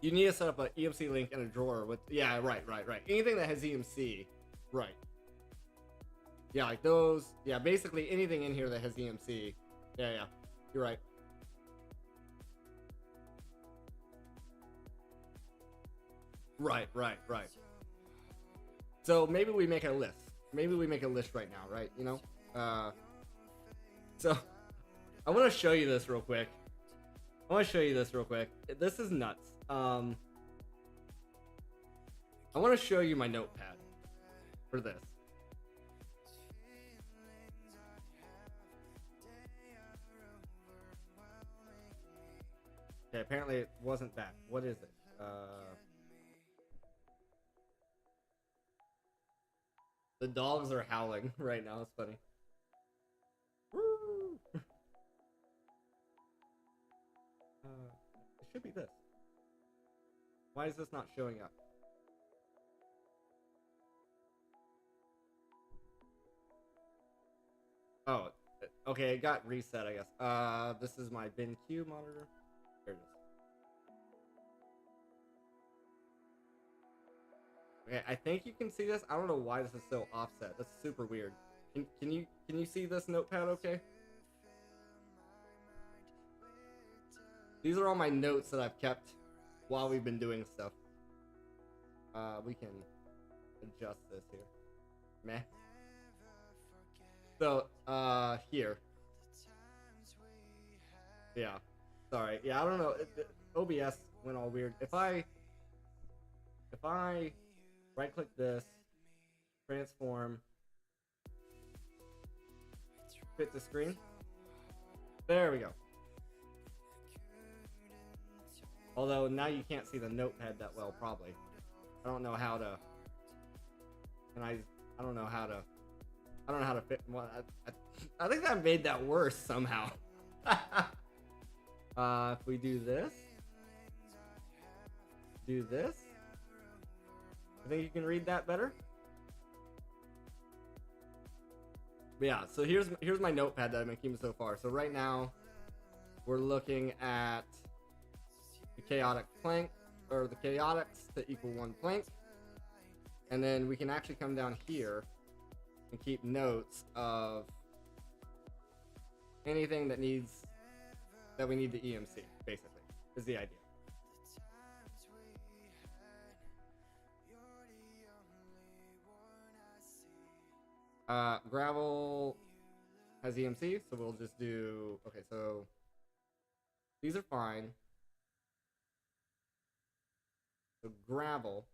You need to set up an EMC link in a drawer with, yeah, right. Anything that has EMC, right. Yeah, like those, yeah, basically anything in here that has EMC. Yeah, you're right. Right. So maybe we make a list. Maybe we make a list right now, right? You know? So I want to show you this real quick. This is nuts. I want to show you my notepad for this. Okay, apparently it wasn't that. What is it? The dogs are howling right now. It's funny. Woo! It should be this. Why is this not showing up? Oh, okay, it got reset, I guess. This is my BenQ monitor. There it is. Okay, I think you can see this. I don't know why this is so offset. That's super weird. Can you see this notepad okay? These are all my notes that I've kept while we've been doing stuff. We can adjust this here. Meh. So, here. Yeah. Sorry. Yeah, I don't know. OBS went all weird. If I right click this, transform, fit the screen. There we go. Although now you can't see the notepad that well, probably. I don't know how to and I don't know how to fit. Well, I think that made that worse somehow. If we do this, I think you can read that better. But yeah, so here's my notepad that I've been keeping so far. So right now, we're looking at the chaotic plank, or the chaotics to equal 1 plank. And then we can actually come down here and keep notes of anything that we need to EMC, basically, is the idea. Gravel has EMC, so we'll just do, okay, so these are fine. So gravel,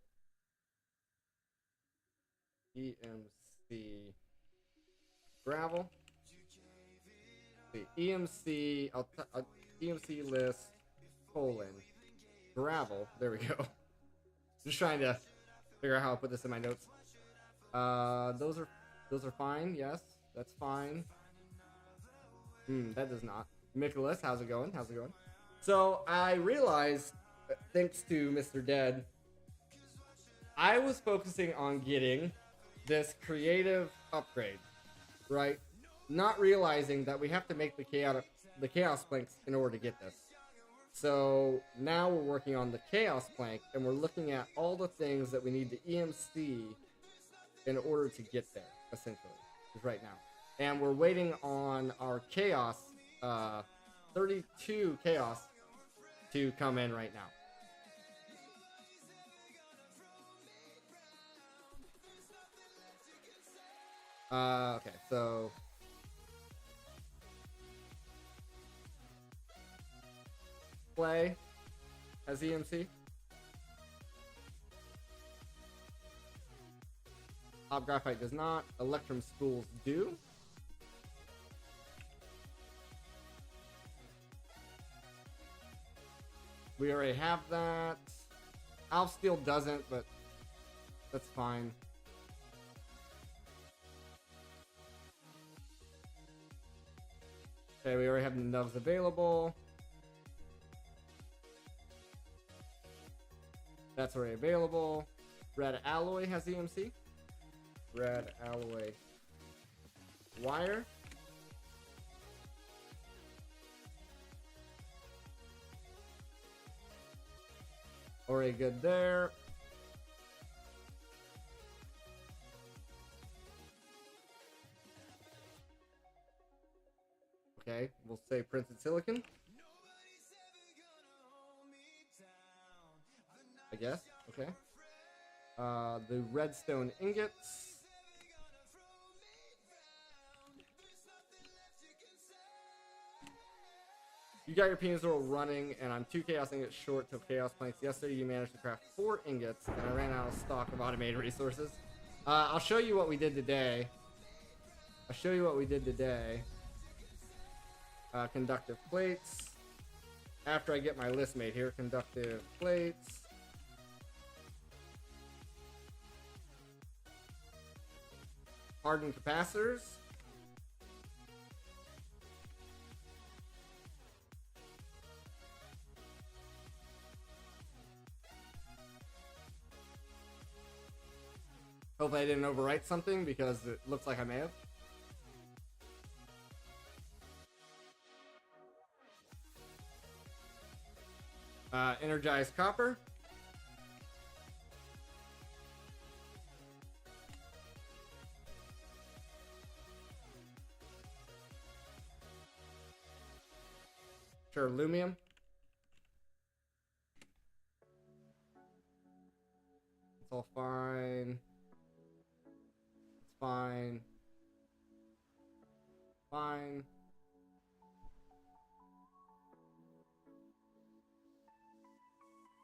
EMC, gravel, the EMC, EMC list, colon, gravel, there we go. Just trying to figure out how to put this in my notes. Those are fine, yes, that's fine. That does not. Nicholas, how's it going? So I realized, thanks to Mr. Dead, I was focusing on getting this creative upgrade, right? Not realizing that we have to make the chaos planks in order to get this. So now we're working on the chaos plank, and we're looking at all the things that we need to EMC in order to get there, essentially, is right now. And we're waiting on our chaos, 32 chaos, to come in right now. Okay, so play has EMC. Top graphite does not. Electrum spools do. We already have that. Alf steel doesn't, but that's fine. Okay, we already have the nubs available. That's already available. Red alloy has EMC. Red alloy wire. Already good there. Okay, we'll say printed silicon. I guess. Okay. The redstone ingots. You got your penis roll running, and I'm 2 chaos ingots short till chaos planks. Yesterday you managed to craft 4 ingots, and I ran out of stock of automated resources. I'll show you what we did today. Conductive plates. After I get my list made here, conductive plates. Hardened capacitors. Hopefully I didn't overwrite something because it looks like I may have. Energized copper. Sure, aluminum. It's all fine. It's fine. Fine.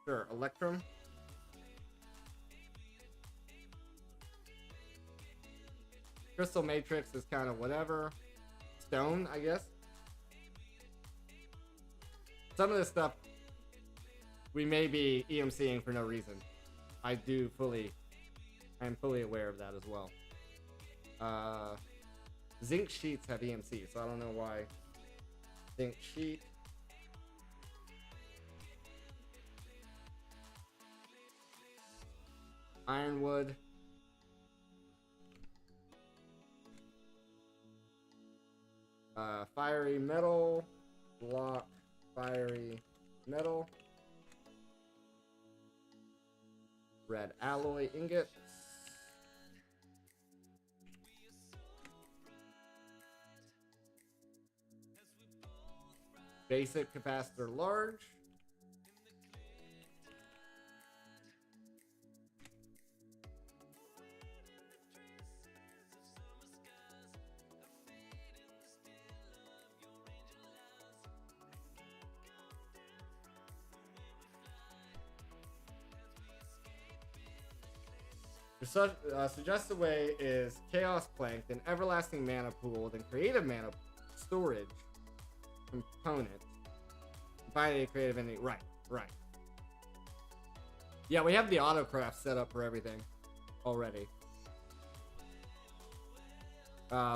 Sure, electrum. Crystal matrix is kind of whatever. Stone, I guess. Some of this stuff we may be EMCing for no reason. I do fully I'm fully aware of that as well. Zinc sheets have EMC, so I don't know why. Zinc sheet. Ironwood. Fiery metal. Block. Fiery metal. Red alloy ingots. Basic capacitor large. Suggested way is Chaos Plank, then Everlasting Mana Pool, then Creative Mana Storage component. Finally, Creative Entity. Right. Yeah, we have the autocraft set up for everything already.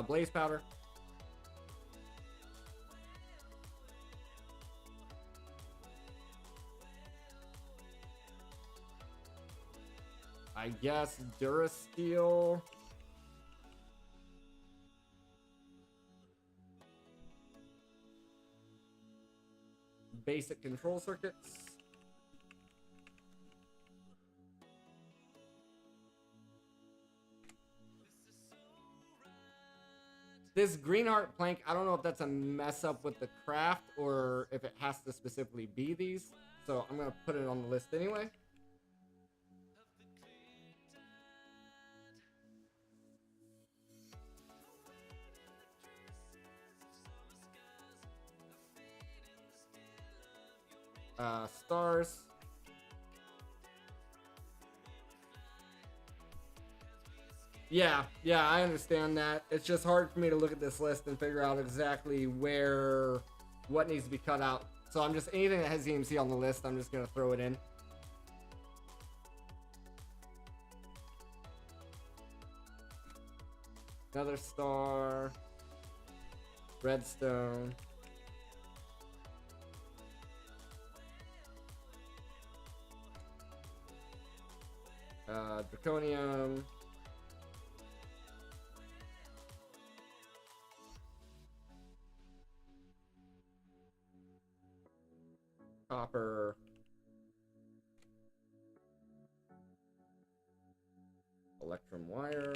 Blaze Powder. I guess Durasteel. Basic control circuits. This Greenheart plank, I don't know if that's a mess up with the craft or if it has to specifically be these. So I'm going to put it on the list anyway. Stars. Yeah, I understand that. It's just hard for me to look at this list and figure out exactly what needs to be cut out. So I'm just, anything that has EMC on the list, I'm just going to throw it in. Another star. Redstone. Draconium. Copper. Electrum wire.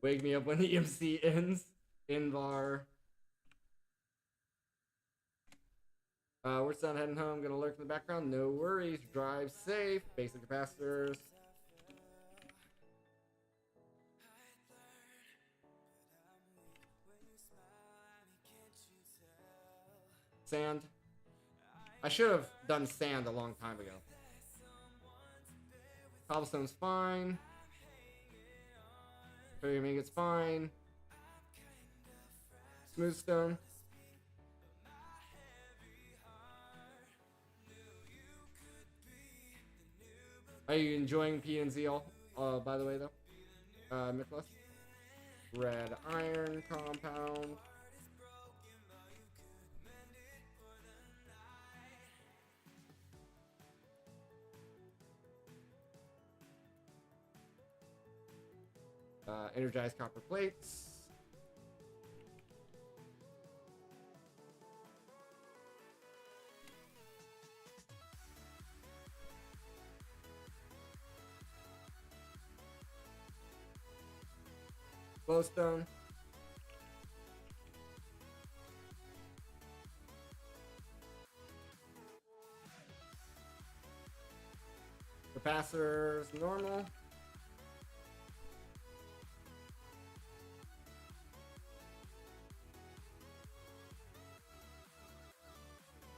Wake me up when the EMC ends. Invar. We're still heading home. Gonna lurk in the background. No worries. Drive safe. Basic capacitors. Sand. I should have done sand a long time ago. Cobblestone's fine. Ferrium ingot's fine. Smooth stone. Are you enjoying P and Zeal? By the way, though, Nicholas. Red iron compound. Energized copper plates. Glowstone. Capacitors normal.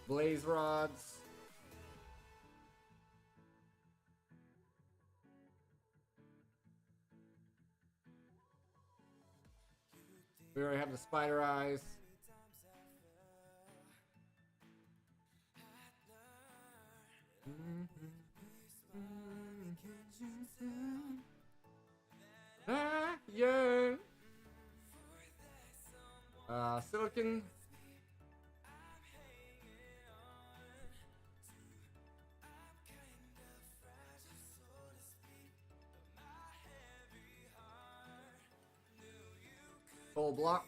Blaze rods. We already have the spider eyes. Yeah. Silicon. Coal blocks.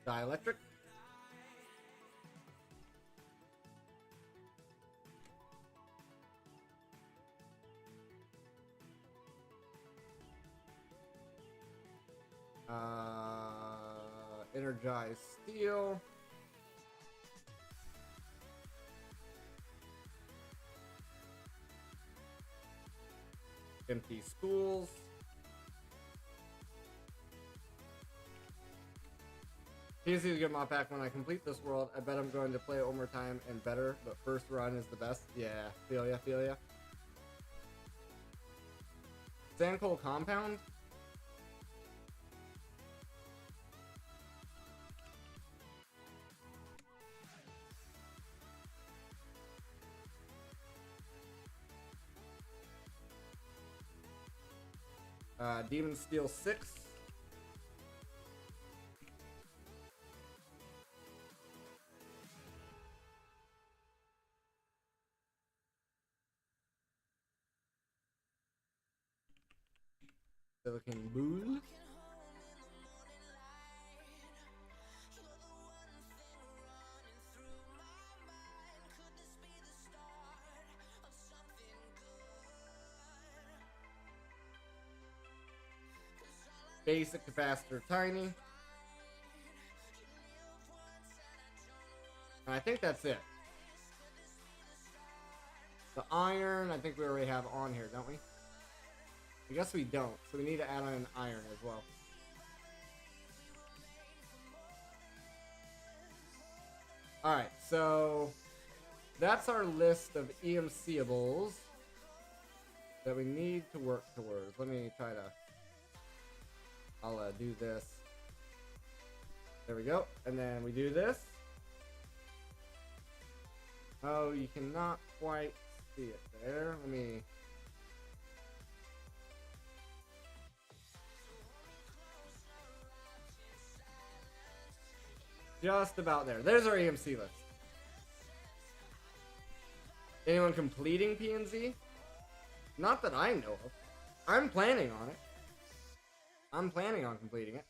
Dielectric. Energized steel. Empty spools. PNC is a good mod pack. When I complete this world, I bet I'm going to play it one more time and better, but first run is the best. Yeah, feel ya, feel ya. Sand coal compound? Demon Steel 6. Silicon Bull. Basic capacitor tiny. And I think that's it. The iron, I think we already have on here, don't we? I guess we don't, so we need to add on an iron as well. Alright, so that's our list of EMCables that we need to work towards. Let me try to... I'll do this. There we go. And then we do this. Oh, you cannot quite see it there. Let me... Just about there. There's our EMC list. Anyone completing PNZ? Not that I know of. I'm planning on it. I'm planning on completing it.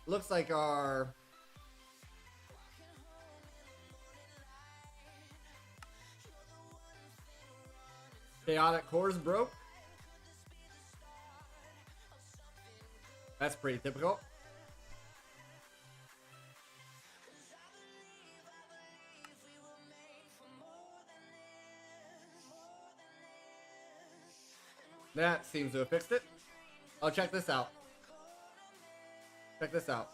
Looks like our... chaotic cores broke. That's pretty typical. That seems to have fixed it. Oh, check this out. Check this out.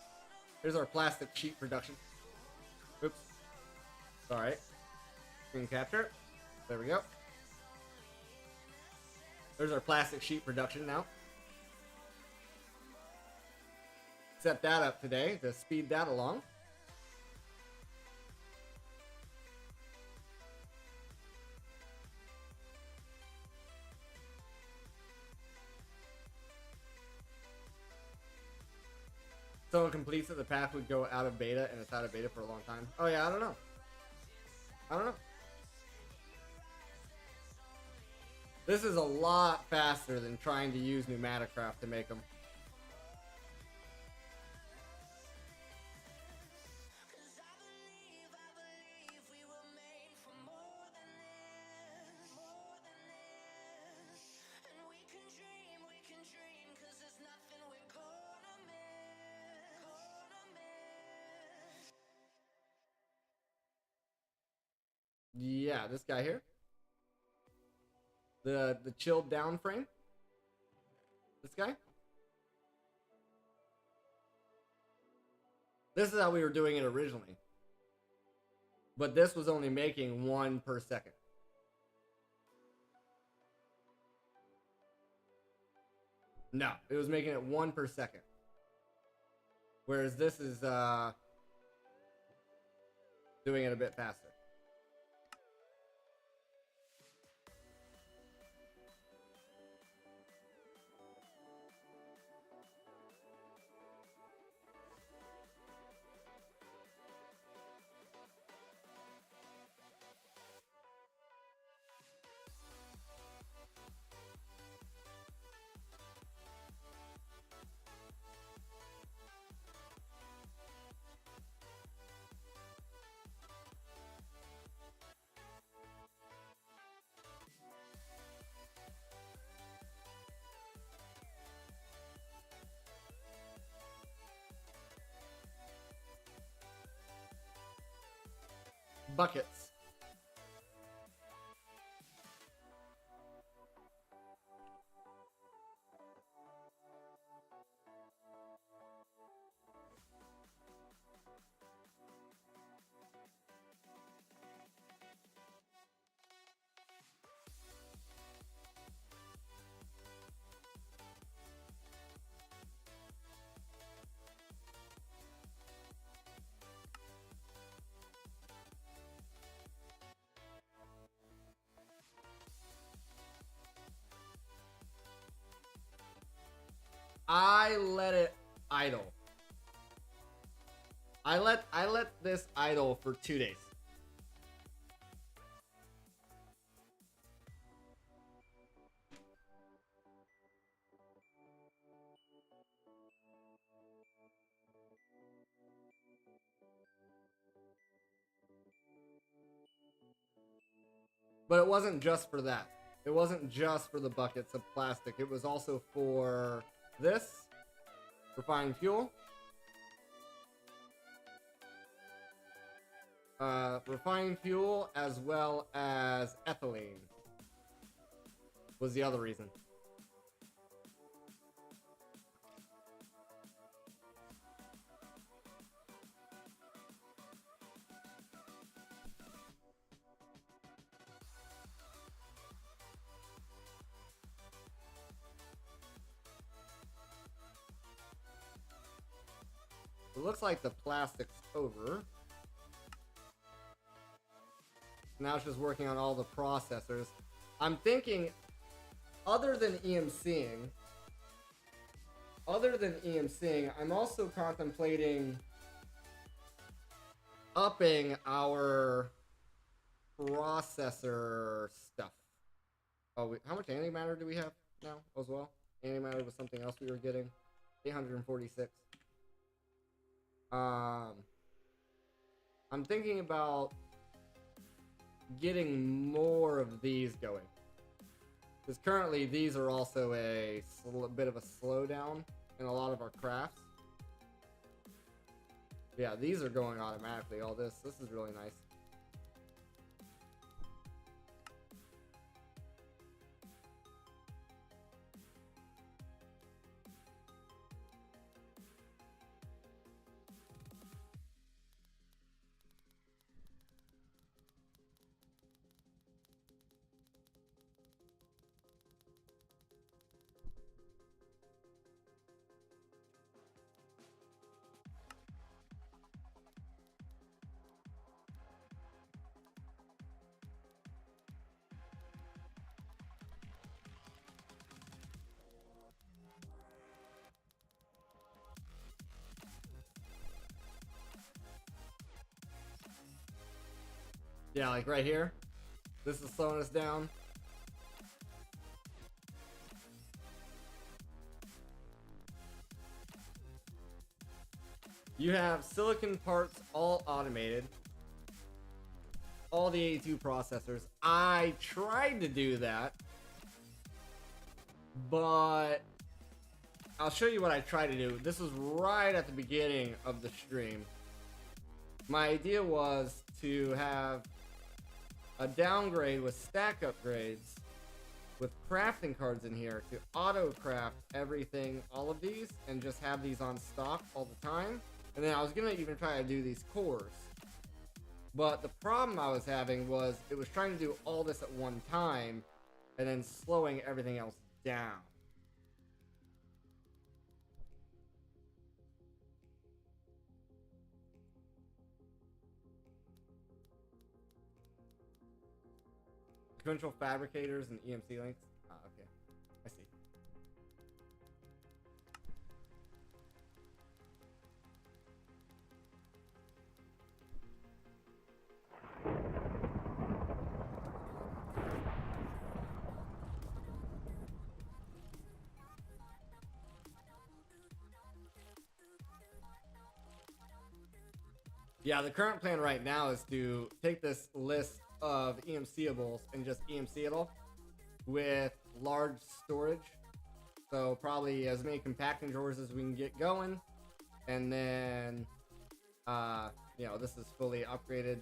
Here's our plastic sheet production. Oops. Alright. Screen capture. There we go. There's our plastic sheet production now. Set that up today to speed that along. Someone completes it, the path would go out of beta, and it's out of beta for a long time. Oh yeah, I don't know. I don't know. This is a lot faster than trying to use Pneumaticraft to make them. Yeah, this guy here. The chilled down frame. This guy. This is how we were doing it originally. But this was only making 1 per second. No, it was making it 1 per second. Whereas this is doing it a bit faster. Buckets. I let it idle. I let this idle for 2 days. But it wasn't just for that. It wasn't just for the buckets of plastic. It was also for this, refined fuel, refined fuel, as well as ethylene was the other reason. It looks like the plastic's over. Now it's just working on all the processors. I'm thinking, other than EMCing, I'm also contemplating upping our processor stuff. Oh, how much antimatter do we have now as well? Antimatter was something else we were getting. 846. I'm thinking about getting more of these going, because currently these are also a bit of a slowdown in a lot of our crafts. Yeah, these are going automatically. All this is really nice. Yeah, like right here. This is slowing us down. You have silicon parts all automated. All the 82 processors. I tried to do that, but I'll show you what I tried to do. This was right at the beginning of the stream. My idea was to have a downgrade with stack upgrades with crafting cards in here to auto craft everything, all of these, and just have these on stock all the time. And then I was gonna even try to do these cores, But the problem I was having was it was trying to do all this at one time and then slowing everything else down. Sequential fabricators and EMC links. Ah, okay. I see. Yeah, the current plan right now is to take this list of EMCables and just EMC it all with large storage. So probably as many compacting drawers as we can get going. And then, you know, this is fully upgraded.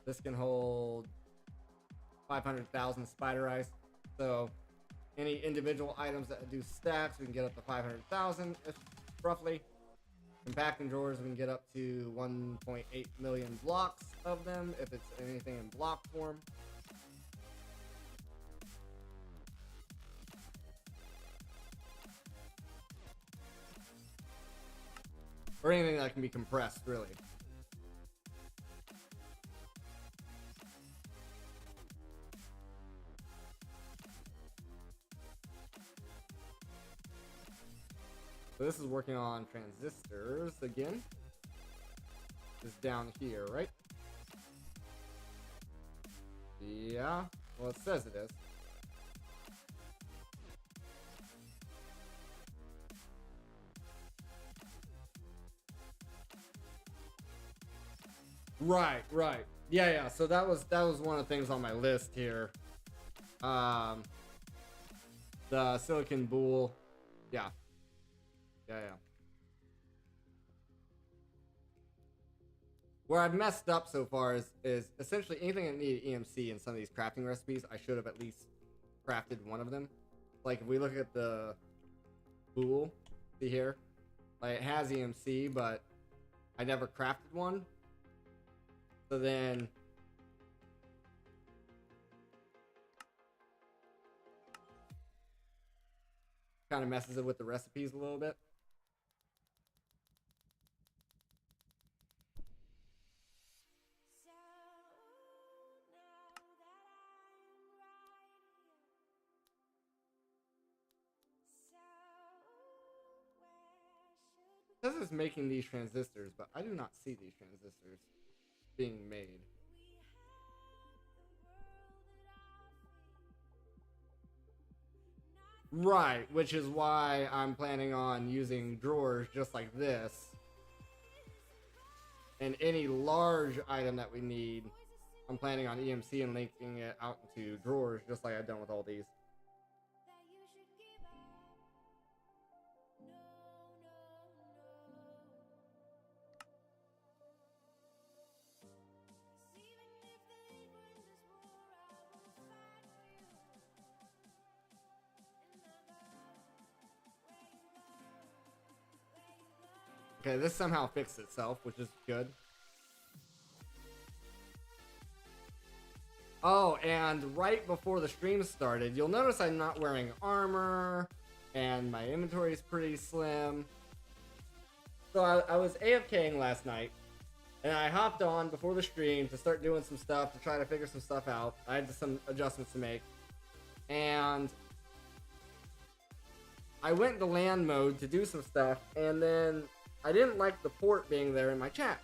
This can hold 500,000 spider eyes. So any individual items that do stacks, we can get up to 500,000 roughly. Compacting drawers, we can get up to 1.8 million blocks of them if it's anything in block form. Or anything that can be compressed, really. So this is working on transistors again. It's down here, right? Yeah, well, it says it is. Right. Yeah. So that was one of the things on my list here. The silicon boule. Yeah. Where I've messed up so far is essentially anything that needed EMC in some of these crafting recipes, I should have at least crafted one of them. Like if we look at the boule, see here, like it has EMC, but I never crafted one. So then kind of messes it with the recipes a little bit. This is making these transistors, but I do not see these transistors being made. Right, which is why I'm planning on using drawers just like this. And any large item that we need, I'm planning on EMC and linking it out into drawers just like I've done with all these. Okay, this somehow fixed itself, which is good. Oh, and right before the stream started, you'll notice I'm not wearing armor, and my inventory is pretty slim. So I was AFKing last night, and I hopped on before the stream to start doing some stuff, to try to figure some stuff out. I had some adjustments to make. And I went into LAN mode to do some stuff, and then I didn't like the port being there in my chat.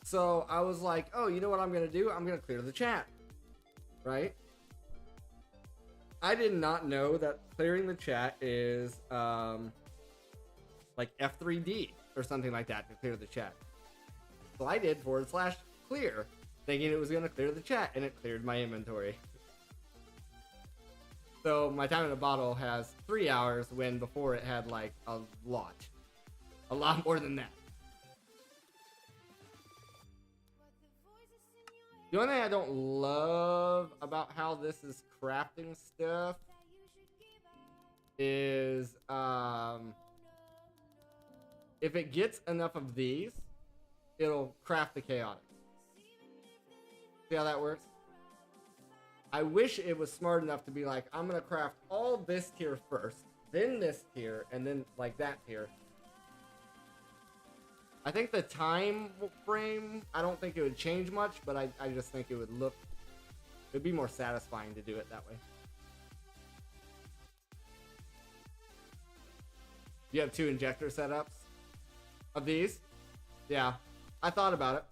So I was like, oh, you know what I'm going to do? I'm going to clear the chat. Right? I did not know that clearing the chat is like F3D or something like that to clear the chat. So I did /clear, thinking it was going to clear the chat, and it cleared my inventory. So my time in a bottle has 3 hours when before it had like a lot more than that. The only thing I don't love about how this is crafting stuff is if it gets enough of these, it'll craft the chaotic. See how that works? I wish it was smart enough to be like, I'm gonna craft all this tier first, then this tier, and then like that tier. I think the time frame, I don't think it would change much, but I just think it would be more satisfying to do it that way. You have 2 injector setups of these? Yeah, I thought about it.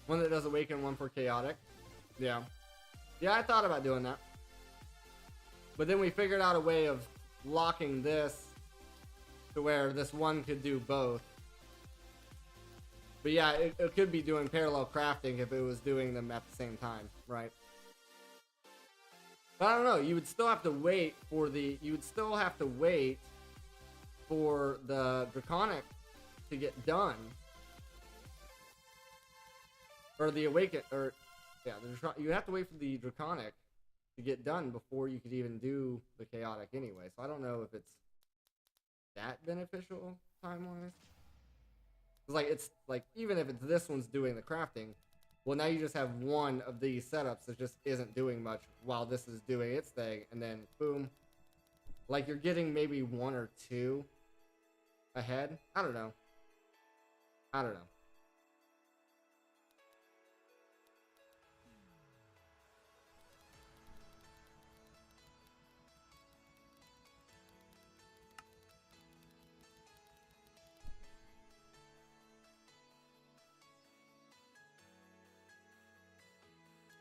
One that does awaken, one for chaotic. Yeah. Yeah, I thought about doing that. But then we figured out a way of locking this to where this one could do both. But yeah, it could be doing parallel crafting if it was doing them at the same time, right? But I don't know, you would still have to wait for the Draconic to get done. Or the Awaken, or, yeah, you have to wait for the Draconic to get done before you could even do the Chaotic anyway. So I don't know if it's that beneficial time-wise. It's like, even if it's this one's doing the crafting, well, now you just have one of these setups that just isn't doing much while this is doing its thing, and then, boom. Like, you're getting maybe 1 or 2 ahead. I don't know.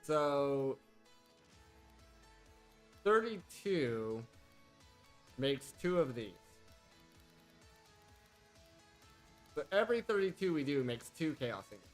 So 32 makes 2 of these. So every 32 we do makes 2 chaos ingots.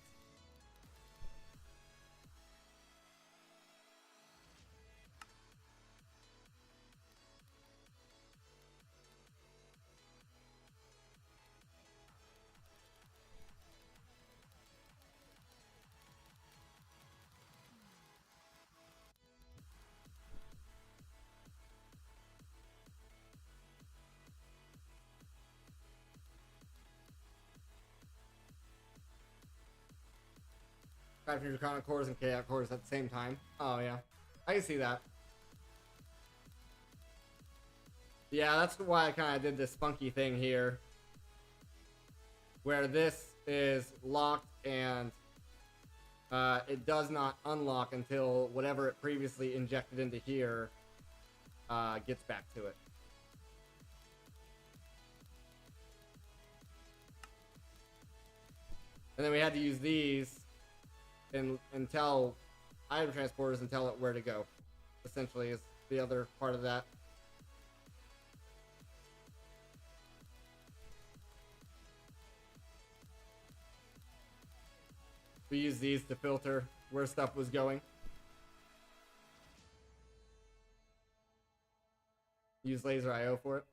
Crafting Draconic cores and Chaos cores at the same time. Oh yeah, I can see that. Yeah, that's why I kind of did this funky thing here, where this is locked and it does not unlock until whatever it previously injected into here gets back to it. And then we had to use these and tell item transporters and tell it where to go. Essentially, is the other part of that. We use these to filter where stuff was going. Use laser IO for it.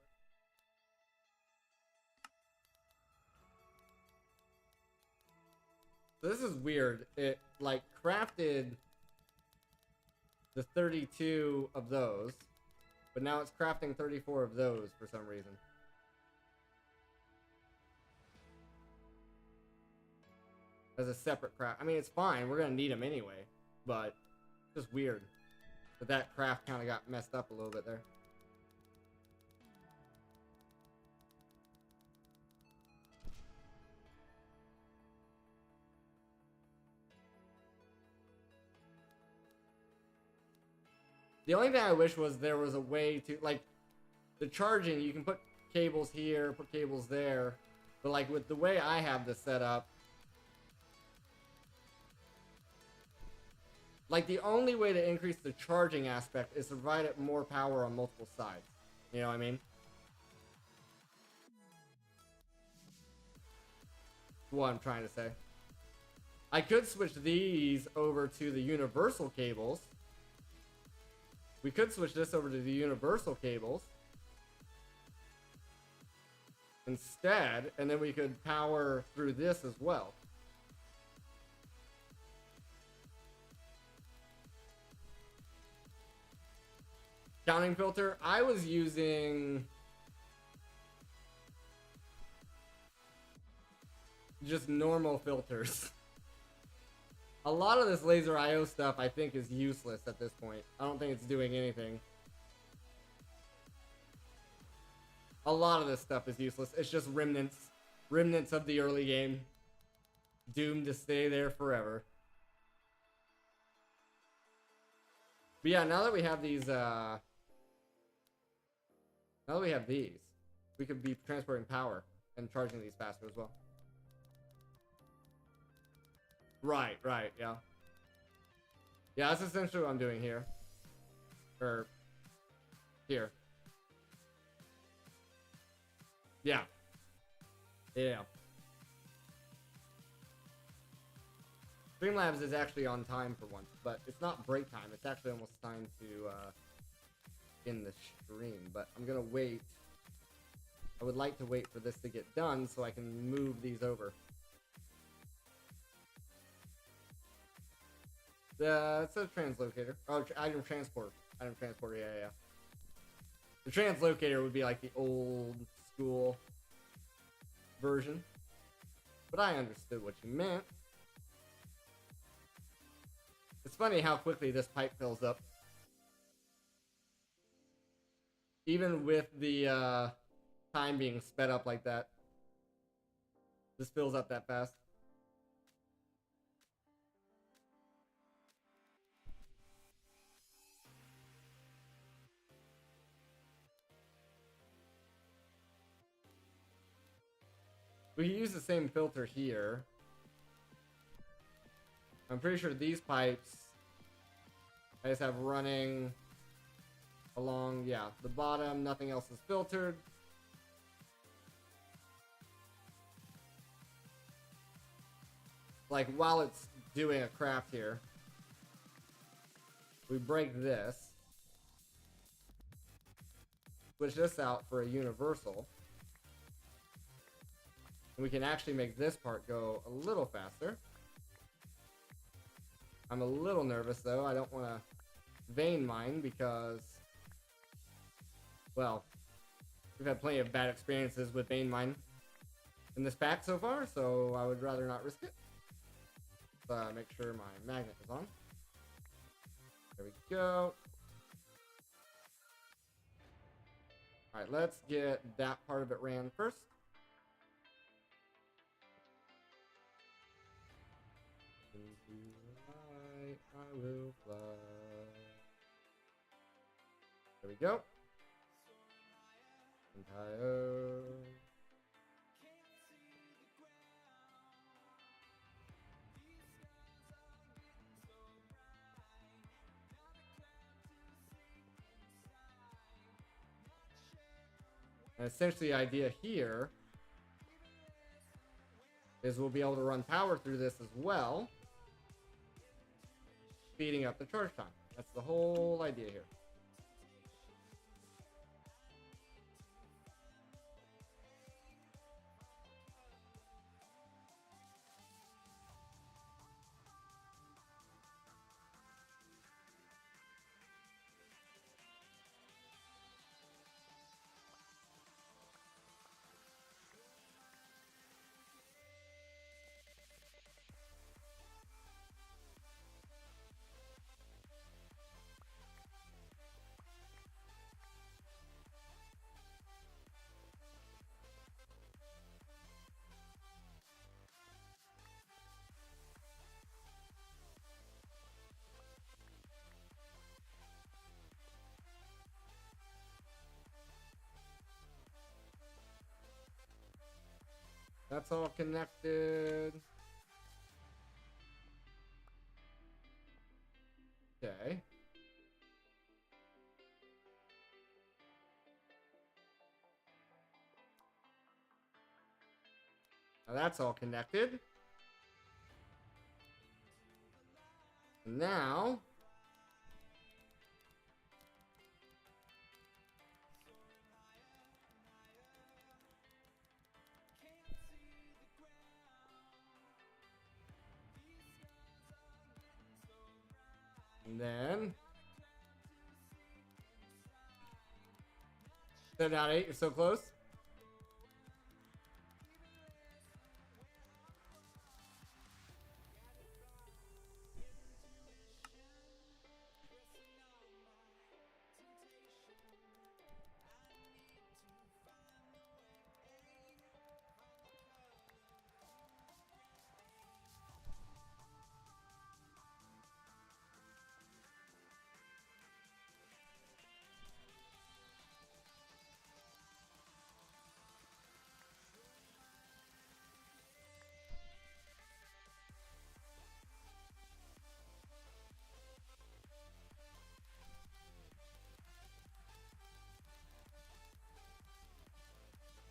So this is weird. It like crafted the 32 of those, but now it's crafting 34 of those for some reason. As a separate craft. I mean, it's fine. We're gonna need them anyway, but it's just weird that craft kind of got messed up a little bit there. The only thing I wish was there was a way to, like, the charging, you can put cables here, put cables there, but like with the way I have this set up, like the only way to increase the charging aspect is to provide it more power on multiple sides. You know what I mean? What I'm trying to say. I could switch these over to the universal cables. We could switch this over to the universal cables instead, and then we could power through this as well. Counting filter, I was using just normal filters. A lot of this laser IO stuff I think is useless at this point. I don't think it's doing anything. A lot of this stuff is useless. It's just remnants. Remnants of the early game. Doomed to stay there forever. But yeah, now that we have these, now that we have these, we could be transporting power and charging these faster as well. Right, yeah. Yeah, that's essentially what I'm doing here. Or, here. Yeah. Yeah. Streamlabs is actually on time for once, but it's not break time. It's actually almost time to end the stream. But I'm gonna wait. I would like to wait for this to get done so I can move these over. It's a translocator. Oh, item transport. Item transporter, yeah. The translocator would be like the old school version. But I understood what you meant. It's funny how quickly this pipe fills up. Even with the time being sped up like that. This fills up that fast. We use the same filter here. I'm pretty sure these pipes I just have running along, yeah, the bottom. Nothing else is filtered. Like, while it's doing a craft here, we break this. Switch this out for a universal. And we can actually make this part go a little faster. I'm a little nervous though. I don't want to vein mine because, well, we've had plenty of bad experiences with vein mine in this pack so far, so I would rather not risk it. Make sure my magnet is on. There we go. Alright, let's get that part of it ran first. Into the light I will fly. There we go. Entire. And essentially the idea here is we'll be able to run power through this as well, speeding up the charge time. That's the whole idea here. That's all connected. Okay. Now that's all connected. Now and then 7 out of 8. You're so close.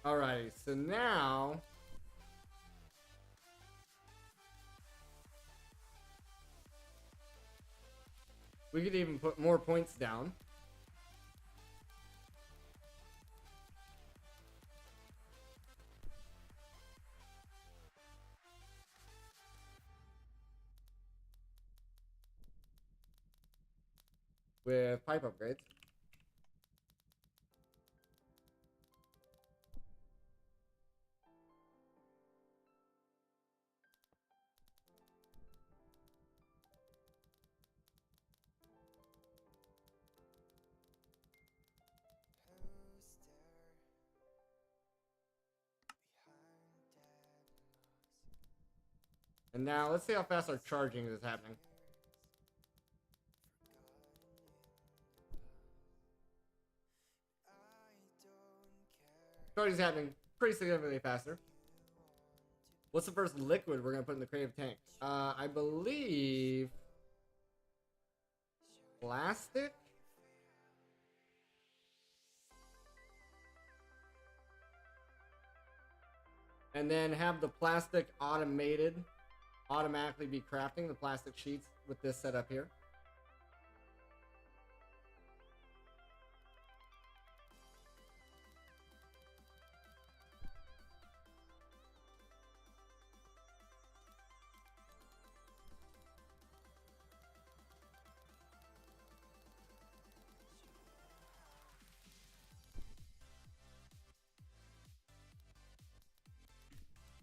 Alrighty, so now we could even put more points down. With pipe upgrades. And now let's see how fast our charging is happening. Charging is happening pretty significantly faster. What's the first liquid we're gonna put in the creative tank? I believe plastic. And then have the plastic automatically be crafting the plastic sheets with this setup here.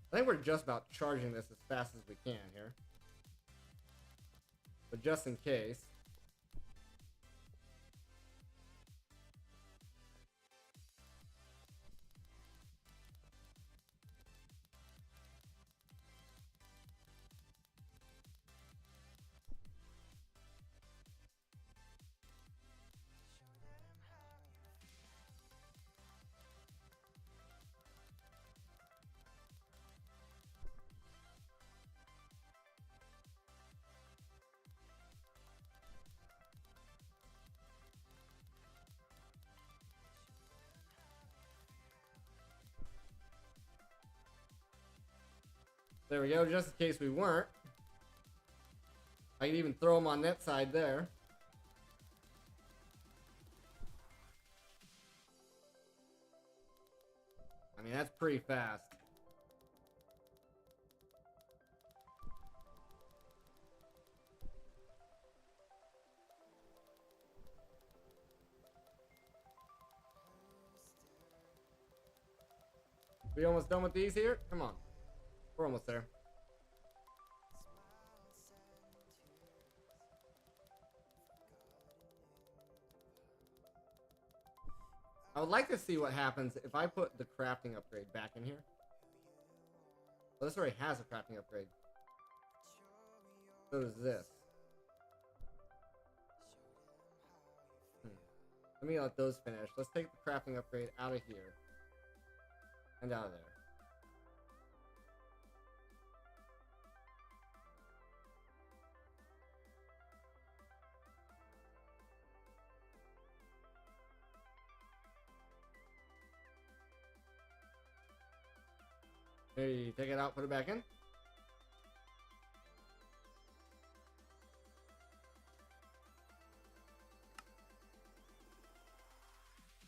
I think we're just about charging this as fast as we can here. But just in case. There we go, just in case we weren't. I could even throw them on that side there. I mean, that's pretty fast. We almost done with these here? Come on. We're almost there. I would like to see what happens if I put the crafting upgrade back in here. Well, this already has a crafting upgrade. So does this. Let me let those finish. Let's take the crafting upgrade out of here. And out of there. Hey, take it out, put it back in.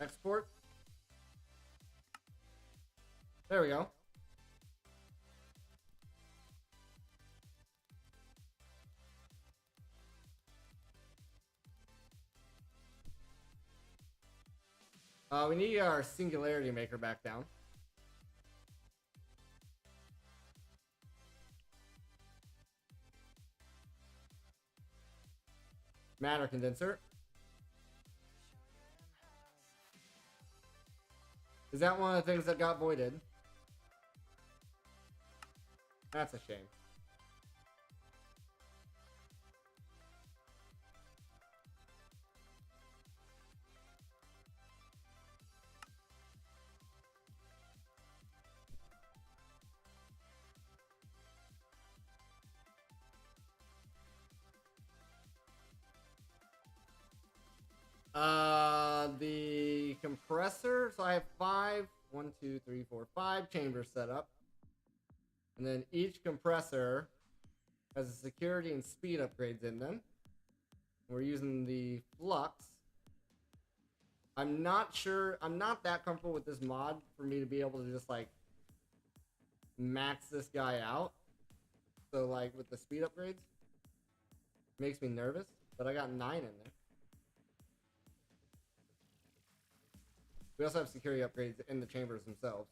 Export. There we go. We need our singularity maker back down. Matter condenser. Is that one of the things that got voided? That's a shame. The compressor. So I have 5 chambers set up. And then each compressor has a security and speed upgrades in them. We're using the flux. I'm not sure. I'm not that comfortable with this mod for me to be able to just like max this guy out. So like with the speed upgrades, makes me nervous. But I got 9 in there. We also have security upgrades in the chambers themselves.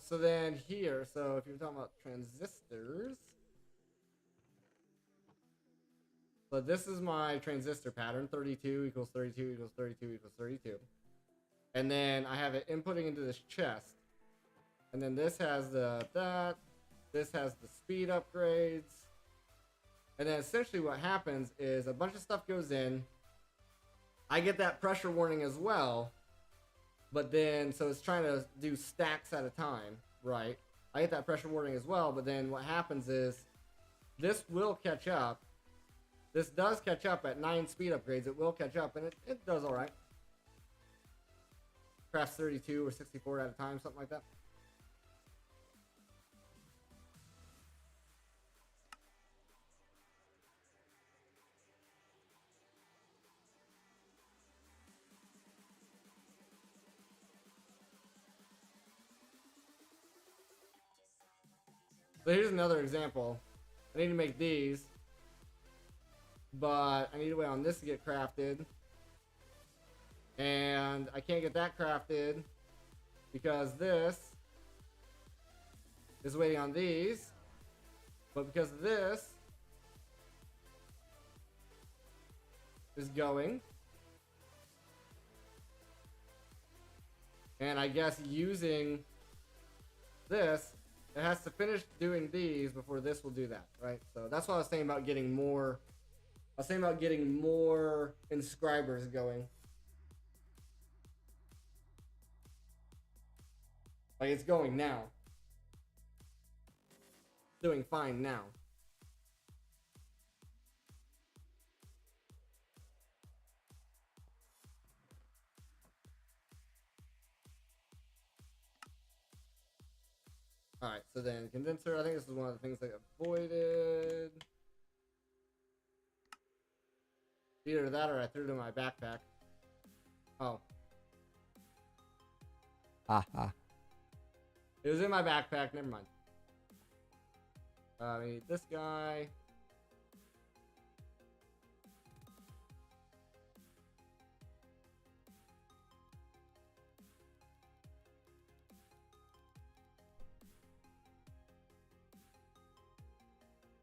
So then here, so if you're talking about transistors, so this is my transistor pattern, 32 equals 32 equals 32 equals 32. And then I have it inputting into this chest. And then this has this has the speed upgrades. And then essentially what happens is a bunch of stuff goes in. I get that pressure warning as well. But then, so it's trying to do stacks at a time, right? I get that pressure warning as well, but then what happens is this will catch up. This does catch up at 9 speed upgrades. It will catch up, and it does all right. Crafts 32 or 64 at a time, something like that. So here's another example. I need to make these, but I need to wait on this to get crafted. And I can't get that crafted because this is waiting on these. But because this is going, and I guess using this, it has to finish doing these before this will do that, right? So that's what I was saying about getting more. I was saying about getting more inscribers going. Like it's going now. Doing fine now. Alright, so then condenser, I think this is one of the things that got voided. Either that or I threw it in my backpack. Oh. Haha. It was in my backpack, never mind. We need this guy.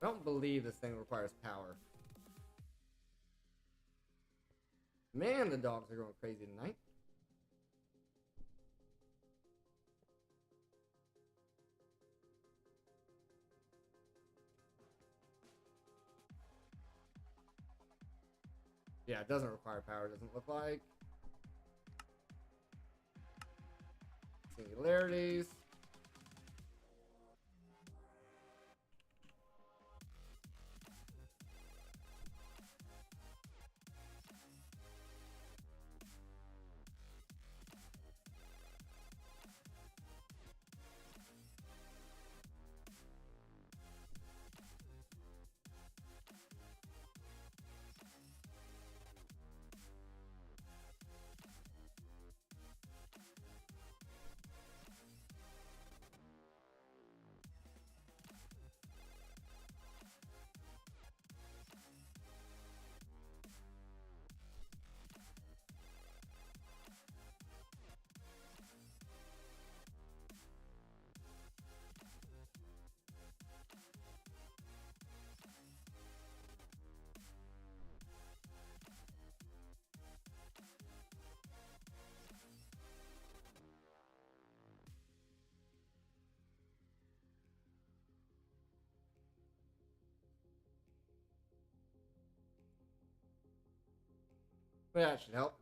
I don't believe this thing requires power. Man, the dogs are going crazy tonight. Yeah, it doesn't require power, doesn't look like. Singularities. Yeah, that should help.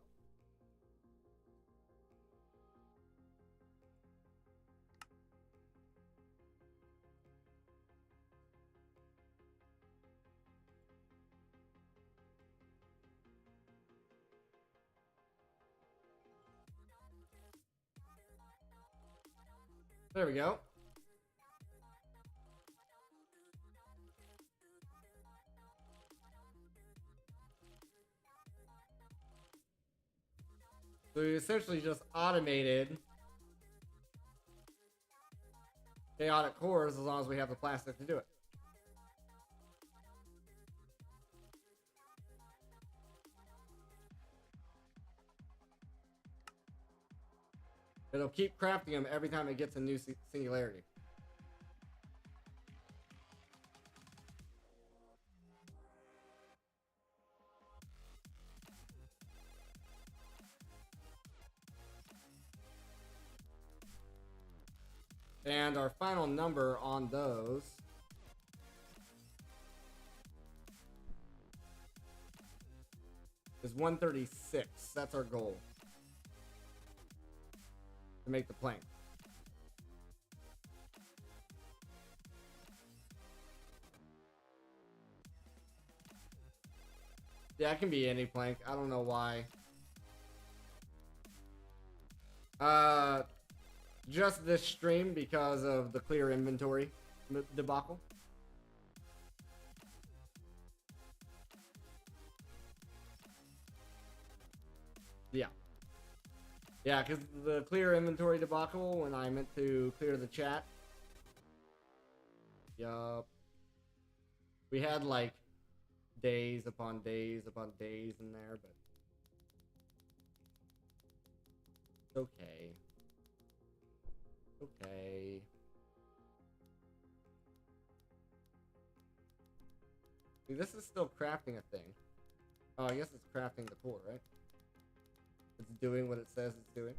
There we go. So we essentially just automated chaotic cores as long as we have the plastic to do it. It'll keep crafting them every time it gets a new singularity. And our final number on those is 136. That's our goal. To make the plank. Yeah, it can be any plank. I don't know why. Just this stream because of the clear inventory debacle. Yeah. Yeah, because the clear inventory debacle when I meant to clear the chat. Yup. We had like days upon days upon days in there, but it's okay. Okay. See, this is still crafting a thing. Oh, I guess it's crafting the core, right? It's doing what it says it's doing.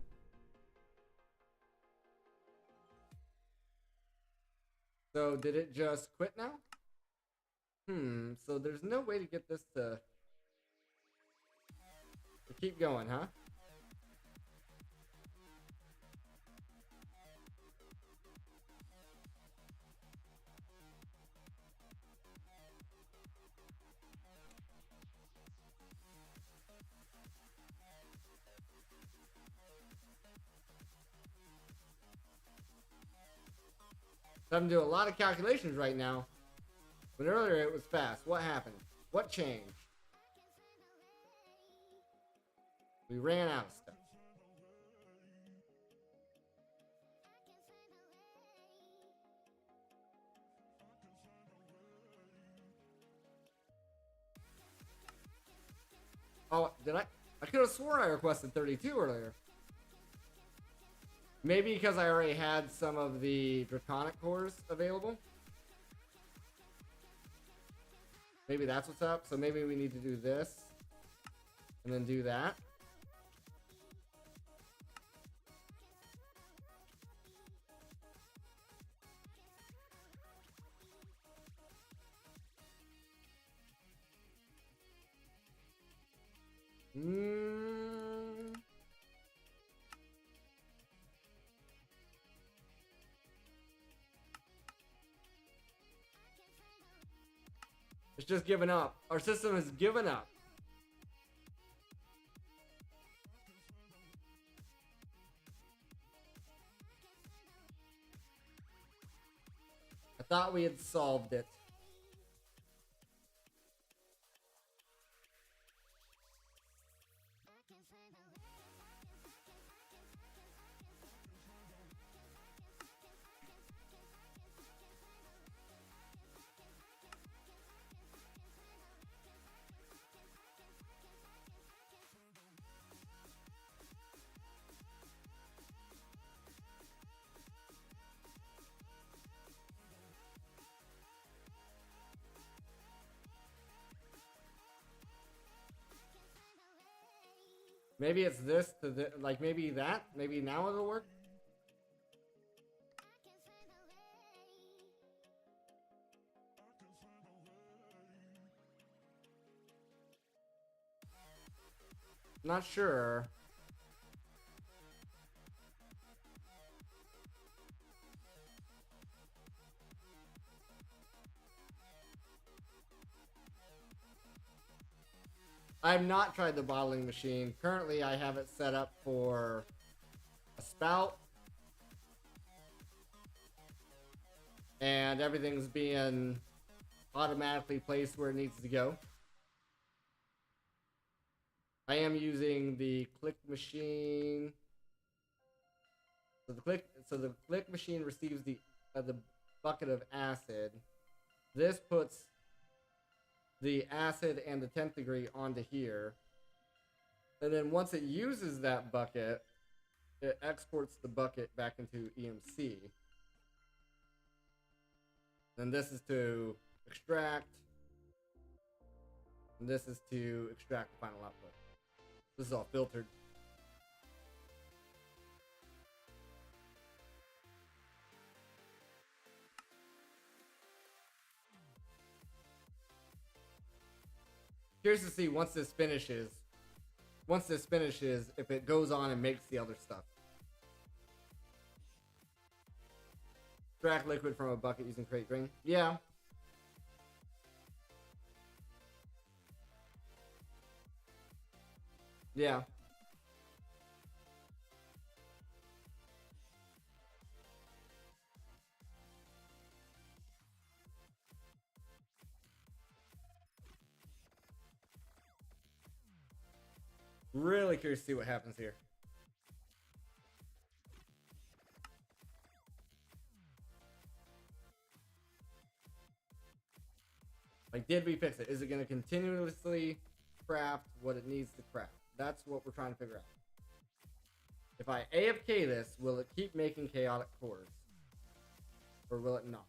So did it just quit now? So there's no way to get this to keep going, huh? So I'm doing a lot of calculations right now. But earlier it was fast. What happened? What changed? We ran out of stuff. Oh, did I? I could have sworn I requested 32 earlier. Maybe because I already had some of the draconic cores available. Maybe that's what's up. So maybe we need to do this. And then do that. Mm. It's just given up. Our system has given up. I thought we had solved it. Maybe it's this to the, like maybe that. Maybe now it'll work. Not sure. I have not tried the bottling machine. Currently, I have it set up for a spout. And everything's being automatically placed where it needs to go. I am using the click machine. So the click machine receives the bucket of acid. This puts the acid and the 10th degree onto here. And then once it uses that bucket, it exports the bucket back into EMC. And this is to extract. And this is to extract the final output. This is all filtered. Curious to see once this finishes, if it goes on and makes the other stuff. Extract liquid from a bucket using crate drain. Yeah. Yeah. Really curious to see what happens here. Like, did we fix it? Is it going to continuously craft what it needs to craft? That's what we're trying to figure out. If I AFK this, will it keep making chaotic cores? Or will it not?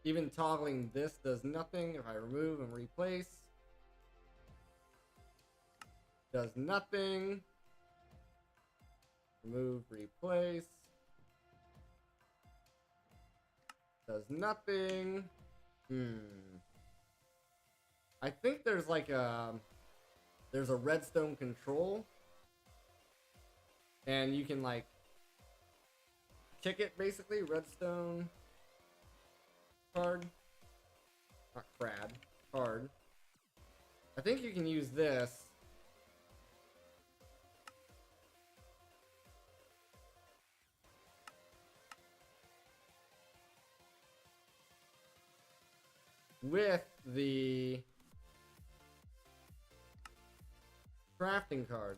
Even toggling this does nothing. If I remove and replace, does nothing. Remove, replace, does nothing. I think there's like there's a redstone control, and you can like kick it basically. Redstone card, not crad, card. I think you can use this with the Crafting card.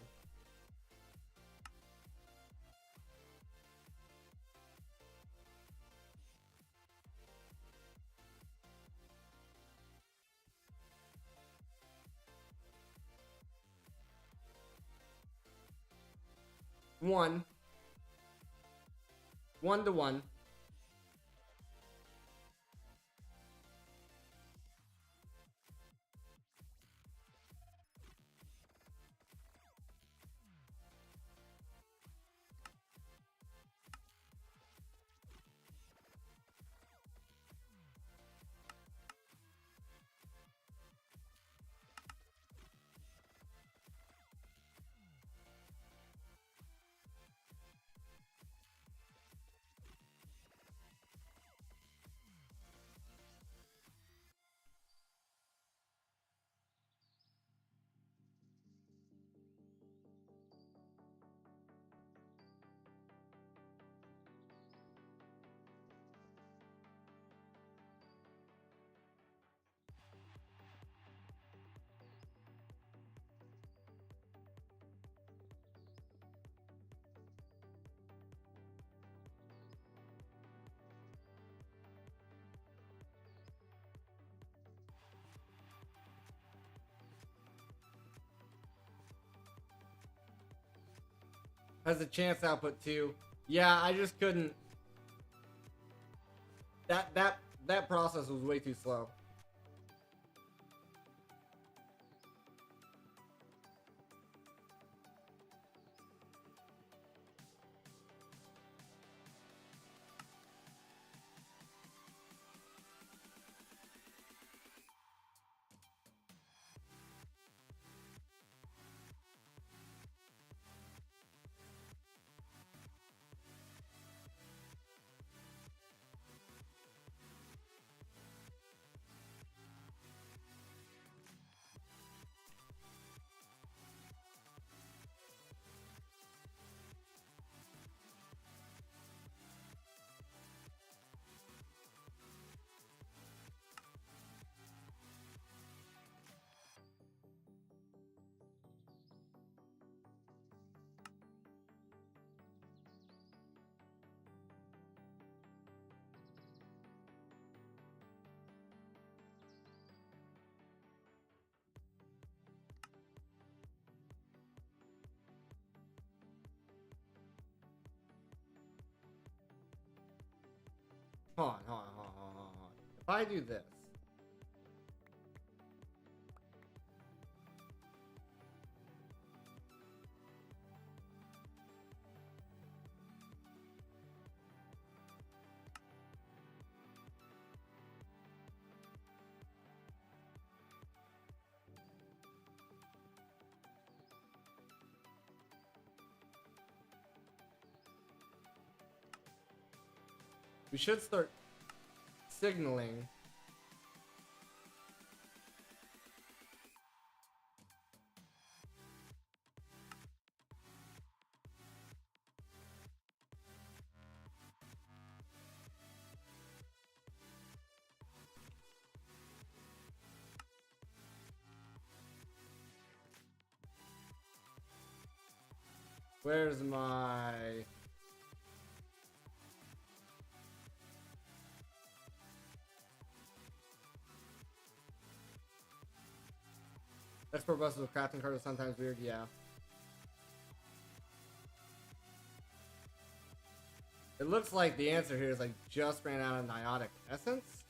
One. 1-1. Has a chance output too. Yeah, I just couldn't. That process was way too slow. Hold on. If I do this. We should start signaling. Where's my... Export buses with crafting cards is sometimes weird, yeah. It looks like the answer here is like just ran out of Niotic Essence.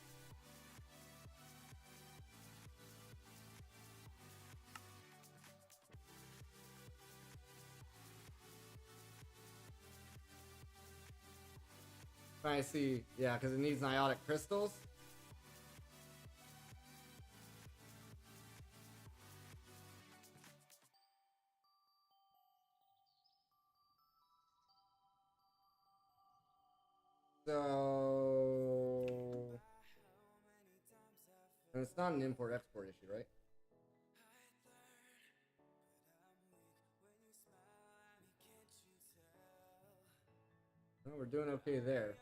I see, yeah, because it needs Niotic Crystals. So... And it's not an import-export issue, right? Well, we're doing okay there.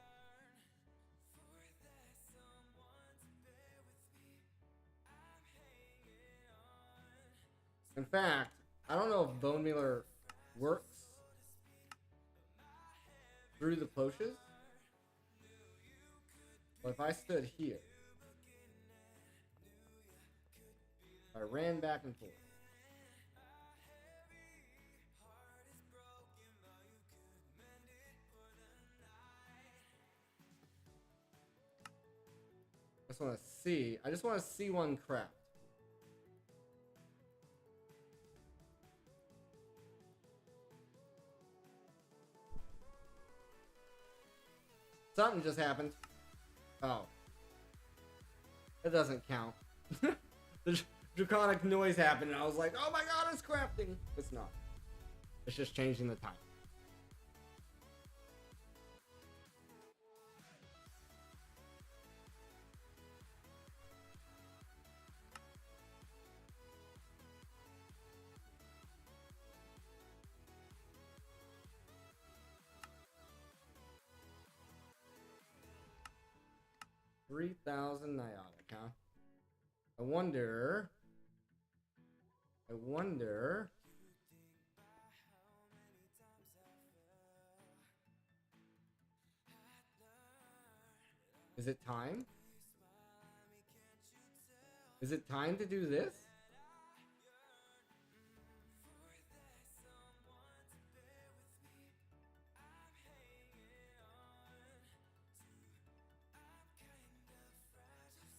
In fact, I don't know if bone mealer works through the cloches, but if I stood here, I ran back and forth. I just want to see one craft. Something just happened. Oh. It doesn't count. The draconic noise happened and I was like, oh my god, it's crafting. It's not. It's just changing the time. $3,000 Niotic, huh? I wonder. Is it time? Is it time to do this?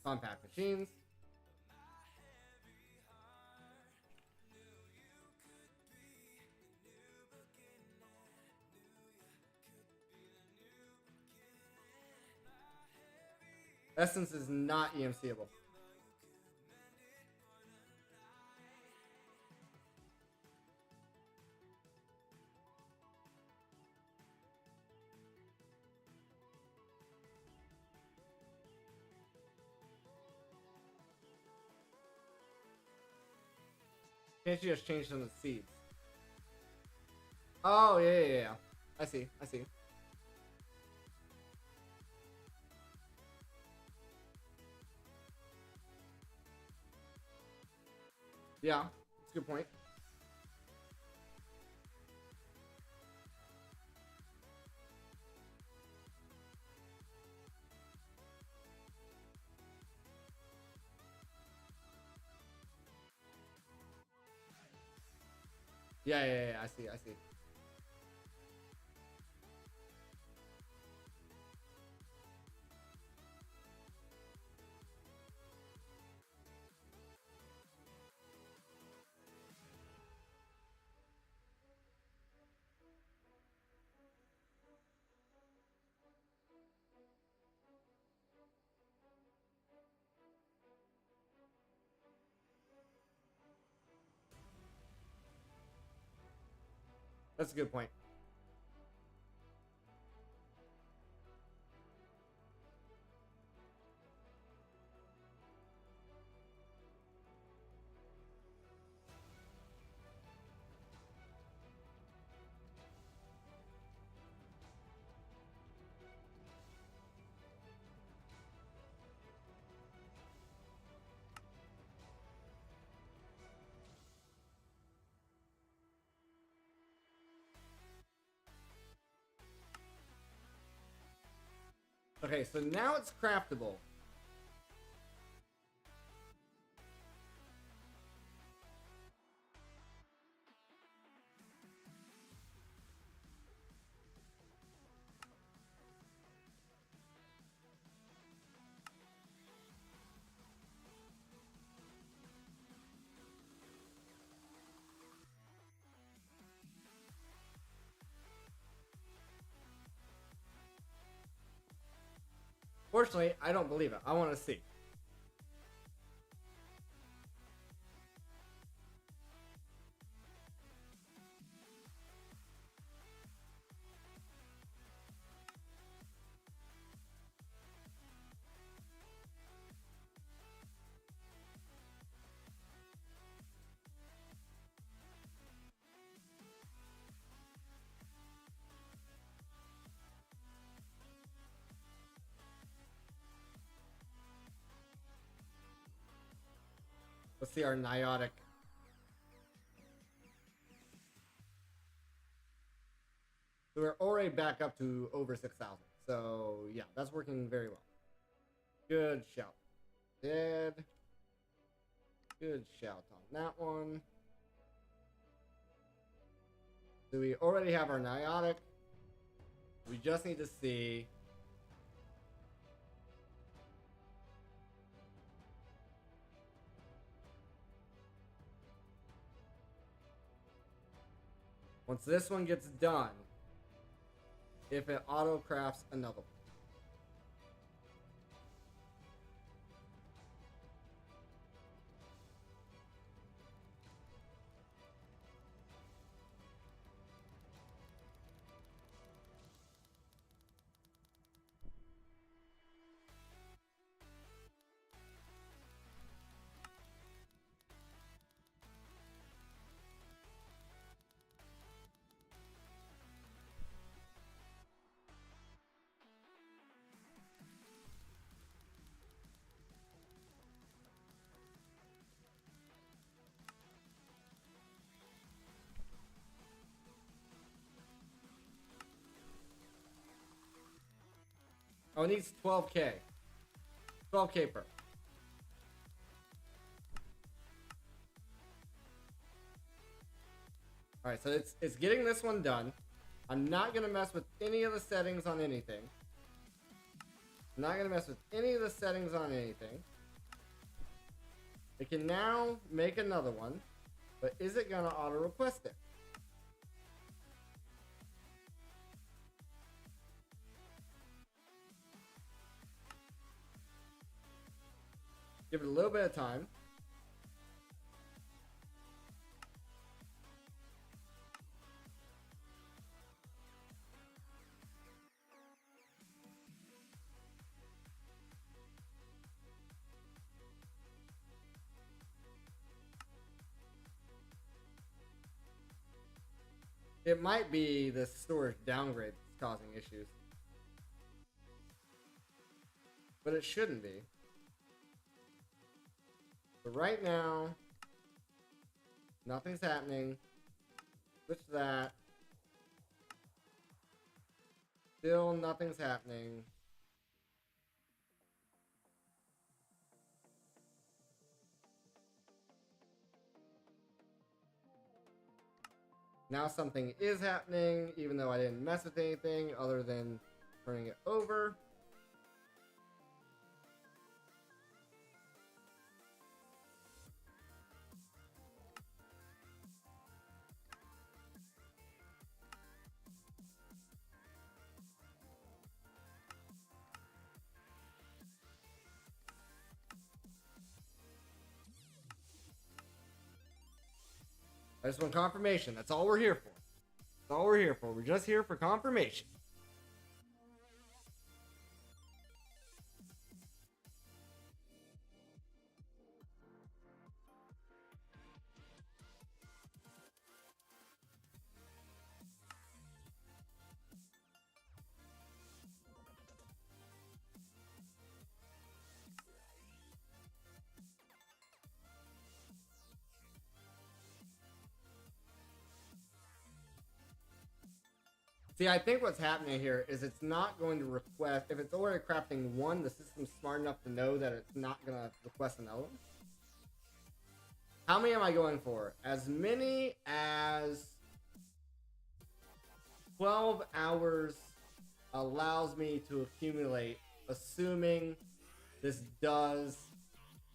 Compact machines. Essence is not EMCable. Can't you just change some of the seeds? Oh, yeah. I see. Yeah, that's a good point. Yeah, I see. That's a good point. Okay, so now it's craftable. Fortunately, I don't believe it. I want to see. Let's see our Niotic. So we're already back up to over 6,000. So yeah, that's working very well. Good shout. Dead. Good shout on that one. So we already have our Niotic. We just need to see. Once this one gets done, if it auto crafts another one. Oh, it needs 12k. 12k per. Alright, so it's getting this one done. I'm not going to mess with any of the settings on anything. I'm not going to mess with any of the settings on anything. It can now make another one, but is it going to auto request it? Give it a little bit of time. It might be the storage downgrade that's causing issues. But it shouldn't be. But right now, nothing's happening. Switch that. Still nothing's happening. Now something is happening, even though I didn't mess with anything other than turning it over. I just want confirmation. That's all we're here for. That's all we're here for. We're just here for confirmation. See, I think what's happening here is it's not going to request, if it's already crafting one, the system's smart enough to know that it's not going to request another one. How many am I going for? As many as 12 hours allows me to accumulate, assuming this does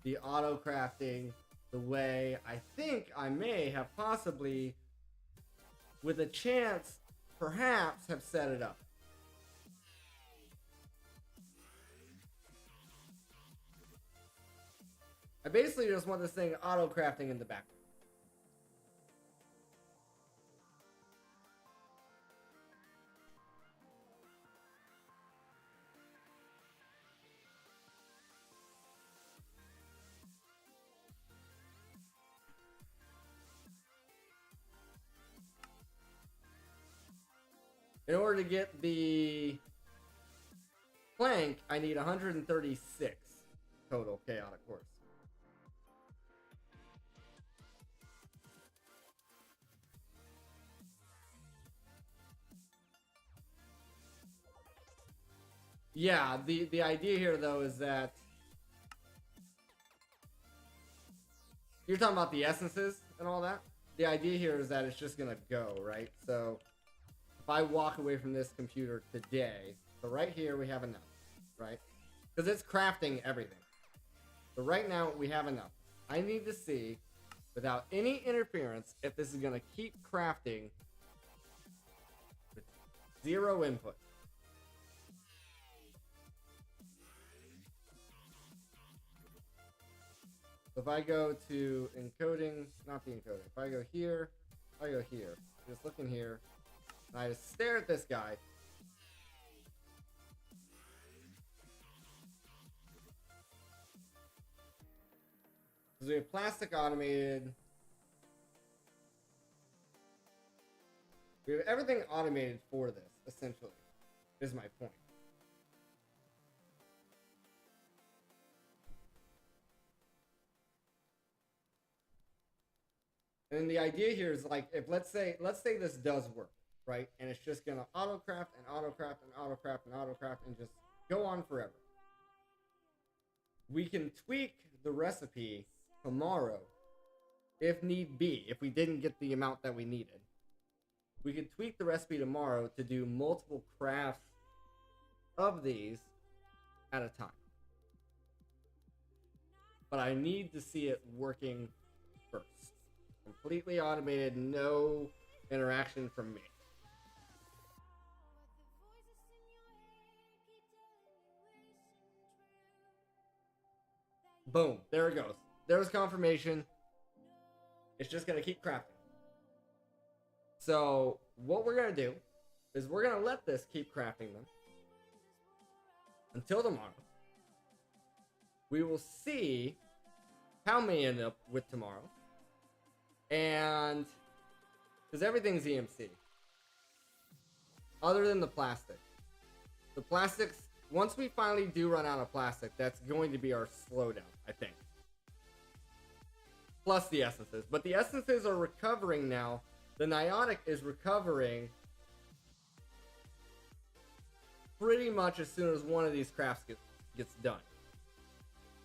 the auto crafting the way I think I may have possibly, with a chance, perhaps have set it up. I basically just want this thing auto crafting in the background. In order to get the plank, I need 136 total chaotic cores. Yeah, the idea here though is that you're talking about the essences and all that. The idea here is that it's just gonna go, right? So if I walk away from this computer today, so right here we have enough, right? Because it's crafting everything. So right now we have enough. I need to see, without any interference, if this is gonna keep crafting with zero input. So if I go to encoding, not the encoding, if I go here, just look in here, and I just stare at this guy. Because we have plastic automated. We have everything automated for this, essentially, is my point. And the idea here is like, if let's say this does work, right? And it's just gonna autocraft and autocraft and autocraft and autocraft and just go on forever. We can tweak the recipe tomorrow if need be, if we didn't get the amount that we needed. We could tweak the recipe tomorrow to do multiple crafts of these at a time. But I need to see it working first. Completely automated, no interaction from me. Boom, there it goes. There's confirmation. It's just gonna keep crafting. So what we're gonna do is we're gonna let this keep crafting them until tomorrow. We will see how many end up with tomorrow. And because everything's EMC. Other than the plastic. The plastics, once we finally do run out of plastic, that's going to be our slowdown, I think. Plus the essences. But the essences are recovering now. The Niotic is recovering pretty much as soon as one of these crafts gets done.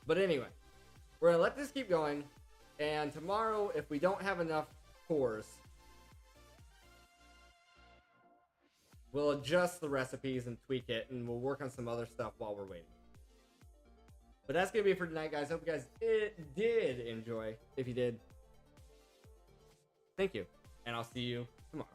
But anyway, we're going to let this keep going. And tomorrow, if we don't have enough cores, we'll adjust the recipes and tweak it, and we'll work on some other stuff while we're waiting. But that's going to be it for tonight, guys. Hope you guys did enjoy. If you did, thank you. And I'll see you tomorrow.